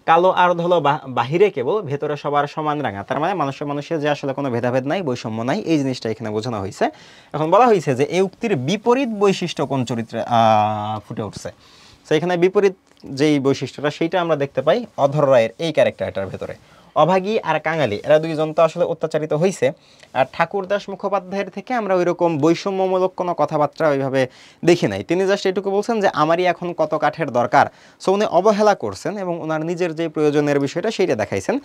কালো আর ধলো বাহিরে কেবল ভেতরে সবার সমান রাঙা, তার মানে মানুষের যে আসলে কোনো ভেদাভেদ নাই, বৈষম্য নাই, এই জিনিসটা এখানে বোঝানো হয়েছে। এখন বলা হয়েছে যে এই উক্তির বিপরীত বৈশিষ্ট্য কোন চরিত্রে ফুটে উঠছে। তো এখানে বিপরীত যেই বৈশিষ্ট্যটা সেইটা আমরা দেখতে পাই অধর রায়ের এই ক্যারেক্টারটার ভেতরে। অভাগী আর কাঙালি এরা দুইজন তো আসলে অত্যাচারিত হয়েছে, আর ঠাকুরদাস মুখোপাধ্যায়ের থেকে আমরা ওই রকম বৈষম্যমূলক কোনো কথাবার্তা ওইভাবে দেখি নাই। তিনি জাস্ট এটুকু বলছেন যে আমারই এখন কত কাঠের দরকার। সো উনি অবহেলা করছেন এবং ওনার নিজের যে প্রয়োজনের বিষয়টা সেইটা দেখাইছেন।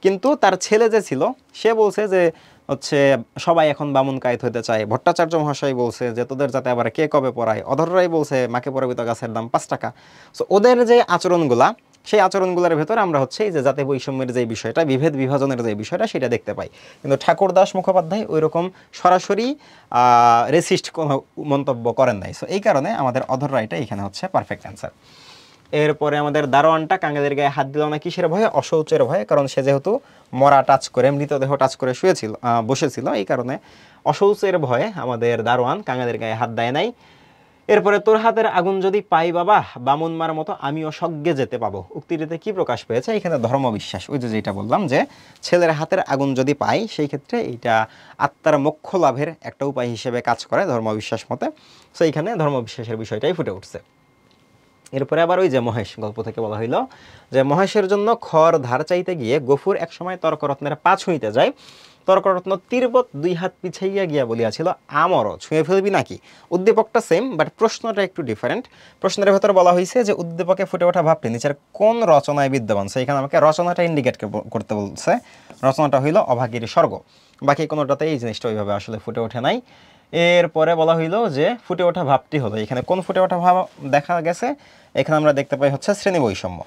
কিন্তু তার ছেলে যে ছিল সে বলছে যে হচ্ছে সবাই এখন বামুন কায়েত হতে চায়। ভট্টাচার্য মহাশয় বলছে যে তোদের যাতে আবার কে কবে পড়ায়। অধর রায় বলছে মাকে পড়াবি তো গাছের দাম 5 টাকা। সো ওদের যে আচরণগুলা সেই আচরণগুলোর ভেতরে আমরা হচ্ছে এই যে জাতি বৈষম্যের যে বিষয়টা, বিভেদ বিভাজনের যে বিষয়টা সেটা দেখতে পাই। কিন্তু ঠাকুরদাস মুখোপাধ্যায় ওই রকম সরাসরি রেসিস্ট কোনো মন্তব্য করেন নাই। সো এই কারণে আমাদের অধর রায়টা এখানে হচ্ছে পারফেক্ট অ্যান্সার। এরপরে আমাদের দারোয়ানটা কাঙালির গায়ে হাত দিল না কিসের ভয়ে? অশৌচের ভয়ে। কারণ সে যেহেতু মরা টাচ করে, মৃতদেহ টাচ করে শুয়েছিল, বসেছিল, এই কারণে অশৌচের ভয়ে আমাদের দারোয়ান কাঙালির গায়ে হাত দেয় নাই। এরপরে তোর হাতের আগুন যদি পাই বাবা বামুন মার মতো আমিও স্বর্গে যেতে পাবো, উক্তিটিতে কি প্রকাশ পেয়েছে? এখানে ধর্মবিশ্বাস, ওই যে যেটা বললাম যে ছেলের হাতের আগুন যদি পাই সেই ক্ষেত্রে এইটা আত্মার মোক্ষ লাভের একটা উপায় হিসেবে কাজ করে ধর্মবিশ্বাস মতে। সো এইখানে ধর্মবিশ্বাসের বিষয়টাই ফুটে উঠছে। এরপরে আবার ওই যে মহেশ গল্প থেকে বলা হইল যে মহেশের জন্য খড় ধার চাইতে গিয়ে গফুর একসময় তর্করত্নের পা ছুঁইতে যায়, তর্করত্ন তীরবৎ 2 হাত পিছাইয়া গিয়া বলিয়াছিল আমরও ছুঁয়ে ফেলবি নাকি। উদ্দীপকটা সেম, বাট প্রশ্নটা একটু ডিফারেন্ট। প্রশ্নের ভেতর বলা হয়েছে যে উদ্দীপকে ফুটে ওঠা ভাবটি নিচের কোন রচনায় বিদ্যমান। এখানে আমাকে রচনাটা ইন্ডিকেট করতে বলছে। রচনাটা হইল অভাগীর স্বর্গ। বাকি কোনোটাতে এই জিনিসটা ওইভাবে আসলে ফুটে ওঠে নাই। এরপরে বলা হইল যে ফুটে ওঠা ভাবটি হলো, এখানে কোন ফুটে ওঠা ভাব দেখা গেছে, এখানে আমরা দেখতে পাই হচ্ছে শ্রেণী বৈষম্য।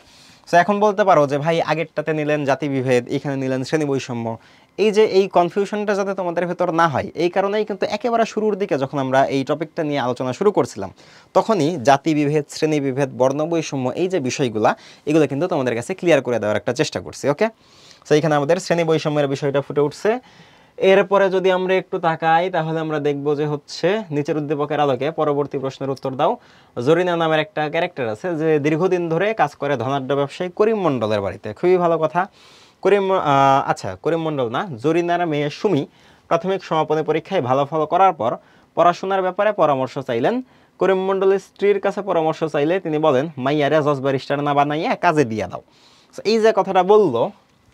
তো এখন বলতে পারো যে ভাই আগেরটাতে নিলেন জাতিবিভেদ, এখানে নিলেন শ্রেণী বৈষম্য। এই যে এই কনফিউশনটা যাতে তোমাদের ভেতর না হয়, এই কারণেই কিন্তু একেবারে শুরুর দিকে যখন আমরা এই টপিকটা নিয়ে আলোচনা শুরু করছিলাম, তখনই জাতিবিভেদ, শ্রেণীবিভেদ, বর্ণ বৈষম্য, এই যে বিষয়গুলো, এগুলো কিন্তু তোমাদের কাছে ক্লিয়ার করে দেওয়ার একটা চেষ্টা করছি। ওকে, তো এখানে আমাদের শ্রেণী বৈষম্যের বিষয়টা ফুটে উঠছে। এরপরে যদি আমরা একটু তাকাই তাহলে আমরা দেখব যে হচ্ছে নিচের উদ্দীপকের আলোকে পরবর্তী প্রশ্নের উত্তর দাও। জরিনা নামের একটা ক্যারেক্টার আছে যে দীর্ঘদিন ধরে কাজ করে ধনাঢ্য ব্যবসায়ী করিম মণ্ডলের বাড়িতে। খুবই ভালো কথা। করিম মণ্ডল না, জরিনার মেয়ে সুমি প্রাথমিক সমাপনী পরীক্ষায় ভালো ফল করার পর পড়াশোনার ব্যাপারে পরামর্শ চাইলেন। করিম মণ্ডলের স্ত্রীর কাছে পরামর্শ চাইলে তিনি বলেন, মাইয়ারে জজ ব্যারিস্টার না বানাইয়া কাজে দিয়া দাও। এই যে কথাটা বললো,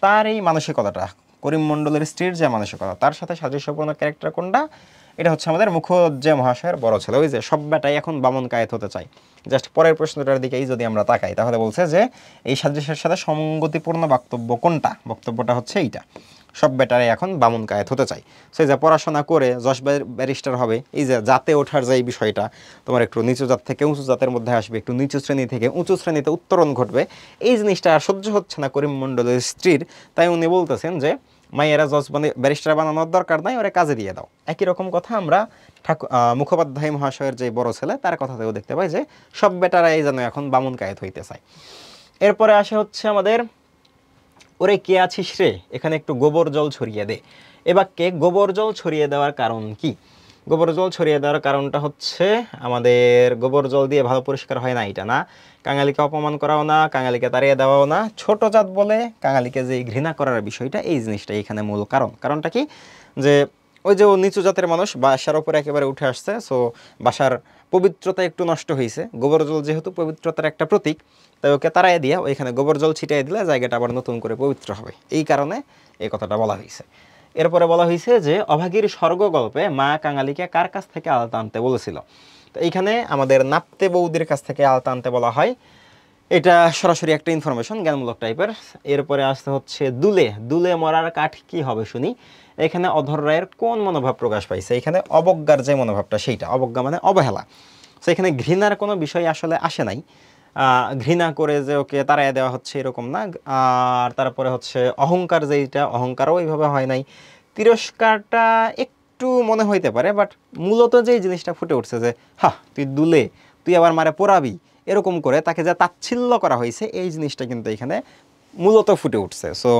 তার এই মানসিকতাটা, করিম মণ্ডলের স্ত্রীর যে মানসিকতা, তার সাথে সাদৃশ্যপূর্ণ ক্যারেক্টার কোনটা? এটা হচ্ছে আমাদের মুখোজ্জে মহাশয়ের বড় ছেলে। ওই যে সব বেটাই এখন বামন কায়েত হতে চায়। জাস্ট পরের প্রশ্নটার দিকেই যদি আমরা তাকাই তাহলে বলছে যে এই সাদৃশ্যের সাথে সঙ্গতিপূর্ণ বক্তব্য কোনটা? বক্তব্যটা হচ্ছে এইটা, সব বেটারে এখন বামন কায়েত হতে চাই। সেই যে পড়াশোনা করে জজ ব্যারিস্টার হবে, এই যে জাতে ওঠার যে এই বিষয়টা, তোমার একটু নিচু জাত থেকে উঁচু জাতের মধ্যে আসবে, একটু নিচু শ্রেণী থেকে উঁচু শ্রেণীতে উত্তরণ ঘটবে, এই জিনিসটা আর সহ্য হচ্ছে না করিম মণ্ডলের স্ত্রীর। তাই উনি বলতেছেন যে মাইয়েরা জজ ব্যারিস্টার বানানোর দরকার নাই, ওরা কাজে দিয়ে দাও। একই রকম কথা আমরা মুখোপাধ্যায় মহাশয়ের যে বড় ছেলে, তার কথাতেও দেখতে পাই যে সব বেটারাই যেন এখন বামুন কায়েত হইতে চায়। এরপরে আসে হচ্ছে আমাদের ওরে কে আছিস রে, এখানে একটু গোবর জল ছড়িয়ে দে। এ বাক্যে গোবর জল ছড়িয়ে দেওয়ার কারণ কি? গোবর জল ছড়িয়ে দেওয়ার কারণটা হচ্ছে আমাদের গোবর জল দিয়ে ভালো পরিষ্কার হয় না, এটা না। কাঙালিকে অপমান করাও না, কাঙালিকে তাড়িয়ে দেওয়াও না। ছোট জাত বলে কাঙালিকে যে ঘৃণা করার বিষয়টা, এই জিনিসটা এখানে মূল কারণ। কারণটা কি? যে ওই যে ও নিচু জাতের মানুষ, বাসার ওপরে একেবারে উঠে আসছে, সো বাসার পবিত্রতা একটু নষ্ট হয়েছে। গোবর জল যেহেতু পবিত্রতার একটা প্রতীক, তাই ওকে তাড়াই দিয়া ওইখানে গোবর জল ছিটিয়ে দিলে জায়গাটা আবার নতুন করে পবিত্র হবে। এই কারণে এই কথাটা বলা হয়েছে। এরপরে বলা হয়েছে যে অভাগীর স্বর্গ গল্পে মা কাঙালিকে কার কাছ থেকে আলতা আনতে বলেছিল। তো এইখানে আমাদের নাপতে বৌদির কাছ থেকে আলতা আনতে বলা হয়। এটা সরাসরি একটা ইনফরমেশন, জ্ঞানমূলক টাইপের। এরপরে আসতে হচ্ছে দুলে, দুলে মরার কাঠ কি হবে শুনি। এখানে অধর রায়ের কোন মনোভাব প্রকাশ পাইছে? এখানে অবজ্ঞার যে মনোভাবটা, সেইটা। অবজ্ঞা মানে অবহেলা। তো এখানে ঘৃণার কোনো বিষয় আসলে আসে নাই। ঘৃণা করে যে ওকে তাড়াইয়া দেওয়া হচ্ছে এরকম না। আর তারপরে হচ্ছে অহংকার, যেইটা অহংকারও ওইভাবে হয় নাই। তিরস্কারটা একটু মনে হইতে পারে, বাট মূলত যেই জিনিসটা ফুটে উঠছে যে তুই দুলে, তুই আবার মারে পোড়াবি, এরকম করে তাকে যা তাচ্ছিল্য করা হয়েছে, এই জিনিসটা কিন্তু এখানে মূলত ফুটে উঠছে। সো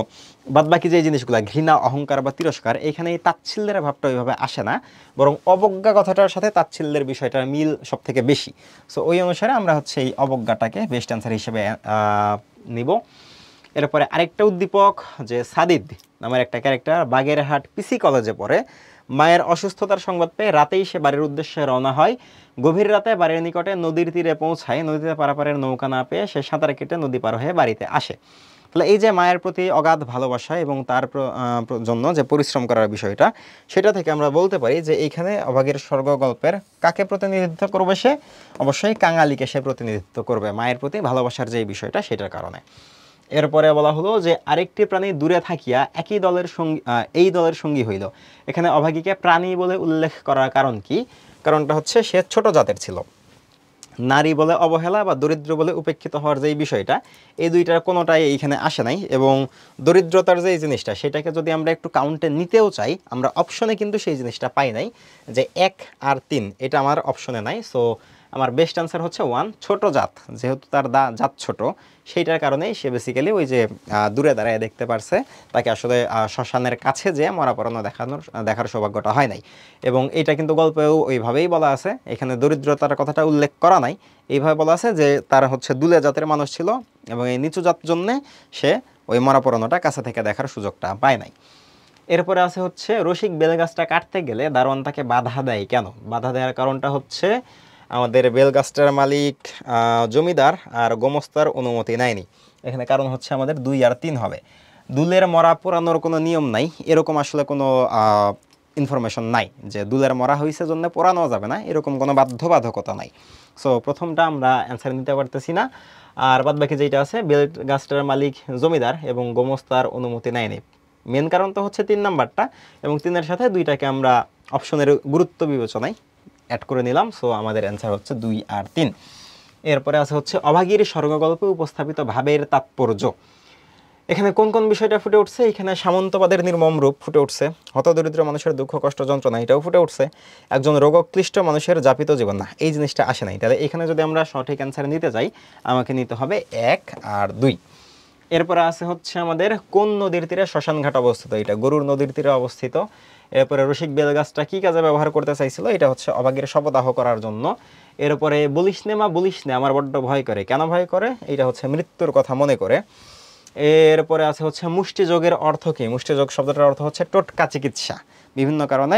বাদবাকি যে জিনিসগুলো ঘৃণা, অহংকার বা তিরস্কার, এখানে এই তাচ্ছিল্যের ভাবটা ওইভাবে আসে না, বরং অবজ্ঞা কথাটার সাথে তাচ্ছিল্যের বিষয়টার মিল সব থেকে বেশি। সো ওই অনুসারে আমরা হচ্ছে এই অবজ্ঞাটাকে বেস্ট অ্যান্সার হিসেবে নিব। এরপরে আরেকটা উদ্দীপক যে সাদিদ নামের একটা ক্যারেক্টার বাগেরহাট পিসি কলেজে পড়ে। মায়ের অসুস্থতার সংবাদ পেয়ে রাতেই সে বাড়ির উদ্দেশ্যে রওনা হয়। গভীর রাতে বাড়ির নিকটে নদীর তীরে পৌঁছায়। নদীতে পারাপারের নৌকা না পেয়ে সে সাঁতার কেটে নদী পার হয়ে বাড়িতে আসে। তাহলে এই যে মায়ের প্রতি অগাধ ভালোবাসা এবং তার জন্য যে পরিশ্রম করার বিষয়টা, সেটা থেকে আমরা বলতে পারি যে এইখানে অভাগীর স্বর্গ গল্পের কাকে প্রতিনিধিত্ব করবে? সে অবশ্যই কাঙালিকে সে প্রতিনিধিত্ব করবে, মায়ের প্রতি ভালোবাসার যে বিষয়টা, সেটার কারণে। এরপরে বলা হলো যে আরেকটি প্রাণী দূরে থাকিয়া একই দলের সঙ্গী, এই দলের সঙ্গী হইল। এখানে অভাগীকে প্রাণী বলে উল্লেখ করার কারণ কি? কারণটা হচ্ছে সে ছোট জাতের ছিল। নারী বলে অবহেলা বা দরিদ্র বলে উপেক্ষিত হওয়ার যেই বিষয়টা, এই দুইটার কোনোটাই এইখানে আসে নাই। এবং দরিদ্রতার যেই জিনিসটা, সেটাকে যদি আমরা একটু কাউন্টে নিতেও চাই, আমরা অপশনে কিন্তু সেই জিনিসটা পাই নাই, যে 1 আর 3 এটা আমার অপশনে নাই। সো আমার বেস্ট অ্যান্সার হচ্ছে 1, ছোট জাত। যেহেতু তার জাত ছোট, সেইটার কারণেই সে বেসিক্যালি ওই যে দূরে দাঁড়ায় দেখতে পারছে, তাকে আসলে শ্মশানের কাছে যে মরা পড়ানো দেখার সৌভাগ্যটা হয় নাই। এবং এটা কিন্তু গল্পেও ওইভাবেই বলা আছে, এখানে দরিদ্রতার কথাটা উল্লেখ করা নাই। এইভাবে বলা আছে যে তার হচ্ছে দুলে জাতের মানুষ ছিল এবং এই নিচু জাত জন্যে সে ওই মরা পড়ানোটা কাছে থেকে দেখার সুযোগটা পায় নাই। এরপরে আছে হচ্ছে রসিক বেলগাছটা কাটতে গেলে দারোয়ান তাকে বাধা দেয় কেন? বাধা দেওয়ার কারণটা হচ্ছে আমাদের বেলগাছটার মালিক জমিদার আর গোমস্তার অনুমতি নেয়নি। এখানে কারণ হচ্ছে আমাদের 2 আর 3 হবে। দুলের মরা পোড়ানোর কোনো নিয়ম নাই, এরকম আসলে কোনো ইনফরমেশন নাই যে দুলের মরা হয়েছে জন্য পোড়ানো যাবে না, এরকম কোনো বাধ্যবাধকতা নাই। সো প্রথমটা আমরা অ্যান্সার নিতে পারতেছি না। আর বাদ বাকি যেটা আছে, বেল গাছটার মালিক জমিদার এবং গোমস্তার অনুমতি নেয়নি। মেন কারণ তো হচ্ছে 3 নাম্বারটা, এবং 3-এর সাথে 2টাকে আমরা অপশনের গুরুত্ব বিবেচনায় অ্যাড করে নিলাম। সো আমাদের অ্যান্সার হচ্ছে 2 আর 3। এরপরে আছে হচ্ছে অভাগীর স্বর্গগল্পে উপস্থাপিত ভাবের তাৎপর্য। এখানে কোন কোন বিষয়টা ফুটে উঠছে? এখানে সামন্তবাদের নির্মম রূপ ফুটে উঠছে, হতদরিদ্র মানুষের দুঃখ কষ্ট যন্ত্রণা এটাও ফুটে উঠছে, একজন রোগক্লিষ্ট মানুষের যাপিত জীবন, না এই জিনিসটা আসে নাই। তাহলে এখানে যদি আমরা সঠিক অ্যান্সার নিতে যাই, আমাকে নিতে হবে 1 আর 2। এরপরে আছে হচ্ছে আমাদের কোন নদীর তীরে শ্মশানঘাট অবস্থিত? এটা গরুর নদীর তীরে অবস্থিত। এরপরে রসিক বেলগাছটা কি কাজে ব্যবহার করতে চাইছিল? এটা হচ্ছে অভাগীর শবদাহ করার জন্য। এরপরে বলিস নে মা বলিস নে আমার বড্ড ভয় করে, কেন ভয় করে? এটা হচ্ছে মৃত্যুর কথা মনে করে। এরপরে আছে হচ্ছে মুষ্টিযোগের অর্থ কি? মুষ্টিযোগ শব্দটার অর্থ হচ্ছে টোটকা চিকিৎসা। বিভিন্ন কারণে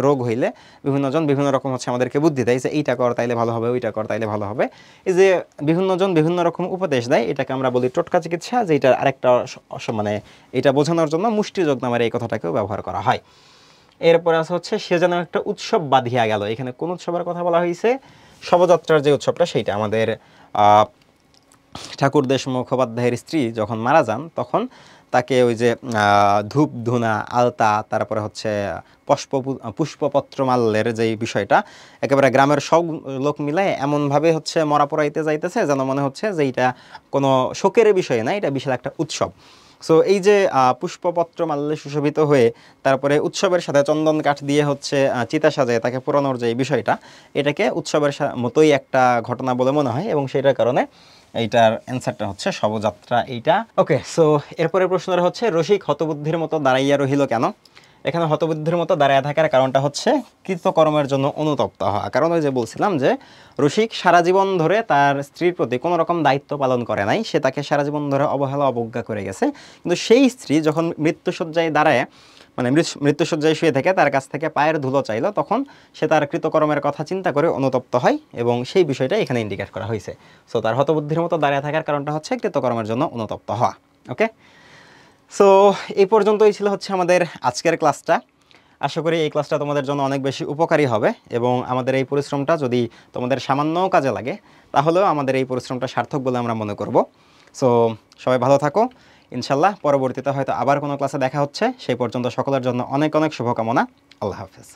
রোগ হইলে বিভিন্নজন বিভিন্ন রকম হচ্ছে আমাদেরকে বুদ্ধি দেয় যে এইটা কর তাইলে ভালো হবে, ওইটা কর তাইলে ভালো হবে। এই যে বিভিন্নজন বিভিন্ন রকম উপদেশ দেয়, এটাকে আমরা বলি টোটকা চিকিৎসা। যে এটা আরেকটা মানে এটা বোঝানোর জন্য মুষ্টিযোগ নামের এই কথাটাকেও ব্যবহার করা হয়। এরপরে আছে হচ্ছে সে যেন একটা উৎসব বাঁধিয়া গেল। এখানে কোন উৎসবের কথা বলা হয়েছে? শবযাত্রার যে উৎসবটা সেইটা। আমাদের ঠাকুরদেশ মুখোপাধ্যায়ের স্ত্রী যখন মারা যান তখন তাকে ওই যে ধূপ ধুনা আলতা, তারপরে হচ্ছে পুষ্পপত্র মাল্যের যেই বিষয়টা, একেবারে গ্রামের সব লোক মিলে এমনভাবে হচ্ছে মরা পড়াইতে যাইতেছে যেন মনে হচ্ছে যে এইটা কোনো শোকের বিষয় না, এটা বিশাল একটা উৎসব। সো এই যে পুষ্পপত্র মাল্যে সুশোভিত হয়ে তারপরে উৎসবের সাথে চন্দন কাঠ দিয়ে হচ্ছে চিতা সাজায় তাকে পোড়ানোর যে বিষয়টা, এটাকে উৎসবের মতোই একটা ঘটনা বলে মনে হয়, এবং সেটার কারণে এইটার অ্যান্সারটা হচ্ছে শবযাত্রা এইটা। ওকে, সো এরপরে প্রশ্নটা হচ্ছে রসিক হতবুদ্ধির মতো দাঁড়াইয়া রহিল কেন? এখানে হতবুদ্ধির মতো দাঁড়ায় থাকার কারণটা হচ্ছে কৃতকর্মের জন্য অনুতপ্ত হওয়া। কারণ ওই যে বলছিলাম যে রসিক সারা জীবন ধরে তার স্ত্রীর প্রতি কোনো রকম দায়িত্ব পালন করে নাই, সে তাকে সারা জীবন ধরে অবহেলা অবজ্ঞা করে গেছে। কিন্তু সেই স্ত্রী যখন মৃত্যুশয্যায় দাঁড়ায়, মানে মৃত্যুশয্যায় শুয়ে থেকে তার কাছ থেকে পায়ের ধুলো চাইল, তখন সে তার কৃতকর্মের কথা চিন্তা করে অনুতপ্ত হয়, এবং সেই বিষয়টা এখানে ইন্ডিকেট করা হয়েছে। সো তার হতবুদ্ধির মতো দাঁড়িয়ে থাকার কারণটা হচ্ছে কৃতকর্মের জন্য অনুতপ্ত হওয়া। ওকে, সো এই পর্যন্তই ছিল হচ্ছে আমাদের আজকের ক্লাসটা। আশা করি এই ক্লাসটা তোমাদের জন্য অনেক বেশি উপকারী হবে, এবং আমাদের এই পরিশ্রমটা যদি তোমাদের সামান্যও কাজে লাগে তাহলেও আমাদের এই পরিশ্রমটা সার্থক বলে আমরা মনে করব। সো সবাই ভালো থাকো, ইনশাল্লাহ পরবর্তীতে হয়তো আবার কোনো ক্লাসে দেখা হচ্ছে। সেই পর্যন্ত সকলের জন্য অনেক অনেক শুভকামনা। আল্লাহ হাফেজ।